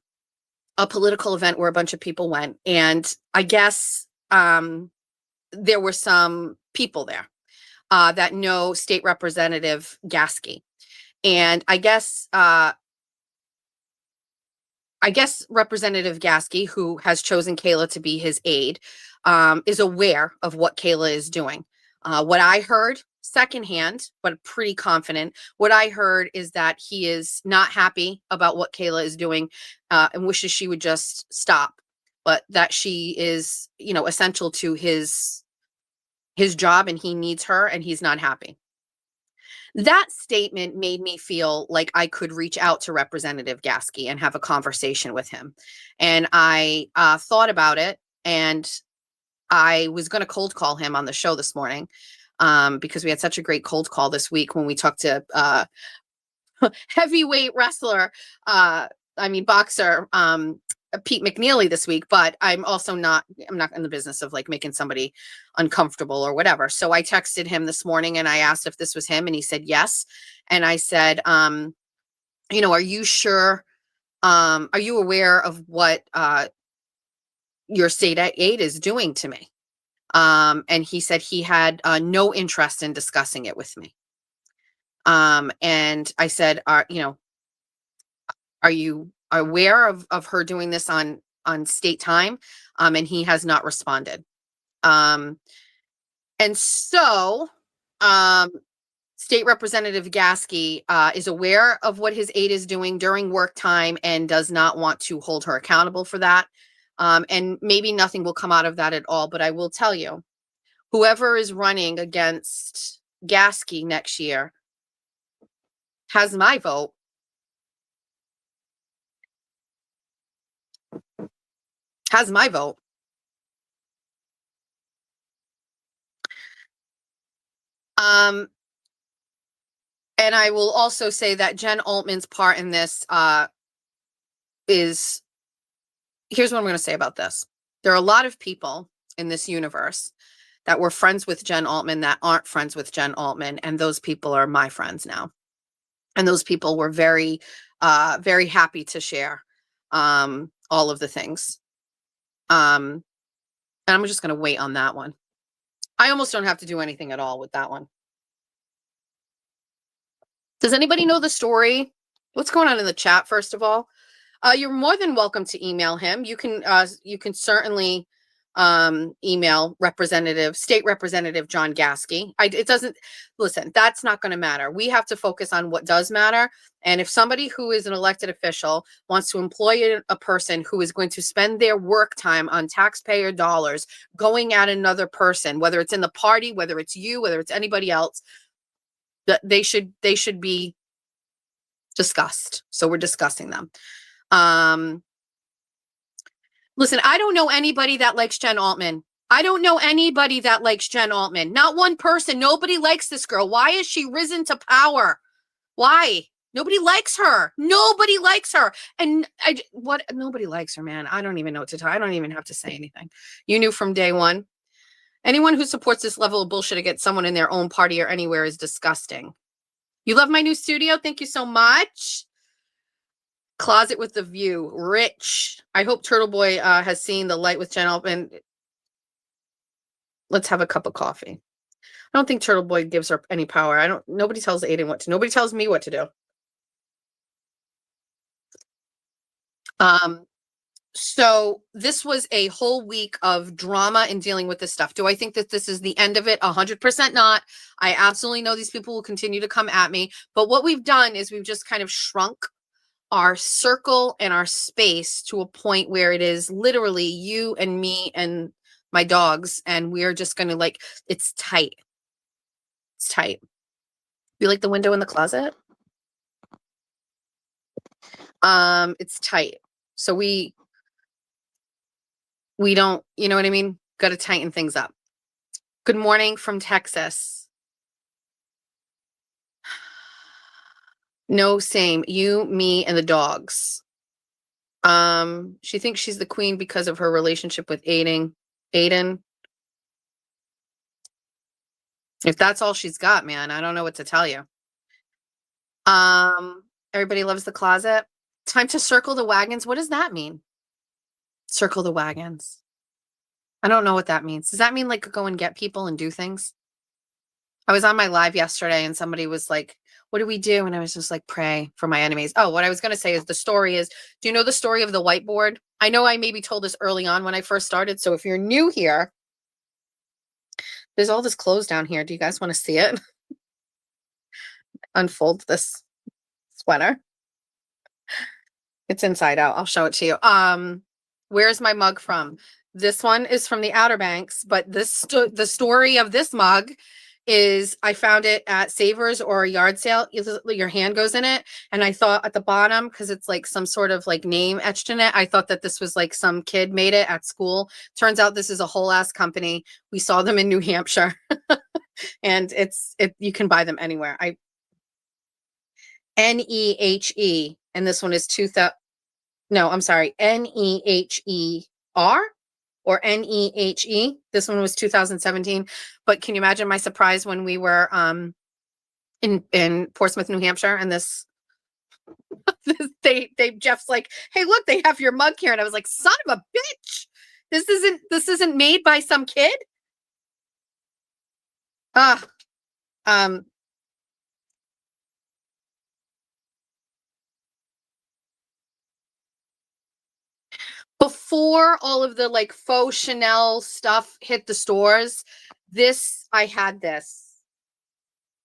a political event where a bunch of people went. And I guess there were some people there that know State Representative Gasky. And I guess Representative Gasky, who has chosen Kayla to be his aide, is aware of what Kayla is doing. What I heard secondhand, but pretty confident, what I heard is that he is not happy about what Kayla is doing and wishes she would just stop, but that she is, essential to his job and he needs her and he's not happy. That statement made me feel like I could reach out to Representative Gasky and have a conversation with him. And I thought about it, and I was going to cold call him on the show this morning because we had such a great cold call this week when we talked to heavyweight wrestler, boxer, Pete McNeely this week, but I'm not in the business of like making somebody uncomfortable or whatever. So I texted him this morning and I asked if this was him and he said yes. And I said, are you sure? Are you aware of what your state aide is doing to me? And he said he had no interest in discussing it with me. And I said, are you aware of her doing this on state time? And he has not responded. And so State Representative Gasky is aware of what his aide is doing during work time and does not want to hold her accountable for that. And maybe nothing will come out of that at all. But I will tell you, whoever is running against Gasky next year has my vote. Has my vote. And I will also say that Jen Altman's part in this is, here's what I'm going to say about this. There are a lot of people in this universe that were friends with Jen Altman that aren't friends with Jen Altman, and those people are my friends now. And those people were very, very happy to share all of the things. And I'm just going to wait on that one. I almost don't have to do anything at all with that one. Does anybody know the story? What's going on in the chat, first of all? You're more than welcome to email him. You can certainly email State Representative John Gasky. It doesn't, listen, that's not going to matter. We have to focus on what does matter. And if somebody who is an elected official wants to employ a person who is going to spend their work time on taxpayer dollars going at another person, whether it's in the party, whether it's you, whether it's anybody else, that they should be discussed. So we're discussing them. Listen, I don't know anybody that likes Jen Altman. I don't know anybody that likes Jen Altman. Not one person. Nobody likes this girl. Why has she risen to power? Why? Nobody likes her. Nobody likes her. And nobody likes her, man. I don't even know what to tell. I don't even have to say anything. You knew from day one. Anyone who supports this level of bullshit against someone in their own party or anywhere is disgusting. You love my new studio? Thank you so much. Closet with the view. Rich. I hope Turtle Boy has seen the light with Jen Altman. Let's have a cup of coffee. I don't think Turtle Boy gives her any power. Nobody tells Aiden what to. Nobody tells me what to do. So this was a whole week of drama in dealing with this stuff. Do I think that this is the end of it? 100% not. I absolutely know these people will continue to come at me. But what we've done is we've just kind of shrunk our circle and our space to a point where it is literally you and me and my dogs. And we're just going to it's tight. It's tight. You like the window in the closet? It's tight. So we don't, you know what I mean? Got to tighten things up. Good morning from Texas. No, same. You, me, and the dogs. She thinks she's the queen because of her relationship with Aiden. If that's all she's got, man, I don't know what to tell you. Everybody loves the closet. Time to circle the wagons. What does that mean? Circle the wagons. I don't know what that means. Does that mean go and get people and do things? I was on my live yesterday and somebody was like, what do we do? And I was just like, pray for my enemies. Oh, what I was going to say is do you know the story of the whiteboard? I know I maybe told this early on when I first started. So if you're new here, there's all this clothes down here. Do you guys want to see it? Unfold this sweater. It's inside out. I'll show it to you. Where's my mug from? This one is from the Outer Banks, but the story of this mug is I found it at Savers or a yard sale. Your hand goes in it. And I thought at the bottom, because it's some sort of name etched in it, I thought that this was some kid made it at school. Turns out this is a whole ass company. We saw them in New Hampshire. And you can buy them anywhere. NEHE. And this one is 2000. No, I'm sorry. NEHER or NEHE. This one was 2017. But can you imagine my surprise when we were in Portsmouth, New Hampshire, and Jeff's like, hey, look, they have your mug here. And I was like, son of a bitch. This isn't made by some kid. Before all of the faux Chanel stuff hit the stores, I had this.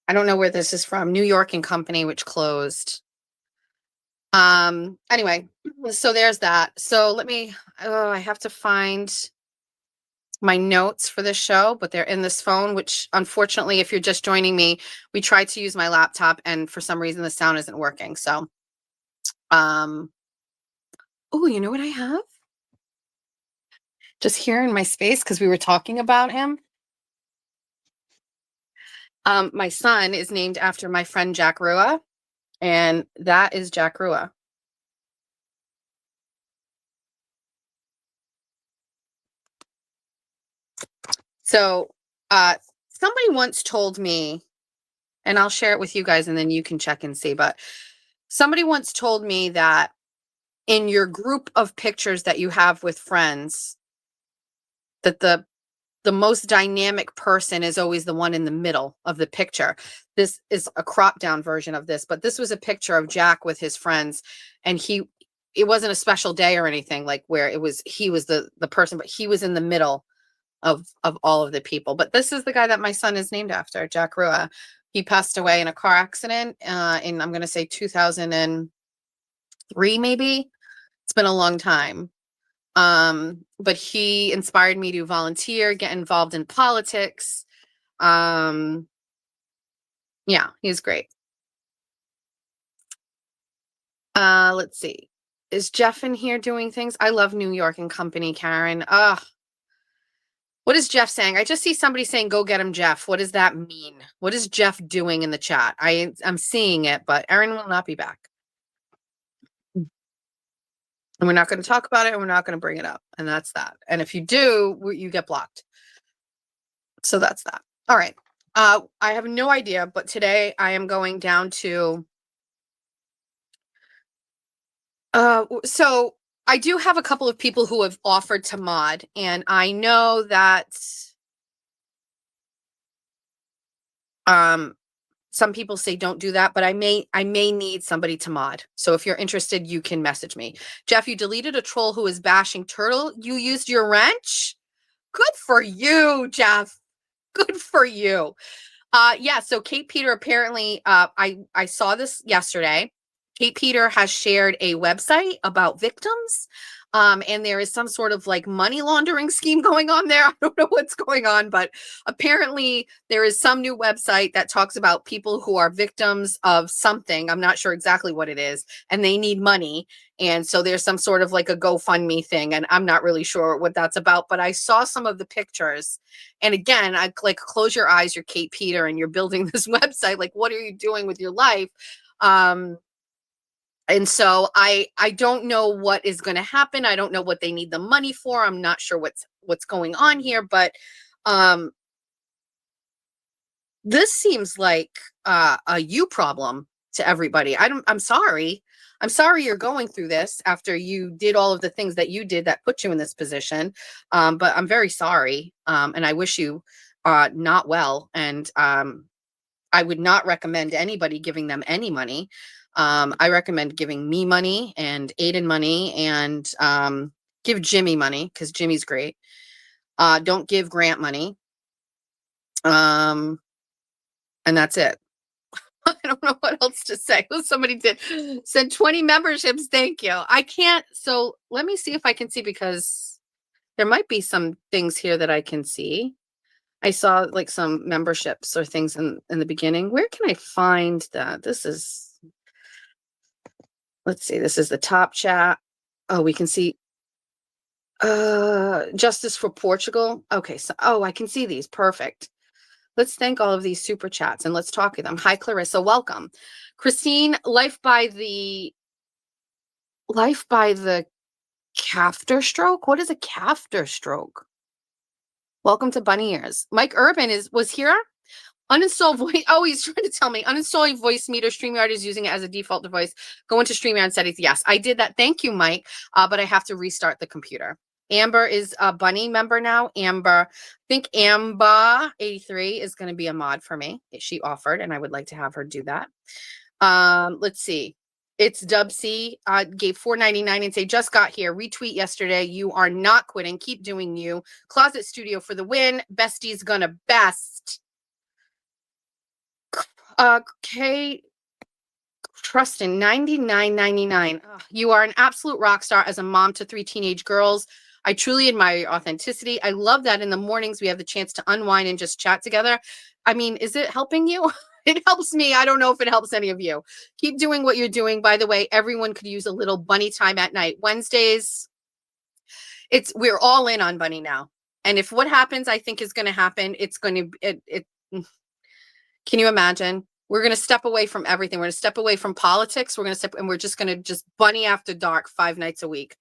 I don't know where this is from. New York and Company, which closed. Anyway, so there's that. So let me, I have to find my notes for this show, but they're in this phone, which unfortunately, if you're just joining me, we tried to use my laptop and for some reason the sound isn't working. So, oh, you know what I have? Just here in my space, because we were talking about him. My son is named after my friend Jack Rua, and that is Jack Rua. So, somebody once told me, and I'll share it with you guys and then you can check and see, but somebody once told me that in your group of pictures that you have with friends, that the most dynamic person is always the one in the middle of the picture. This is a crop down version of this, but this was a picture of Jack with his friends, and it wasn't a special day or anything like where he was the person, but he was in the middle of all of the people. But this is the guy that my son is named after, Jack Rua. He passed away in a car accident in, I'm going to say 2003, maybe. It's been a long time. But he inspired me to volunteer, get involved in politics. Yeah, he's great. Let's see. Is Jeff in here doing things? I love New York and Company, Karen. What is Jeff saying? I just see somebody saying, go get him, Jeff. What does that mean? What is Jeff doing in the chat? I'm seeing it, but Erin will not be back. And we're not going to talk about it, and we're not going to bring it up. And that's that. And if you do, you get blocked. So that's that. All right. I have no idea, but today I am going down to, so I do have a couple of people who have offered to mod, and I know that some people say don't do that, but I may need somebody to mod. So if you're interested, you can message me. Jeff, you deleted a troll who is bashing Turtle. You used your wrench? Good for you, Jeff. Good for you. Yeah, so Kate Peter apparently, I saw this yesterday. Kate Peter has shared a website about victims. And there is some sort of like money laundering scheme going on there. I don't know what's going on, but apparently there is some new website that talks about people who are victims of something. I'm not sure exactly what it is, and they need money. And so there's some sort of like a GoFundMe thing, and I'm not really sure what that's about, but I saw some of the pictures. And again, I like, close your eyes, you're Kate Peter and you're building this website. Like, what are you doing with your life? And so I don't know what is going to happen. I don't know what they need the money for. I'm not sure what's going on here, but this seems like a you problem to everybody. I'm sorry. I'm sorry you're going through this after you did all of the things that you did that put you in this position. But I'm very sorry. And I wish you not well. And I would not recommend anybody giving them any money. I recommend giving me money and Aiden money, and give Jimmy money because Jimmy's great. Don't give Grant money. And that's it. I don't know what else to say. Somebody did send 20 memberships. Thank you. I can't. So let me see if I can see, because there might be some things here that I can see. I saw like some memberships or things in the beginning. Where can I find that? This is, let's see. This is the top chat. Oh, we can see Justice for Portugal. Okay. So, I can see these. Perfect. Let's thank all of these super chats and let's talk to them. Hi, Clarissa. Welcome. Christine, life by the Cafter stroke. What is a Cafter stroke? Welcome to Bunny Ears. Mike Urban was here. Uninstall voice. Oh, he's trying to tell me. Uninstall your voice meter. StreamYard is using it as a default device. Go into StreamYard settings. Yes, I did that. Thank you, Mike. But I have to restart the computer. Amber is a Bunny member now. Amber, I think Amber83 is going to be a mod for me. She offered, and I would like to have her do that. Let's see. It's Dub C. Gave $4.99 and say, just got here. Retweet yesterday. You are not quitting. Keep doing you. Closet Studio for the win. Bestie's gonna best. Kate Trustin, $99.99. You are an absolute rock star as a mom to 3 teenage girls. I truly admire your authenticity. I love that in the mornings we have the chance to unwind and just chat together. I mean, is it helping you? It helps me. I don't know if it helps any of you. Keep doing what you're doing. By the way, everyone could use a little bunny time at night. Wednesdays, we're all in on bunny now. And if what happens, I think is going to happen, it's going to, can you imagine? We're going to step away from everything. We're going to step away from politics. We're going to step, and we're just going to just bunny after dark 5 nights a week.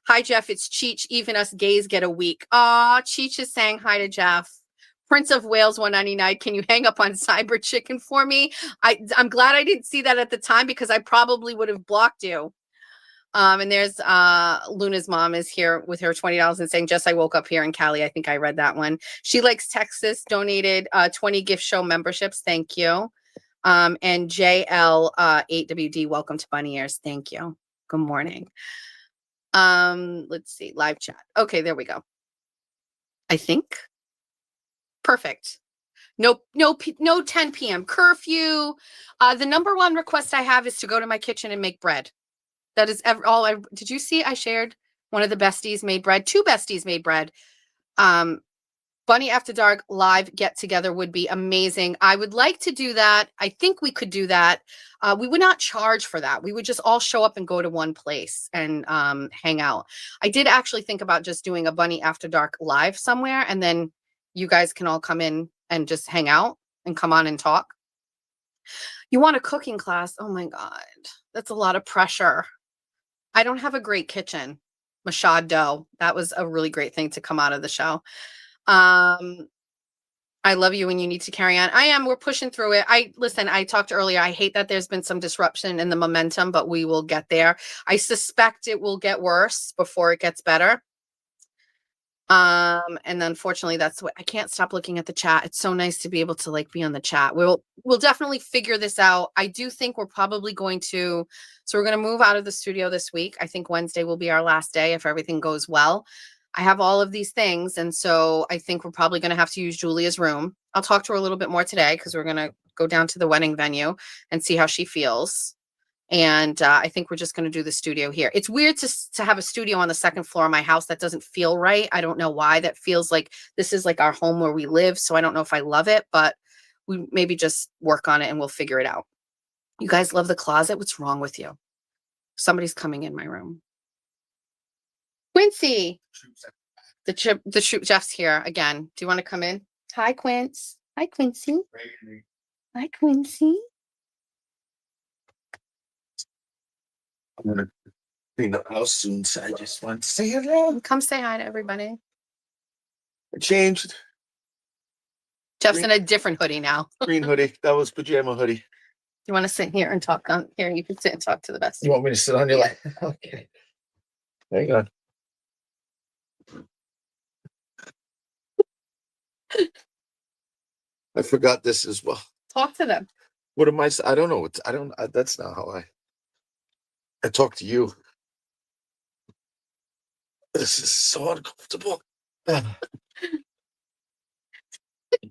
Hi, Jeff. It's Cheech. Even us gays get a week. Aw, Cheech is saying hi to Jeff. Prince of Wales 199. Can you hang up on Cyber Chicken for me? I'm glad I didn't see that at the time because I probably would have blocked you. And there's Luna's mom is here with her $20 and saying, Jess, I woke up here in Cali. I think I read that one. She likes Texas, donated 20 gift show memberships. Thank you. And JL 8WD, welcome to Bunny Ears. Thank you. Good morning. Let's see, live chat. Okay, there we go. I think. Perfect. No 10 p.m. curfew. The number one request I have is to go to my kitchen and make bread. That is all I did. You see I shared one of the besties made bread. 2 besties made bread. Bunny After Dark live get together would be amazing. I would like to do that. I think we could do that. We would not charge for that. We would just all show up and go to one place and hang out. I did actually think about just doing a Bunny After Dark live somewhere, and then you guys can all come in and just hang out and come on and talk. You want a cooking class? Oh my God, that's a lot of pressure. I don't have a great kitchen. Machado, that was a really great thing to come out of the show. I love you when you need to carry on. I am. We're pushing through it. Listen, I talked earlier. I hate that there's been some disruption in the momentum, but we will get there. I suspect it will get worse before it gets better. And unfortunately, that's what I can't stop looking at the chat. It's so nice to be able to be on the chat. We'll definitely figure this out. I do think we're probably going to, so we're going to move out of the studio this week. I think Wednesday will be our last day if everything goes well. I have all of these things. And so I think we're probably going to have to use Julia's room. I'll talk to her a little bit more today because we're going to go down to the wedding venue and see how she feels. And I think we're just going to do the studio here. It's weird to have a studio on the second floor of my house. That doesn't feel right. I don't know why. That feels like this is like our home where we live. So I don't know if I love it, but we maybe just work on it and we'll figure it out. You guys love the closet? What's wrong with you? Somebody's coming in my room. Quincy. The troop Jeff's here again. Do you want to come in? Hi, Quince. Hi, Quincy. Hi, Quincy. I'm gonna clean the house soon, so I just want to say hello. Come say hi to everybody. I changed. Jeff's in a different hoodie now. Green hoodie. That was pajama hoodie. You want to sit here and talk on here? You can sit and talk to the best. You want me to sit on your lap? Okay. Hang on. I forgot this as well. Talk to them. What am I? I don't know. That's not how I talk to you. This is so uncomfortable.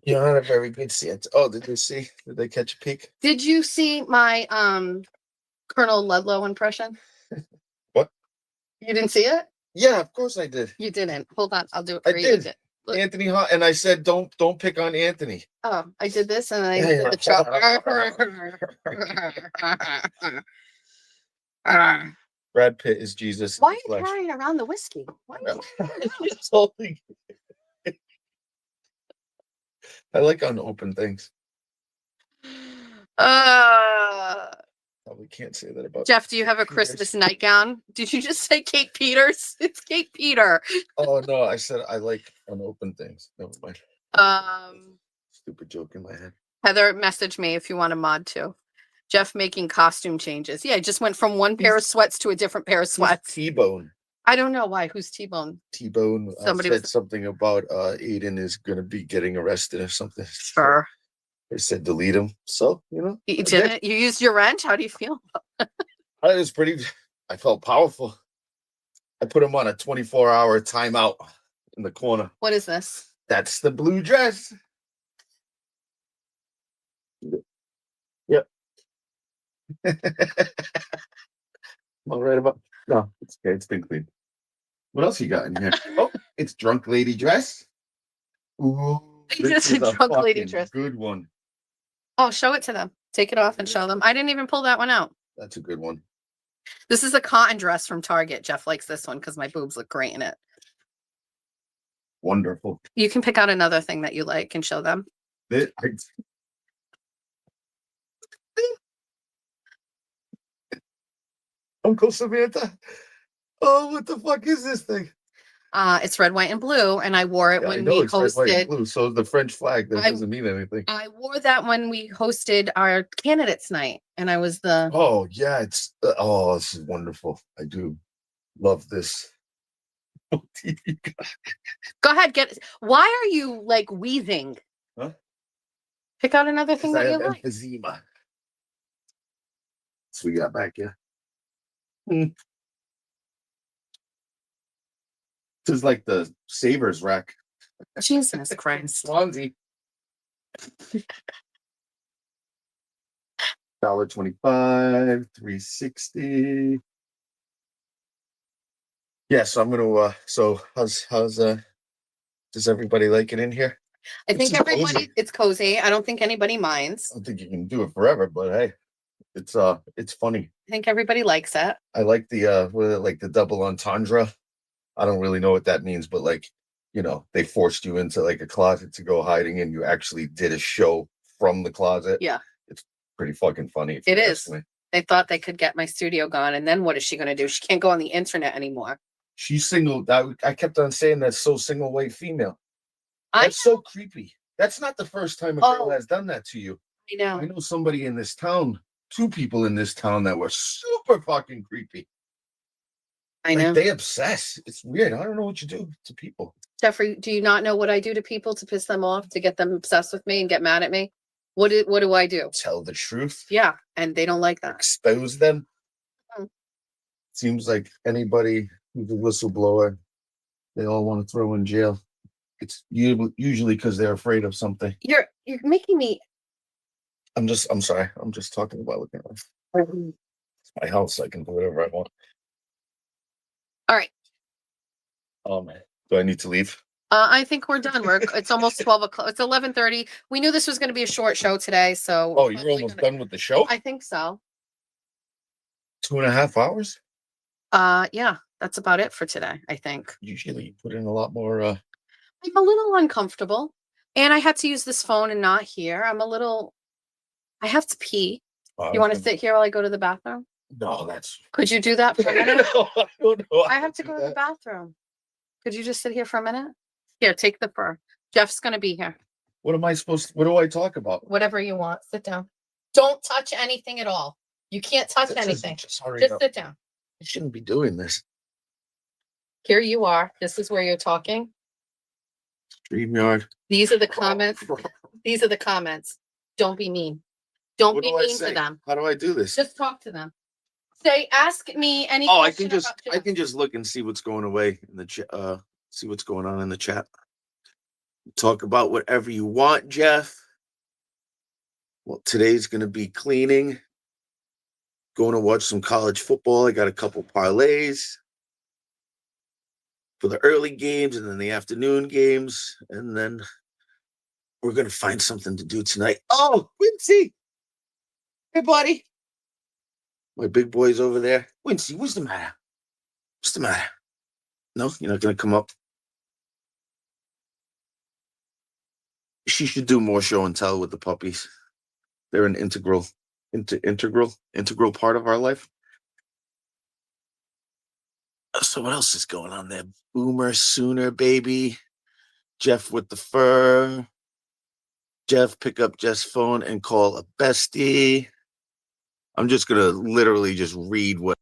You're not a very good sense. Oh, did you see? Did they catch a peek? Did you see my Colonel Ludlow impression? What? You didn't see it? Yeah, of course I did. You didn't. Hold on, I'll do it I for you. did. Anthony Hart, and I said, don't pick on Anthony. Oh, I did this, and I Yeah, did yeah. the chop. Brad Pitt is Jesus. Why are you carrying around the whiskey? Why are you I like unopened things. Probably can't say that about Jeff, do you have a Christmas nightgown? Did you just say Kate Peters? It's Kate Peter. Oh no, I said I like unopened things. Never mind. Stupid joke in my head. Heather, message me if you want a mod too. Jeff making costume changes. Yeah, I just went from one pair of sweats to a different pair of sweats. T-Bone. I don't know why. Who's T-Bone? T-Bone Somebody said something about Aiden is going to be getting arrested or something. Sure. They said delete him. So, You didn't? You used your wrench? How do you feel? I felt powerful. I put him on a 24-hour timeout in the corner. What is this? That's the blue dress. Yep. All right about no, it's okay. It's been clean. What else you got in here? Oh, it's drunk lady dress. Ooh, It's this a is a drunk lady fucking dress. good one. Oh, show it to them. Take it off and show them. I didn't even pull that one out. That's a good one. This is a cotton dress from Target. Jeff likes this one because my boobs look great in it. Wonderful. You can pick out another thing that you like and show them. Uncle Samantha. Oh, what the fuck is this thing? It's red, white, and blue, and I wore it Yeah, I when know we it's red, white, and hosted. blue. So is the French flag. That I- doesn't mean anything. I wore that when we hosted our candidates night, and I was the. Oh yeah, it's oh, this is wonderful. I do love this. Go ahead, get. Why are you like wheezing? Huh? Pick out another thing I that you have like. emphysema. So we got back, yeah. This is like the Savers rack. Jesus Christ. Swansea. $1.25, 360. Yeah, so I'm gonna so how's does everybody like it in here? I This think is everybody. cozy. It's cozy. I don't think anybody minds. I don't think you can do it forever, but hey, it's funny. I think everybody likes it. I like the like the double entendre. I don't really know what that means, but like, they forced you into like a closet to go hiding and you actually did a show from the closet. Yeah. It's pretty fucking funny. It is. They thought they could get my studio gone, and then what is she going to do? She can't go on the internet anymore. She's single. I kept on saying that's so single white female. I That's so creepy. That's not the first time a girl has done that to you. know. I know somebody in this town, 2 people in this town that were super fucking creepy. I know. Like they obsess. It's weird. I don't know what you do to people. Jeffrey, do you not know what I do to people to piss them off, to get them obsessed with me and get mad at me? What do I do? Tell the truth. Yeah, and they don't like that. Expose them. Mhm. Seems like anybody who's a whistleblower, they all want to throw in jail. It's usually because they're afraid of something. You're making me. I'm sorry. I'm just talking about looking at it's my house. I can do whatever I want. All right. Do I need to leave? I think we're done. It's almost 12 o'clock. It's 11:30. We knew this was going to be a short show today, so. Oh, you're almost done with the show? I think so. 2.5 hours? Yeah, that's about it for today, I think. Usually you put in a lot more. I'm a little uncomfortable, and I had to use this phone and not here. I have to pee. You want to sit here while I go to the bathroom? No, that's. Could you do that for a minute? No, I don't know. I have to go to the bathroom. Could you just sit here for a minute? Here, take the fur. Jeff's going to be here. What am I supposed to, what do I talk about? Whatever you want. Sit down. Don't touch anything at all. You can't touch anything. Just hurry Just up. sit down. I shouldn't be doing this. Here you are. This is where you're talking. StreamYard. These are the comments. These are the comments. Don't be mean. Don't What be do I mean say? to them. How do I do this? Just talk to them. Say, ask me any Oh, question about I Jeff. can just look and see what's going away in the chat. See what's going on in the chat. Talk about whatever you want, Jeff. Well, today's gonna be cleaning. Going to watch some college football. I got a couple parlays for the early games and then the afternoon games, and then we're gonna find something to do tonight. Oh, Quincy! Hey, buddy. My big boy's over there. Quincy, what's the matter? What's the matter? No, you're not gonna come up. She should do more show and tell with the puppies. They're an integral part of our life. So what else is going on there? Boomer Sooner, baby. Jeff with the fur. Jeff, pick up Jeff's phone and call a bestie. I'm just gonna literally just read what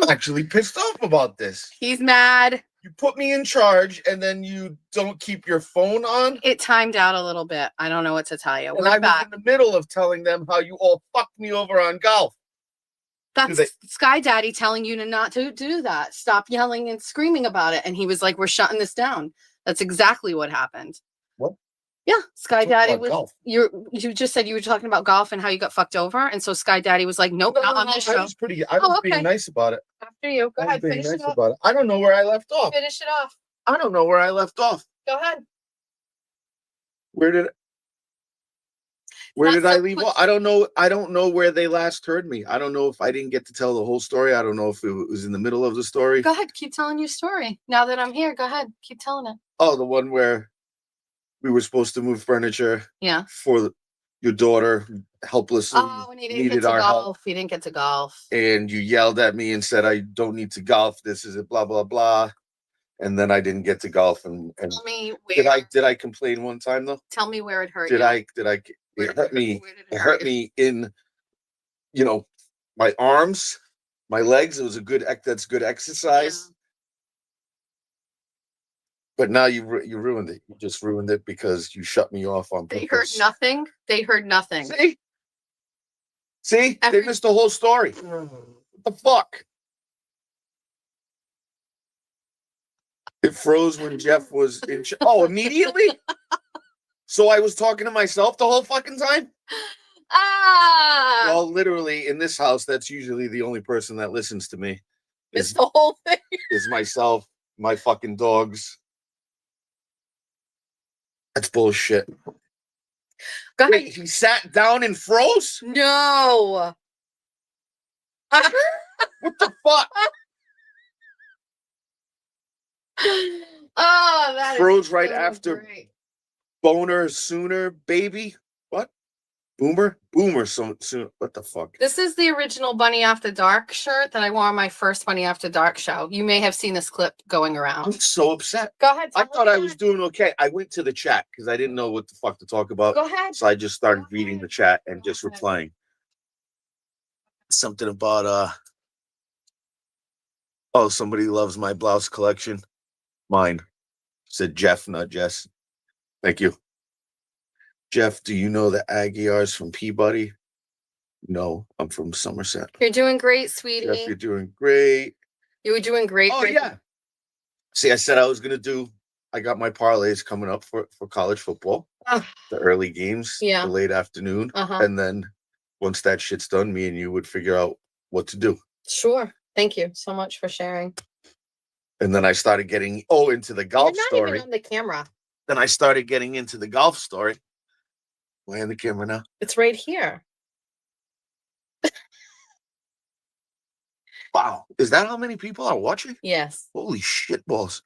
actually pissed off about this. He's mad. You put me in charge, and then you don't keep your phone on. It timed out a little bit. I don't know what to tell you. And We're I back. was in the middle of telling them how you all fucked me over on golf. That's Sky Daddy telling you to not to do that. Stop yelling and screaming about it. And he was like, we're shutting this down. That's exactly what happened. What? Yeah. Sky Talk Daddy about was golf. you just said you were talking about golf and how you got fucked over. And so Sky Daddy was like, nope, not on this I show. was being nice about it. After you. Go ahead. Finish it off. About it. I don't know where I left off. Finish it off. I don't know where I left off. Go ahead. Where did I leave off? I don't know where they last heard me. I don't know if I didn't get to tell the whole story. I don't know if it was in the middle of the story. Go ahead. Keep telling your story. Now that I'm here, go ahead. Keep telling it. Oh, the one where we were supposed to move furniture. Yeah. For your daughter, helplessly and he didn't get needed to our golf. help. He didn't get to golf. And you yelled at me and said, I don't need to golf. This is it, blah, blah, blah. And then I didn't get to golf. And Tell me where. did I complain one time though? Tell me where it hurt Did you. It hurt me. It hurt me in, my arms, my legs. It was that's good exercise. Yeah. But now you ruined it. You just ruined it because you shut me off on purpose. They heard nothing. They heard nothing. See? They missed the whole story. What the fuck? It froze when Jeff was in. Immediately? So I was talking to myself the whole fucking time? Well, literally in this house, that's usually the only person that listens to me. Missed the whole thing. Is myself, my fucking dogs. That's bullshit. Go ahead. Wait, he sat down and froze? No. What the fuck? Oh, that Froze is right so after great. Boner Sooner Baby. What? Boomer soon. What the fuck? This is the original Bunny After Dark shirt that I wore on my first Bunny After Dark show. You may have seen this clip going I'm around. so upset. Go ahead. I thought I was doing okay. I went to the chat because I didn't know what the fuck to talk about. Go ahead. So I just started Go reading ahead. the chat and just Go ahead. replying. Something about somebody loves my blouse collection. Mine. Said Jeff, not Jess. Thank you. Jeff, do you know the Aguiars from Peabody? No, I'm from Somerset. You're doing great, sweetie. Jeff, you're doing great. You were doing great. Oh, yeah. See, I said I was going to do, I got my parlays coming up for college football. The early games, Yeah. the late afternoon. Uh-huh. And then once that shit's done, me and you would figure out what to do. Sure. Thank you so much for sharing. And then I started getting, into the golf You're not story. even on the camera. Then I started getting into the golf story. Why on the camera now? It's right here. Wow. Is that how many people are watching? Yes. Holy shit balls.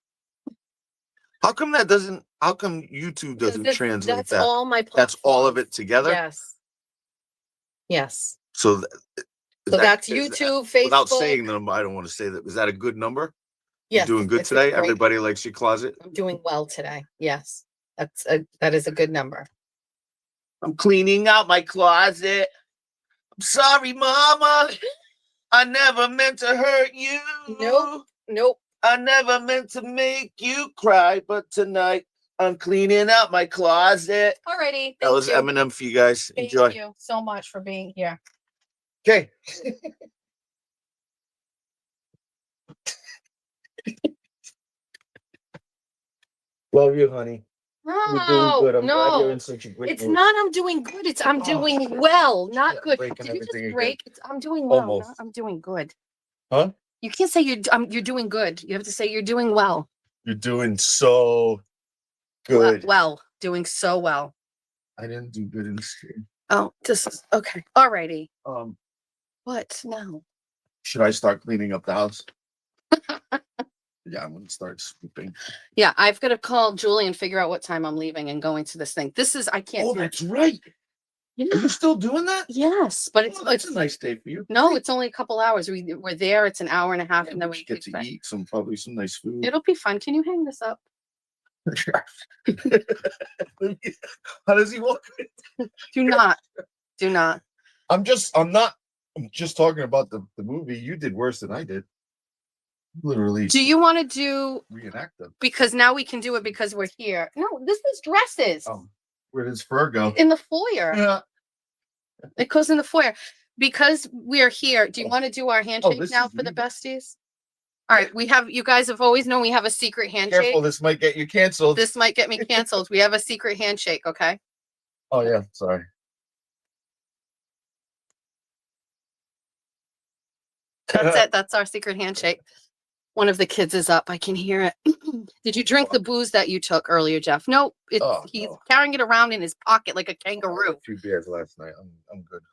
How come YouTube doesn't translate that's that? all my That's all of platforms. it together? Yes. Yes. So, That's YouTube, Facebook. Without saying them, I don't want to say that. Is that a good number? Yes, You're doing good it's a today? great- Everybody likes your closet? I'm doing well today. Yes. That is a good number. I'm cleaning out my closet. I'm sorry, Mama. I never meant to hurt you. Nope. I never meant to make you cry, but tonight I'm cleaning out my closet. Alrighty. That was Eminem for you guys. Enjoy. Thank you so much for being here. Okay. Love you, honey. You're doing good. I'm glad you're in such a great It's mood. not I'm doing good. It's I'm doing well, not Yeah, good. breaking Did you everything just again. break? I'm doing well. Almost. Not I'm doing good. Huh? You can't say you're doing good. You have to say you're doing well. You're doing so good. Well, doing so well. I didn't do good in the stream. Oh, this is okay. Alrighty. Um, What now? should I start cleaning up the house? Yeah, I'm gonna start sweeping. Yeah, I've got to call Julie and figure out what time I'm leaving and going to this thing. I can't. Oh, that's right. Yeah. Are you still doing that? Yes, but it's Oh, that's a nice day for you. no, it's only a couple hours. We're there. It's an hour and a half, Yeah, and then we we get to eat probably some nice food. It'll be fun. Can you hang this up? How does he walk? Do not. I'm just talking about the movie. You did worse than I did. Literally. Do you want to do, reenact them? because now we can do it because we're here. No, this is dresses Where does fur go? in the foyer. Yeah. It goes in the foyer. Because we're here, do you want to do our handshake this now is for the me. besties? All right, you guys have always known we have a secret handshake. Careful, this might get you canceled. This might get me canceled. We have a secret handshake, okay? Oh yeah, sorry. That's it. That's our secret handshake. One of the kids is up. I can hear it. Did you drink the booze that you took earlier, Jeff? No, he's carrying it around in his pocket like a kangaroo. 2 beers last night. I'm good.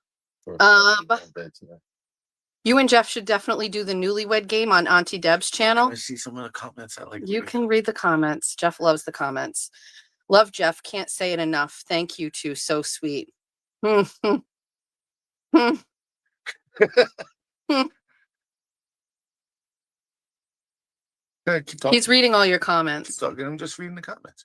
You and Jeff should definitely do the Newlywed Game on Auntie Deb's channel. I see some of the comments. I like. You can read the comments. Jeff loves the comments. Love Jeff. Can't say it enough. Thank you too. So sweet. He's reading all your comments. I'm just reading the comments.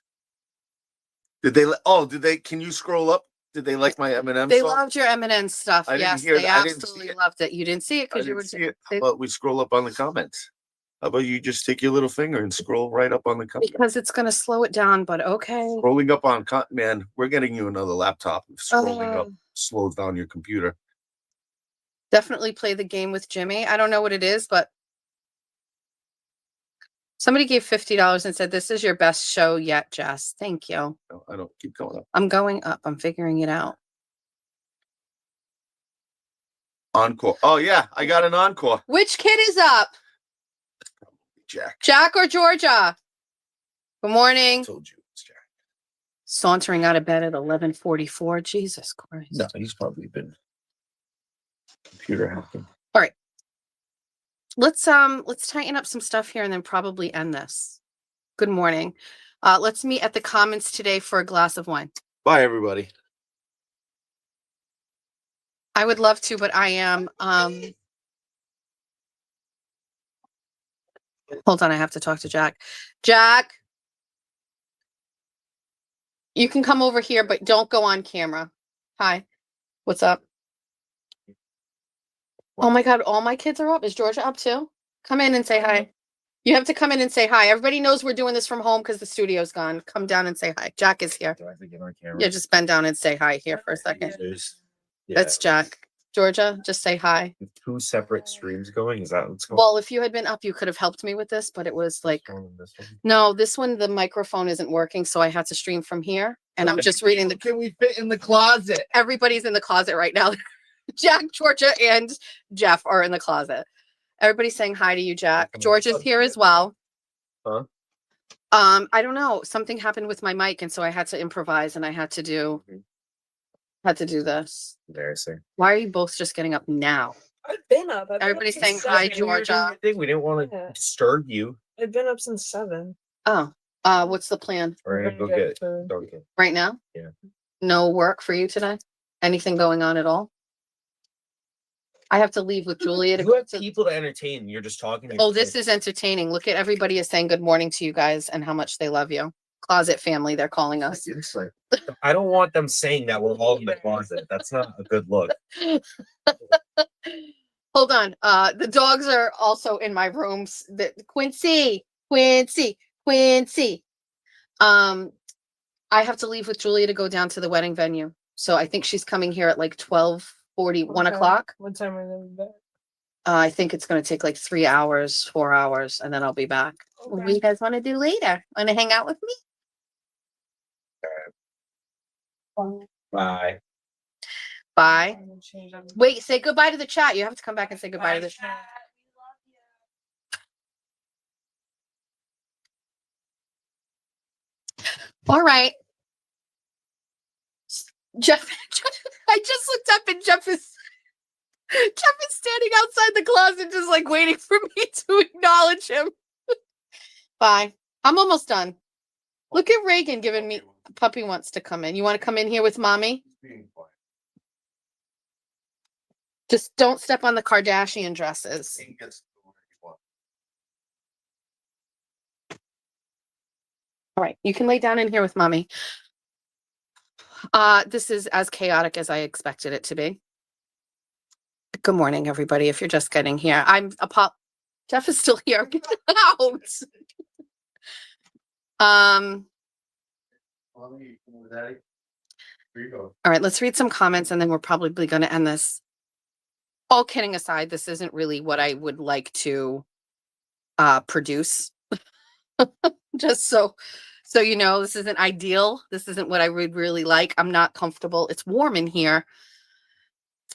Did they? Can you scroll up? Did they like my Eminem? They song? loved your Eminem stuff. Yes, they absolutely loved it. You didn't see it because you were. How about we scroll up on the comments? How about you just take your little finger and scroll right up on the comments? Because it's going to slow it down, but okay. Scrolling up on man, we're getting you another laptop. Scrolling up slows down your computer. Definitely play the game with Jimmy. I don't know what it is, but somebody gave $50 and said, "This is your best show yet, Jess." Thank you. No, I don't keep going up. I'm going up. I'm figuring it out. Encore. Oh yeah, I got an encore. Which kid is up? Jack or Georgia? Good morning. I told you it's Jack. Sauntering out of bed at 11:44. Jesus Christ. No, he's probably been computer hacking. All right. Let's tighten up some stuff here and then probably end this. Good morning. Let's meet at the Commons today for a glass of wine. Bye, everybody. I would love to, but I am hold on, I have to talk to Jack. Jack, you can come over here, but don't go on camera. Hi. What's up? Oh my God, all my kids are up. Is Georgia up too? Come in and say hi. You have to come in and say hi. Everybody knows we're doing this from home because the studio's gone. Come down and say hi. Jack is here. Do I have to get on camera? Yeah, just bend down and say hi here for a second. Yeah. That's Jack. Georgia, just say hi. 2 separate streams going. Is that what's going Well, if you had been up, you could have helped me with this, but it was like, on in this one? no, this one, the microphone isn't working. So I had to stream from here and I'm just reading the, Can we fit in the closet? everybody's in the closet right now. Jack, Georgia, and Jeff are in the closet. Everybody's saying hi to you, Jack. Georgia's here as well. Huh? I don't know. Something happened with my mic, and so I had to improvise and I had to do this. Embarrassing. Why are you both just getting up now? I've been up. Everybody's saying hi, Georgia. We didn't want to Yeah. disturb you. I've been up since 7. Oh, what's the plan We're gonna go get Dunkin'. right now? Yeah. No work for you today? Anything going on at all? I have to leave with Julia to You go have to. people to entertain. You're just talking. to Oh, your this kids. is entertaining. Look at everybody is saying good morning to you guys and how much they love you. Closet family, they're calling us. I don't want them saying that we're all in the closet. That's not a good look. Hold on. The dogs are also in my rooms. Quincy. I have to leave with Julia to go down to the wedding venue. So I think she's coming here at like 12:40, 1 o'clock. What time are they back? I think it's going to take like 3 hours, 4 hours, and then I'll be back. What do you guys want to do later? Want to hang out with me? Bye. Bye. I'm gonna change up. Wait, say goodbye to the chat. You have to come back and say goodbye to the chat. All right. Jeff, I just looked up and Jeff is standing outside the closet just like waiting for me to acknowledge him. Bye. I'm almost done. Look at Reagan giving me, puppy wants to come in. You want to come in here with mommy? Just don't step on the Kardashian dresses. All right, you can lay down in here with mommy. This is as chaotic as I expected it to be. Good morning, everybody. If you're just getting here, Jeff is still here. Get out. Here you go. All right, let's read some comments and then we're probably going to end this. All kidding aside, this isn't really what I would like to produce. Just so you know, this isn't ideal. This isn't what I would really like. I'm not comfortable. It's warm in here.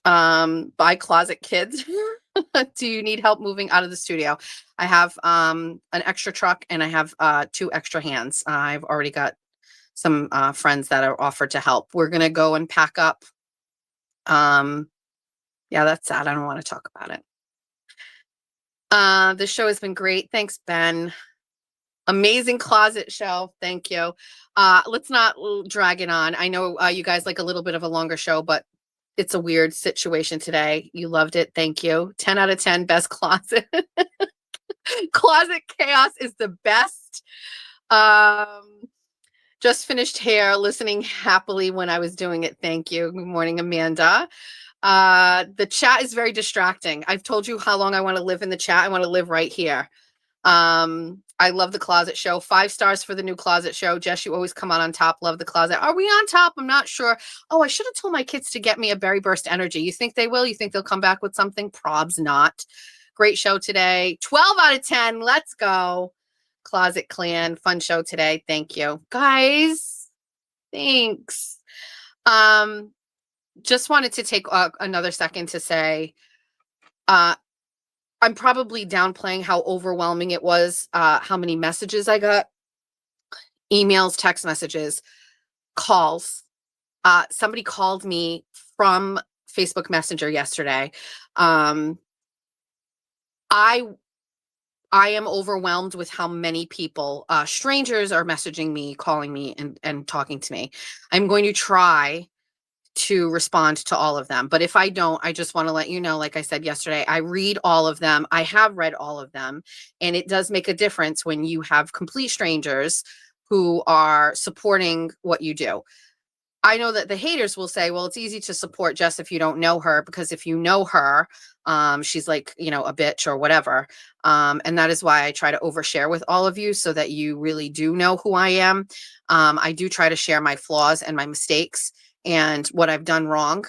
Buy closet kids. Do you need help moving out of the studio? I have an extra truck and I have 2 extra hands. I've already got some friends that are offered to help. We're gonna go and pack up. Yeah, that's sad. I don't want to talk about it. The show has been great. Thanks, Ben. Amazing closet show. Thank you. Let's not drag it on. I know you guys like a little bit of a longer show, but it's a weird situation today. You loved it. Thank you. 10 out of 10, best closet. Closet chaos is the best. Just finished hair, listening happily when I was doing it. Thank you. Good morning, Amanda. The chat is very distracting. I've told you how long I want to live in the chat. I want to live right here. I love the closet show. 5 stars for the new closet show. Jess, you always come on top. Love the closet. Are we on top? I'm not sure. Oh, I should have told my kids to get me a Berry Burst Energy. You think they will? You think they'll come back with something? Probs not. Great show today. 12 out of 10. Let's go. Closet Clan. Fun show today. Thank you. Guys, thanks. Just wanted to take another second to say, I'm probably downplaying how overwhelming it was, how many messages I got, emails, text messages, calls. Somebody called me from Facebook Messenger yesterday. I am overwhelmed with how many people, strangers are messaging me, calling me, and talking to me. I'm going to try to respond to all of them. But if I don't, I just want to let you know, like I said yesterday, I read all of them. I have read all of them. And it does make a difference when you have complete strangers who are supporting what you do. I know that the haters will say, well, it's easy to support Jess if you don't know her, because if you know her, she's like, you know, a bitch or whatever. And that is why I try to overshare with all of you so that you really do know who I am. I do try to share my flaws and my mistakes and what I've done wrong,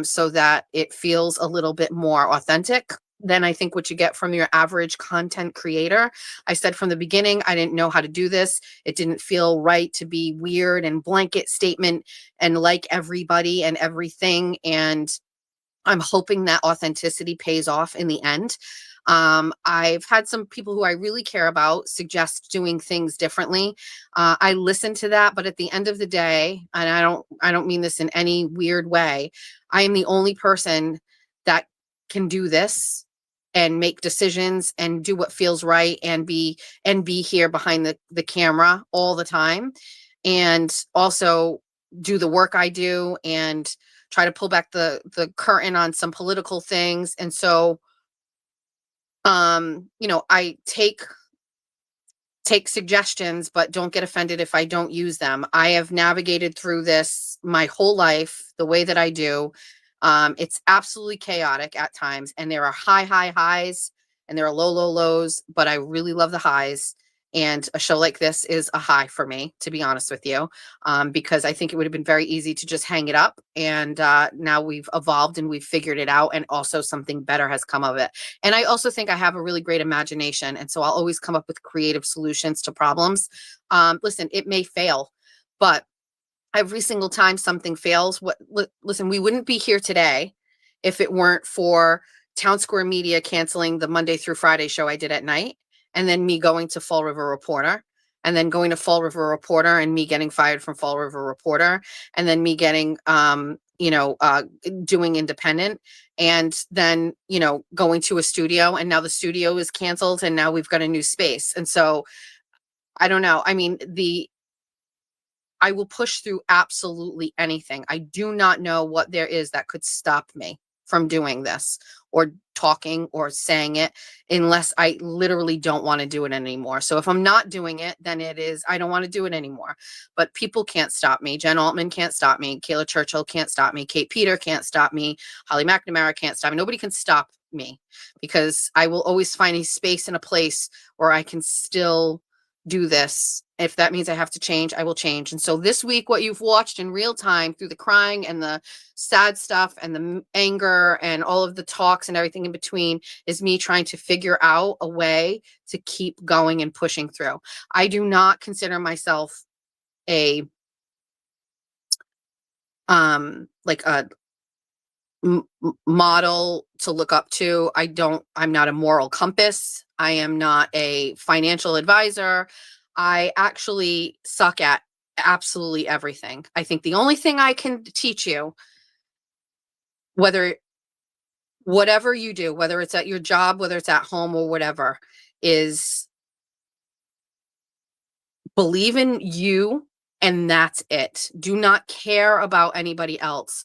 so that it feels a little bit more authentic than I think what you get from your average content creator. I said from the beginning, I didn't know how to do this. It didn't feel right to be weird and blanket statement and like everybody and everything. And I'm hoping that authenticity pays off in the end. I've had some people who I really care about suggest doing things differently. I listen to that, but at the end of the day, and I don't mean this in any weird way, I am the only person that can do this and make decisions and do what feels right and be here behind the camera all the time, and also do the work I do and try to pull back the curtain on some political things. And so, you know, I take suggestions, but don't get offended if I don't use them. I have navigated through this my whole life the way that I do. It's absolutely chaotic at times, and there are high highs and there are low lows, but I really love the highs. And a show like this is a high for me, to be honest with you, because I think it would have been very easy to just hang it up. And now we've evolved and we've figured it out. And also something better has come of it. And I also think I have a really great imagination. And so I'll always come up with creative solutions to problems. Listen, it may fail, but every single time something fails, listen, we wouldn't be here today if it weren't for Town Square Media canceling the Monday through Friday show I did at night, and then me going to Fall River Reporter, and then going to Fall River Reporter and me getting fired from Fall River Reporter, and then me getting, doing independent, and then, you know, going to a studio, and now the studio is canceled and now we've got a new space. And so I don't know. I mean, I will push through absolutely anything. I do not know what there is that could stop me from doing this or talking or saying it, unless I literally don't want to do it anymore. So if I'm not doing it, then it is, I don't want to do it anymore. But people can't stop me. Jen Altman can't stop me. Kayla Churchill can't stop me. Kate Peter can't stop me. Holly McNamara can't stop me. Nobody can stop me, because I will always find a space and a place where I can still do this. If that means I have to change, I will change. And so this week, what you've watched in real time through the crying and the sad stuff and the anger and all of the talks and everything in between is me trying to figure out a way to keep going and pushing through. I do not consider myself a like a model to look up to. I'm not a moral compass. I am not a financial advisor. I actually suck at absolutely everything. I think the only thing I can teach you, whatever you do, whether it's at your job, whether it's at home or whatever, is believe in you, and that's it. Do not care about anybody else.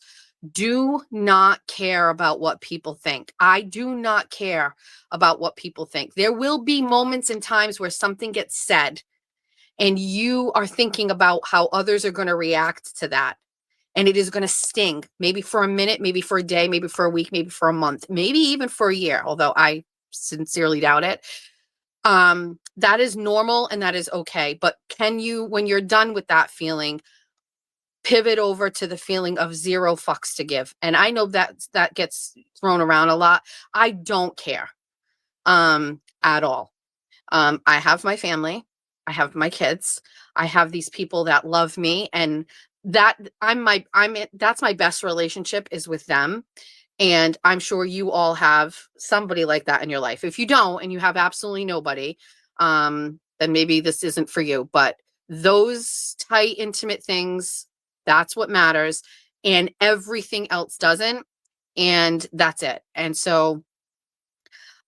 Do not care about what people think. I do not care about what people think. There will be moments and times where something gets said and you are thinking about how others are going to react to that. And it is going to sting, maybe for a minute, maybe for a day, maybe for a week, maybe for a month, maybe even for a year, although I sincerely doubt it. That is normal and that is okay. But can you, when you're done with that feeling, pivot over to the feeling of zero fucks to give? And I know that gets thrown around a lot. I don't care at all. I have my family, I have my kids, I have these people that love me, and that's my best relationship is with them. And I'm sure you all have somebody like that in your life. If you don't and you have absolutely nobody, then maybe this isn't for you. But those tight, intimate things, that's what matters. And everything else doesn't. And that's it. And so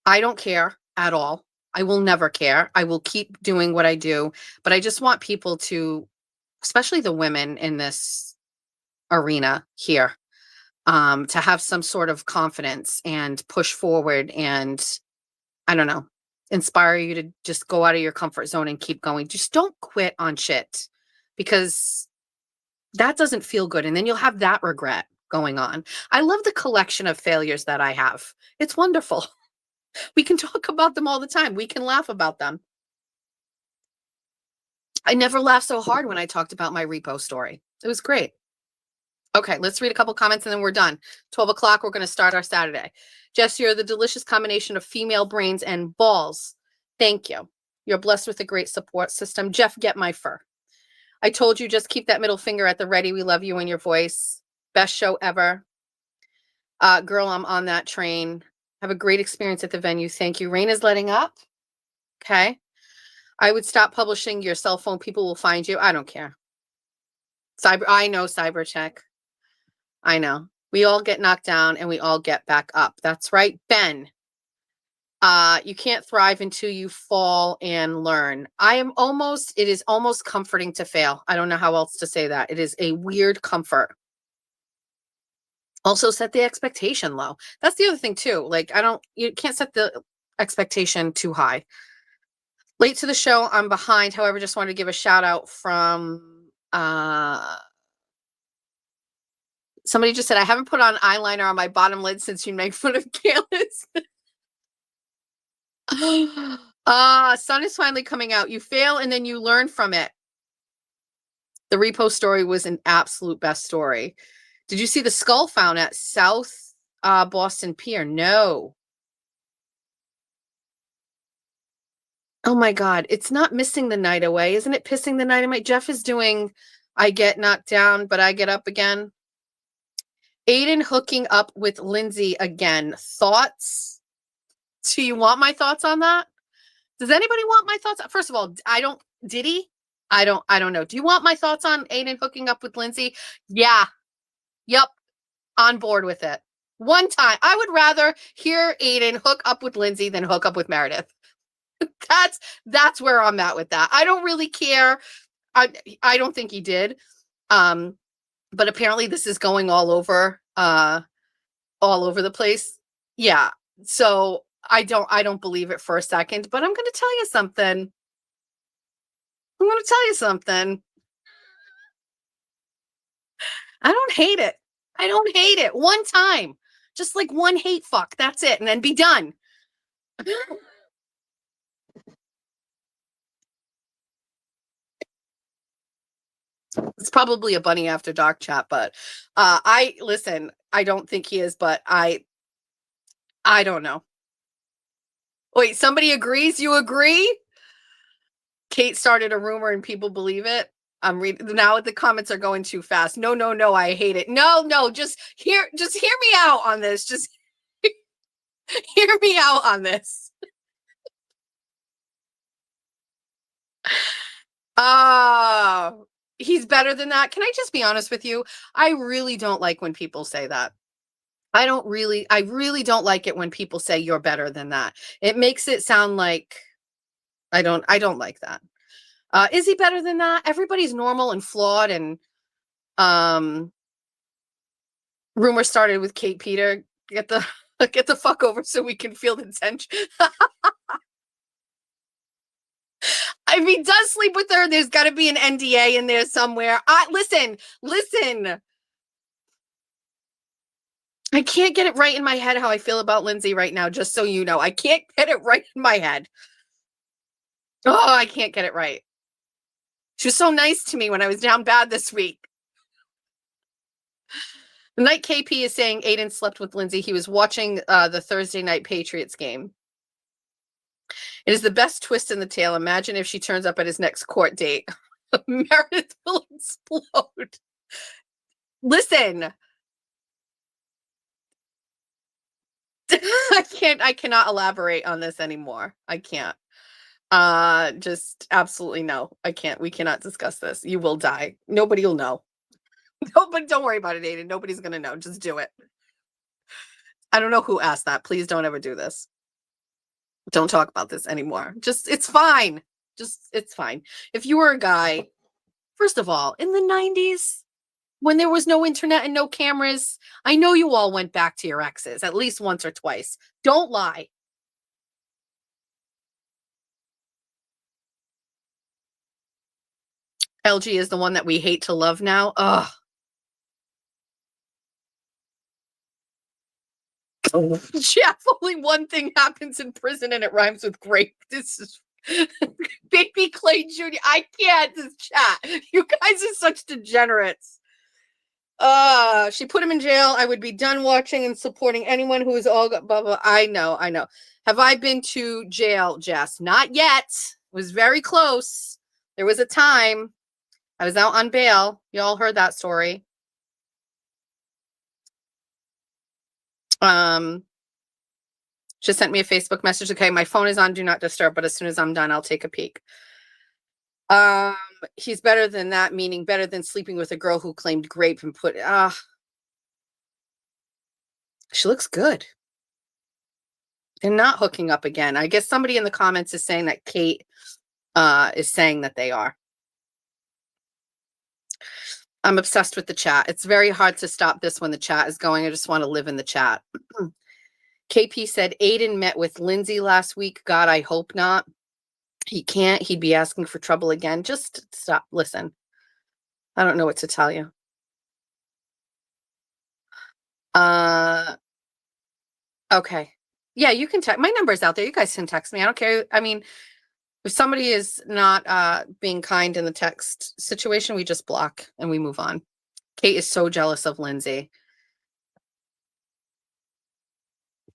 I don't care at all. I will never care. I will keep doing what I do. But I just want people to, especially the women in this arena here, to have some sort of confidence and push forward and, I don't know, inspire you to just go out of your comfort zone and keep going. Just don't quit on shit, because that doesn't feel good. And then you'll have that regret going on. I love the collection of failures that I have. It's wonderful. We can talk about them all the time. We can laugh about them. I never laughed so hard when I talked about my repo story. It was great. Okay, let's read a couple comments and then we're done. 12 o'clock, we're going to start our Saturday. Jess, you're the delicious combination of female brains and balls. Thank you. You're blessed with a great support system. Jeff, get my fur. I told you, just keep that middle finger at the ready. We love you and your voice. Best show ever. Girl, I'm on that train. Have a great experience at the venue. Thank you. Rain is letting up. Okay. I would stop publishing your cell phone. People will find you. I don't care. I know, cyber check. I know. We all get knocked down and we all get back up. That's right, Ben. You can't thrive until you fall and learn. It is almost comforting to fail. I don't know how else to say that. It is a weird comfort. Also, set the expectation low. That's the other thing too. Like, you can't set the expectation too high. Late to the show, I'm behind. However, just wanted to give a shout out from somebody just said, I haven't put on eyeliner on my bottom lid since you make fun of Kalis. Sun is finally coming out. You fail and then you learn from it. The repo story was an absolute best story. Did you see the skull found at South Boston Pier? No. Oh my God. It's not missing the night away. Isn't it pissing the night away? Jeff is doing, I get knocked down, but I get up again. Aiden hooking up with Lindsay again. Thoughts? Do you want my thoughts on that? Does anybody want my thoughts? First of all, did he? I don't know. Do you want my thoughts on Aiden hooking up with Lindsay? Yeah. Yep. On board with it. One time. I would rather hear Aiden hook up with Lindsay than hook up with Meredith. That's where I'm at with that. I don't really care. I don't think he did. But apparently this is going all over the place. Yeah. So I don't believe it for a second, but I'm going to tell you something. I don't hate it. One time. Just like one hate fuck. That's it. And then be done. It's probably a Bunny After Dark chat, but I don't think he is, but I don't know. Wait, somebody agrees? You agree? Kate started a rumor and people believe it. I'm reading now. The comments are going too fast. No, I hate it. No, just hear me out on this. Just hear me out on this. He's better than that. Can I just be honest with you? I really don't like when people say that. I really don't like it when people say you're better than that. It makes it sound like I don't like that. Is he better than that? Everybody's normal and flawed, and rumor started with Kate Peter. Get the fuck over so we can feel the tension. If he does sleep with her, there's got to be an NDA in there somewhere. Listen. I can't get it right in my head how I feel about Lindsay right now, just so you know. I can't get it right in my head. Oh, I can't get it right. She was so nice to me when I was down bad this week. The night KP is saying Aiden slept with Lindsay. He was watching the Thursday night Patriots game. It is the best twist in the tale. Imagine if she turns up at his next court date. Meredith will explode. Listen. I cannot elaborate on this anymore. I can't. Just absolutely no. I can't. We cannot discuss this. You will die. Nobody will know. Nobody, don't worry about it, Aiden. Nobody's gonna know. Just do it. I don't know who asked that. Please don't ever do this. Don't talk about this anymore. It's fine. It's fine. If you were a guy, first of all, in the 90s, when there was no internet and no cameras, I know you all went back to your exes at least once or twice. Don't lie. LG is the one that we hate to love now. Ugh. Jeff, only one thing happens in prison and it rhymes with grape. This is Baby Clay Jr. I can't. This chat. You guys are such degenerates. She put him in jail. I would be done watching and supporting anyone who is all blah blah. I know. Have I been to jail, Jess? Not yet. It was very close. There was a time I was out on bail. You all heard that story. Just sent me a Facebook message. Okay, my phone is on do not disturb, but as soon as I'm done, I'll take a peek. He's better than that, meaning better than sleeping with a girl who claimed grape and put she looks good. They're not hooking up again. I guess somebody in the comments is saying that Kate is saying that they are. I'm obsessed with the chat. It's very hard to stop this when the chat is going. I just want to live in the chat. KP said Aiden met with Lindsay last week. God, I hope not. He can't. He'd be asking for trouble again. Just stop. Listen. I don't know what to tell you. Okay. Yeah, you can text. My number's out there. You guys can text me. I don't care. I mean, if somebody is not being kind in the text situation, we just block and we move on. Kate is so jealous of Lindsay.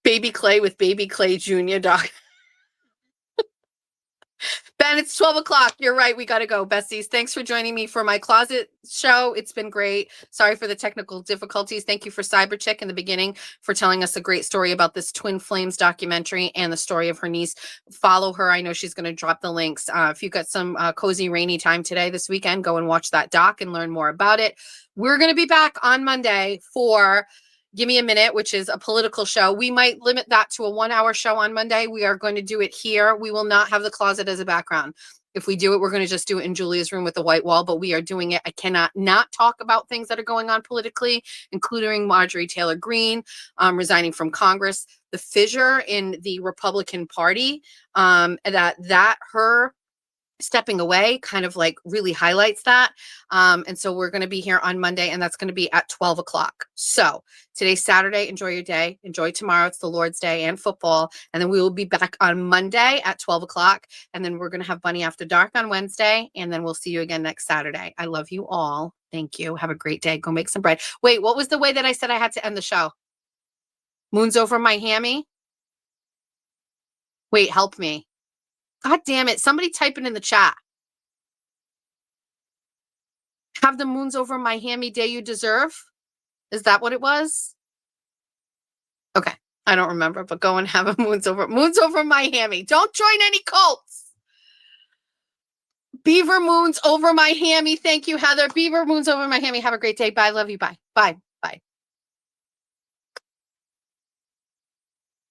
Baby Clay with Baby Clay Jr. Doc. Ben, it's 12 o'clock. You're right. We got to go. Besties, thanks for joining me for my closet show. It's been great. Sorry for the technical difficulties. Thank you for Cyberchick in the beginning for telling us a great story about this Twin Flames documentary and the story of her niece. Follow her. I know she's going to drop the links. If you've got some cozy rainy time today, this weekend, go and watch that doc and learn more about it. We're going to be back on Monday for Give Me a Minute, which is a political show. We might limit that to a 1-hour show on Monday. We are going to do it here. We will not have the closet as a background. If we do it, we're going to just do it in Julia's room with the white wall, but we are doing it. I cannot not talk about things that are going on politically, including Marjorie Taylor Greene resigning from Congress, the fissure in the Republican Party, her stepping away kind of like really highlights that. And so we're going to be here on Monday, and that's going to be at 12 o'clock. So today's Saturday. Enjoy your day. Enjoy tomorrow. It's the Lord's Day and football. And then we will be back on Monday at 12 o'clock. And then we're going to have Bunny After Dark on Wednesday. And then we'll see you again next Saturday. I love you all. Thank you. Have a great day. Go make some bread. Wait, what was the way that I said I had to end the show? Moon's over my hammy? Wait, help me. God damn it. Somebody type it in the chat. Have the moons over my hammy day you deserve? Is that what it was? Okay. I don't remember, but go and have a moons over my hammy. Don't join any cults. Beaver moons over my hammy. Thank you, Heather. Beaver moons over my hammy. Have a great day. Bye. Love you. Bye. Bye.